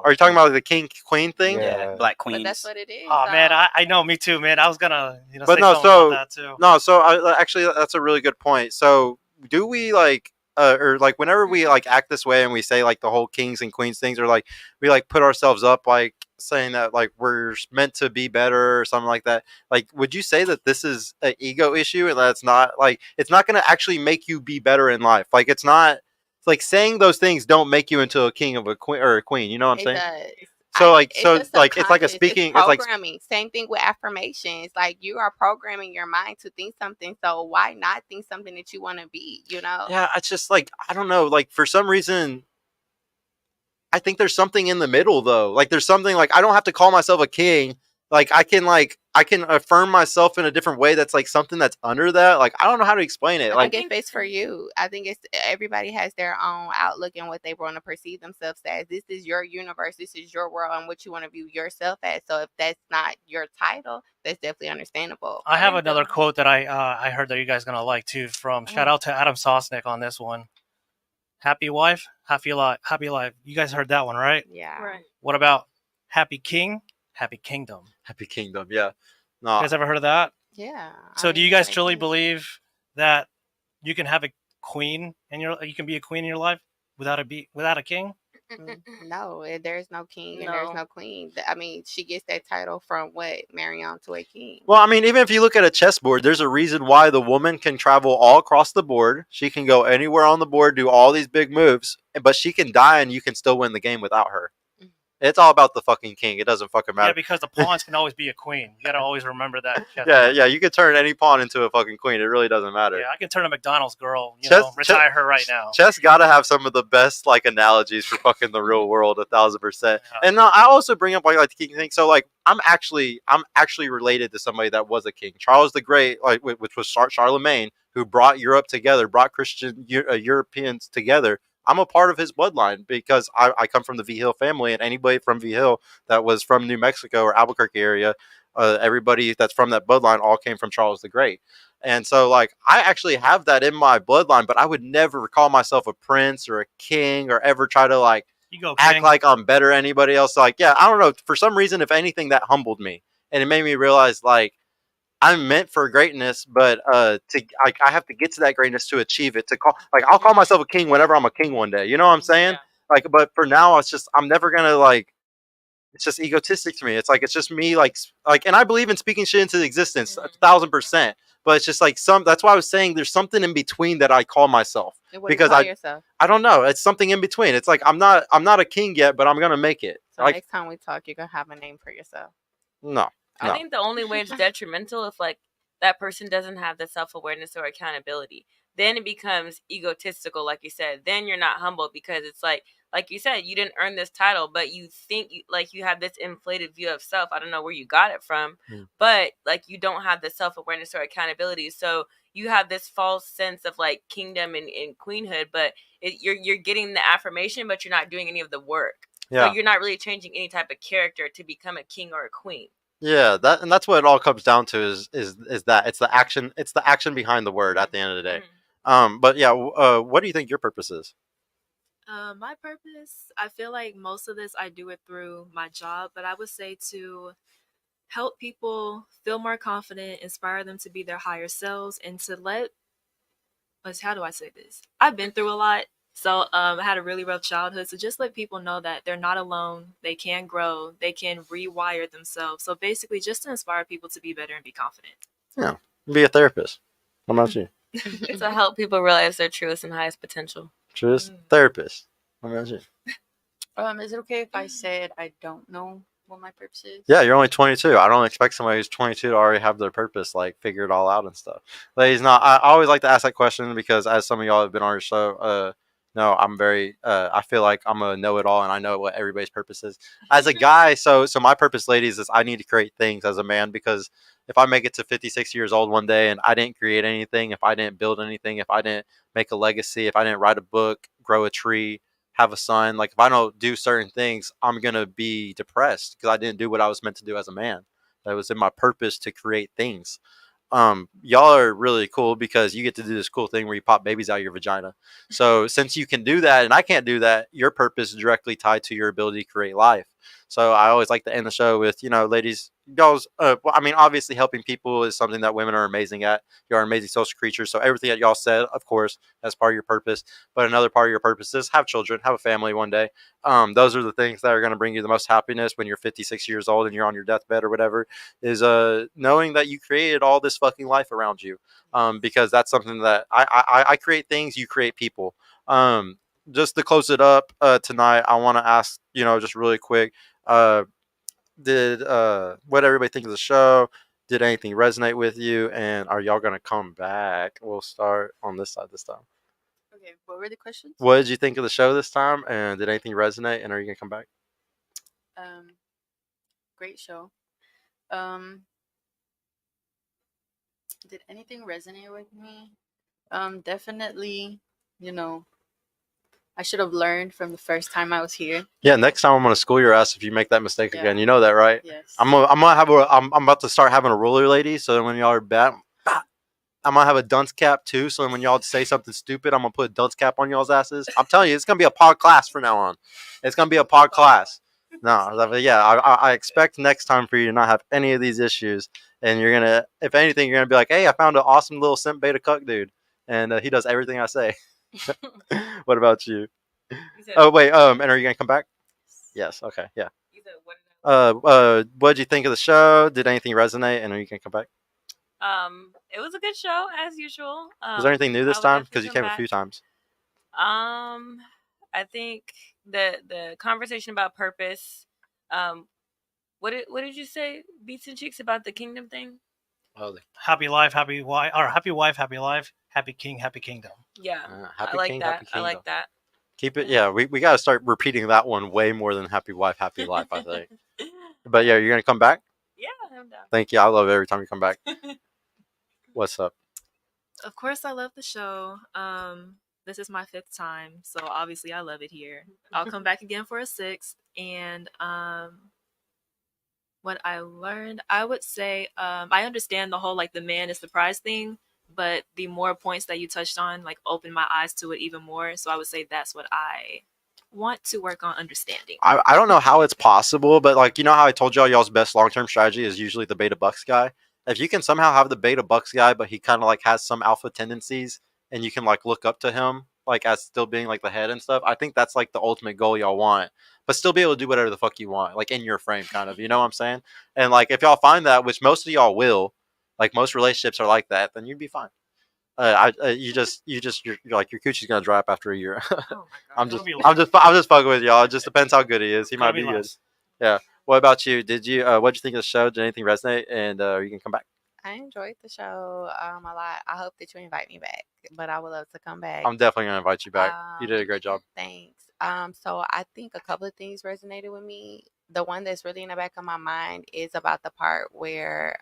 Are you talking about the king queen thing? Yeah. Black But queens. that's what it is. Oh man, though. I know, me too, man. I was gonna, But say no, something so about that too. no, so actually that's a really good point. So do we like, or like whenever we like act this way and we say like the whole kings and queens things, or like we like put ourselves up like saying that like we're meant to be better or something like that. Like, would you say that this is an ego issue and that's not like it's not going to actually make you be better in life? Like, it's not. It's like saying those things don't make you into a king of a queen or a queen. You know what I'm It saying? does. So It's a it's like a subconscious, speaking. It's It's like programming. Same thing with affirmations. Like you are programming your mind to think something. So why not think something that you want to be? You know? yeah. It's just like I don't know. Like for some reason, I think there's something in the middle though. Like there's something like I don't have to call myself a king. Like I can affirm myself in a different way. That's like something that's under that. Like I don't know how to explain it. I Like think it's for you. I think it's everybody has their own outlook and what they want to perceive themselves as. This is your universe. This is your world and what you want to view yourself as. So if that's not your title, that's definitely understandable. I have another quote that I heard that you guys gonna like too. From shout out to Adam Sosnick on this one. Happy wife, happy life, happy life. You guys heard that one, right? Yeah. Right. What about happy king, happy kingdom? Happy Kingdom, yeah. No, You guys ever heard of that? Yeah. So I do you mean, guys like, truly believe that you can have a queen in you can be a queen in your life without a king? No, there's no king and there's No. no queen. I mean, she gets that title from what? Marrying on to a king. well, I mean, even if you look at a chessboard, there's a reason why the woman can travel all across the board. She can go anywhere on the board, do all these big moves, but she can die and you can still win the game without her. It's all about the fucking king. It doesn't fucking matter. Yeah, because the pawns can always be a queen. You gotta always remember that. Yeah, you could turn any pawn into a fucking queen. It really doesn't matter. Yeah, I can turn a McDonald's girl. Chess- Retire her right now. Chess gotta have some of the best like analogies for fucking the real world, 1,000%. Yeah. And I also bring up like the king thing. So like I'm actually related to somebody that was a king, Charles the Great, like which was Charlemagne, who brought Europe together, brought Christian Europeans together. I'm a part of his bloodline because I come from the V Hill family, and anybody from V Hill that was from New Mexico or Albuquerque area, everybody that's from that bloodline all came from Charles the Great. And so, like, I actually have that in my bloodline, but I would never call myself a prince or a king or ever try to, like, act like I'm better than anybody else. Like, yeah, I don't know. For some reason, if anything, that humbled me. And it made me realize, like, I'm meant for greatness, but I have to get to that greatness to achieve it. I'll call myself a king whenever I'm a king one day. You know what I'm saying? Yeah. Like, but for now, it's just I'm never gonna like. It's just egotistic to me. It's like it's just me, like, and I believe in speaking shit into existence, 1,000%. But it's just like that's why I was saying there's something in between that I call myself What do you because call yourself? I don't know. It's something in between. It's like I'm not a king yet, but I'm gonna make it. So Like, next time we talk, you're gonna have a name for yourself. No. I No. think the only way it's detrimental if like that person doesn't have the self-awareness or accountability. Then it becomes egotistical, like you said. Then you're not humble because it's like you said, you didn't earn this title, but you think you have this inflated view of self. I don't know where you got it from, but like you don't have the self-awareness or accountability. So you have this false sense of like kingdom and queenhood, but you're getting the affirmation, but you're not doing any of the work. Yeah. So you're not really changing any type of character to become a king or a queen. Yeah, that's what it all comes down to is that it's the action behind the word at the end of the day. But yeah, what do you think your purpose is? My purpose, I feel like most of this I do it through my job, but I would say to help people feel more confident, inspire them to be their higher selves, and to how do I say this? I've been through a lot. So I had a really rough childhood. So just let people know that they're not alone. They can grow. They can rewire themselves. So basically just to inspire people to be better and be confident. Yeah. Be a therapist. How about you? To help people realize their truest and highest potential. Truest therapist. How about you? Is it okay if I said I don't know what my purpose is? Yeah, you're only 22. I don't expect somebody who's 22 to already have their purpose, like, figure it all out and stuff. Ladies, no, I always like to ask that question because as some of y'all have been on our show, no, I'm very, I feel like I'm a know-it-all and I know what everybody's purpose is. As a guy, so my purpose, ladies, is I need to create things as a man because if I make it to 56 years old one day and I didn't create anything, if I didn't build anything, if I didn't make a legacy, if I didn't write a book, grow a tree, have a son, like if I don't do certain things, I'm gonna be depressed because I didn't do what I was meant to do as a man. That was in my purpose to create things. Y'all are really cool because you get to do this cool thing where you pop babies out of your vagina. So since you can do that and I can't do that, your purpose is directly tied to your ability to create life. So I always like to end the show with, ladies, y'all's, well, I mean, obviously helping people is something that women are amazing at. You are amazing social creatures. So everything that y'all said, of course, that's part of your purpose. But another part of your purpose is have children, have a family one day. Those are the things that are going to bring you the most happiness when you're 56 years old and you're on your deathbed or whatever, is knowing that you created all this fucking life around you. Because that's something that I create things, you create people. Just to close it up tonight, I want to ask, just really quick, did what everybody think of the show? Did anything resonate with you? And are y'all gonna come back? We'll start on this side this time. Okay, what were the questions? What did you think of the show this time? And did anything resonate? And are you gonna come back? Great show. Did anything resonate with me? Definitely, I should have learned from the first time I was here. Yeah, next time I'm gonna school your ass if you make that mistake again. You know that, right? Yes. I'm about to start having a ruler, lady. So when y'all are back, I'm gonna have a dunce cap too. So when y'all say something stupid, I'm gonna put a dunce cap on y'all's asses. I'm telling you, it's gonna be a pod class from now on. It's gonna be a pod class. No, yeah, I expect next time for you to not have any of these issues, and you're gonna, if anything, you're gonna be like, hey, I found an awesome little simp beta cuck dude, and he does everything I say. What about you? Oh wait, and are you gonna come back? Yes. Okay. Yeah. What did you think of the show? Did anything resonate? And are you gonna come back? It was a good show as usual. Was there anything new this time? Because you came a few times. I think the conversation about purpose. What did you say, Beats and Cheeks, about the kingdom thing? Oh, happy life, happy wife, or happy wife, happy life, happy king, happy kingdom. Yeah, happy I like king, that. happy kingdom. I like that. Keep it. Yeah, we got to start repeating that one way more than happy wife, happy life, I think. But yeah, you're gonna come back? Yeah, I'm down. Thank you. I love it every time you come back. What's up? Of course, I love the show. This is my 5th time, so obviously I love it here. I'll come back again for a 6th. And what I learned, I would say, I understand the whole the man is the prize thing, but the more points that you touched on opened my eyes to it even more. So I would say that's what I want to work on understanding. I don't know how it's possible, but you know how I told y'all's best long-term strategy is usually the beta bucks guy. If you can somehow have the beta bucks guy, but he kind of has some alpha tendencies, and you can look up to him as still being the head and stuff, I think that's the ultimate goal y'all want. But still be able to do whatever the fuck you want, in your frame, kind of. You know what I'm saying? And if y'all find that, which most of y'all will, most relationships are like that, then you'd be fine. You're your coochie's gonna dry up after a year. Oh I'm just fucking with y'all. It just depends how good he is. He might be good. Yeah. What about you? Did you what'd you think of the show? Did anything resonate? And you can come back. I enjoyed the show a lot. I hope that you invite me back, but I would love to come back. I'm definitely gonna invite you back. You did a great job. Thanks. So I think a couple of things resonated with me. The one that's really in the back of my mind is about the part where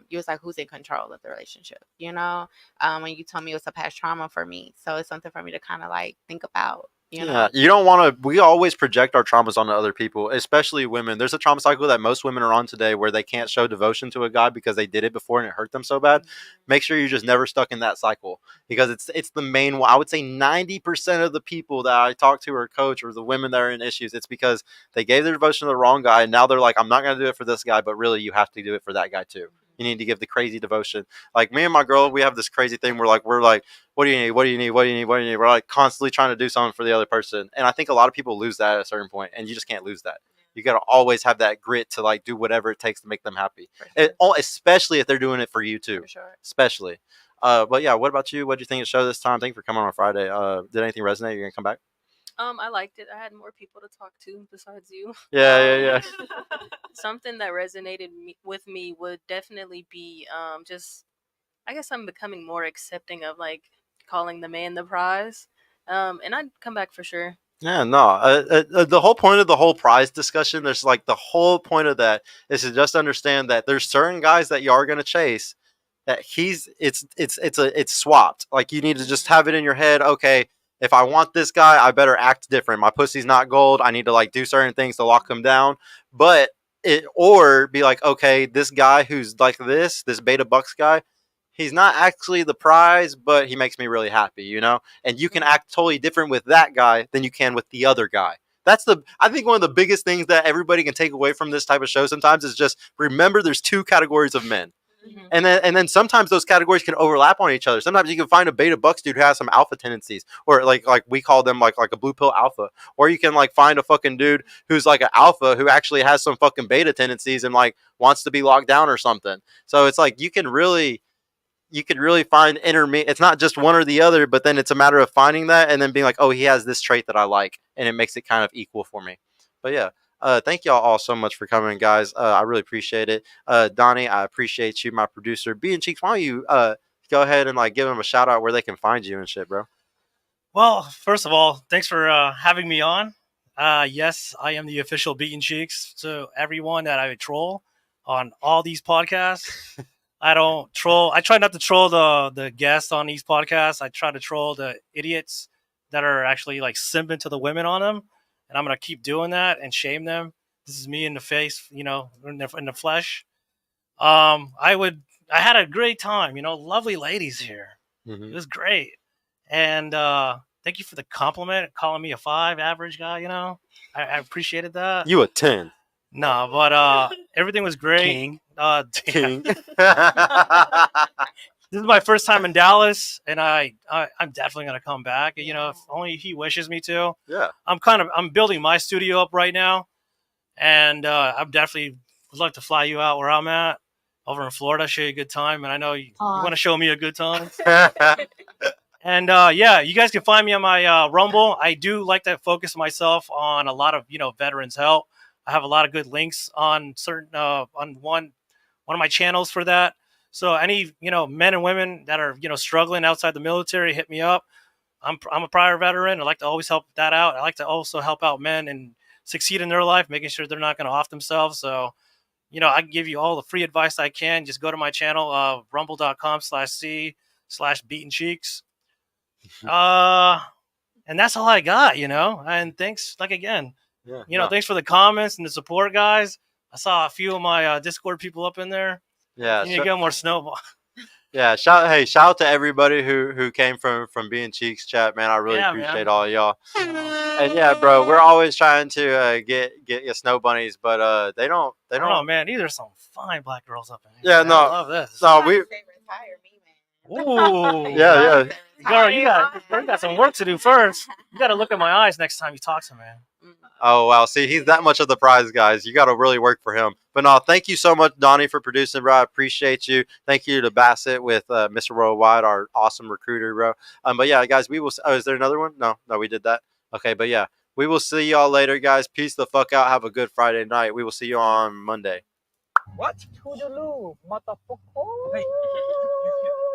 you was like, who's in control of the relationship? You know, when you told me it was a past trauma for me, so it's something for me to kind of like think about. You know? Yeah, you don't want to. We always project our traumas onto other people, especially women. There's a trauma cycle that most women are on today where they can't show devotion to a guy because they did it before and it hurt them so bad. Make sure you're just never stuck in that cycle because it's the main one. I would say 90% of the people that I talk to or coach or the women that are in issues, it's because they gave their devotion to the wrong guy and now they're like, I'm not going to do it for this guy, but really you have to do it for that guy too. You need to give the crazy devotion. Like me and my girl, we have this crazy thing. We're like, what do you need? What do you need? What do you need? What do you need? We're like constantly trying to do something for the other person. And I think a lot of people lose that at a certain point, and you just can't lose that. You got to always have that grit to like do whatever it takes to make them happy, especially if they're doing it for you too. For sure. Especially. But yeah, what about you? What did you think of the show this time? Thank you for coming on Friday. Did anything resonate? You're gonna come back? I liked it. I had more people to talk to besides you. Yeah. Something that resonated with me would definitely be just, I guess I'm becoming more accepting of like calling the man the prize. And I'd come back for sure. Yeah, no. The whole point of the whole prize discussion, there's like the whole point of that is to just understand that there's certain guys that you are gonna chase that it's swapped. Like you need to just have it in your head. Okay, if I want this guy, I better act different. My pussy's not gold. I need to like do certain things to lock him down. But it or be like, okay, this guy who's like this beta bucks guy, he's not actually the prize, but he makes me really happy, you know? And you can act totally different with that guy than you can with the other guy. I think one of the biggest things that everybody can take away from this type of show sometimes is just remember there's two categories of men. And then sometimes those categories can overlap on each other. Sometimes you can find a beta bucks dude who has some alpha tendencies, or like we call them like a blue pill alpha, or you can like find a fucking dude who's like an alpha who actually has some fucking beta tendencies and like wants to be locked down or something. So it's like you could really find intermediate. It's not just one or the other, but then it's a matter of finding that and then being like, oh, he has this trait that I like, and it makes it kind of equal for me. But yeah. Thank y'all all so much for coming, guys. I really appreciate it. Donnie, I appreciate you, my producer. Being Cheeks, why don't you go ahead and like give them a shout out where they can find you and shit, bro? Well, first of all, thanks for having me on. Yes, I am the official Beaten Cheeks. So everyone that I troll on all these podcasts, I don't troll. I try not to troll the guests on these podcasts. I try to troll the idiots that are actually like simping to the women on them. And I'm going to keep doing that and shame them. This is me in the face, you know, in the flesh. I had a great time, you know, lovely ladies here. Mm-hmm. It was great. And thank you for the compliment, calling me a 5 average guy, you know. I appreciated that. You a 10. No, but everything was great. King. King. This is my first time in Dallas, and I'm definitely gonna come back. You know, if only he wishes me to. Yeah. I'm building my studio up right now, and I'm definitely would like to fly you out where I'm at over in Florida, show you a good time, and I know you want to show me a good time. And yeah, you guys can find me on my Rumble. I do like to focus myself on a lot of veterans help. I have a lot of good links on certain on one of my channels for that. So any men and women that are struggling outside the military, hit me up. I'm a prior veteran. I like to always help that out. I like to also help out men and succeed in their life, making sure they're not going to off themselves. So I can give you all the free advice I can. Just go to my channel, rumble.com/c/beatencheeks. And that's all I got, and thanks again. Yeah, thanks for the comments and the support, guys. I saw a few of my Discord people up in there. Yeah, you need to get more snowball. Yeah, shout out to everybody who came from Being Cheeks chat, man. I really appreciate all of y'all. And yeah, bro, we're always trying to get your snow bunnies, but they don't. Oh man, these are some fine black girls up in here. Yeah, man. no, I love this. No, we. Ooh, yeah. Girl, you got some work to do first. You got to look at my eyes next time you talk to me. Oh, wow. See, he's that much of the prize, guys. You got to really work for him. But no, thank you so much, Donnie, for producing, bro. I appreciate you. Thank you to Bassett with Mr. Worldwide, our awesome recruiter, bro. But yeah, guys, we will. Oh, is there another one? No, we did that. Okay, but yeah, We will see y'all later, guys. Peace the fuck out. Have a good Friday night. We will see you on Monday. What? Toodaloo, motherfucker.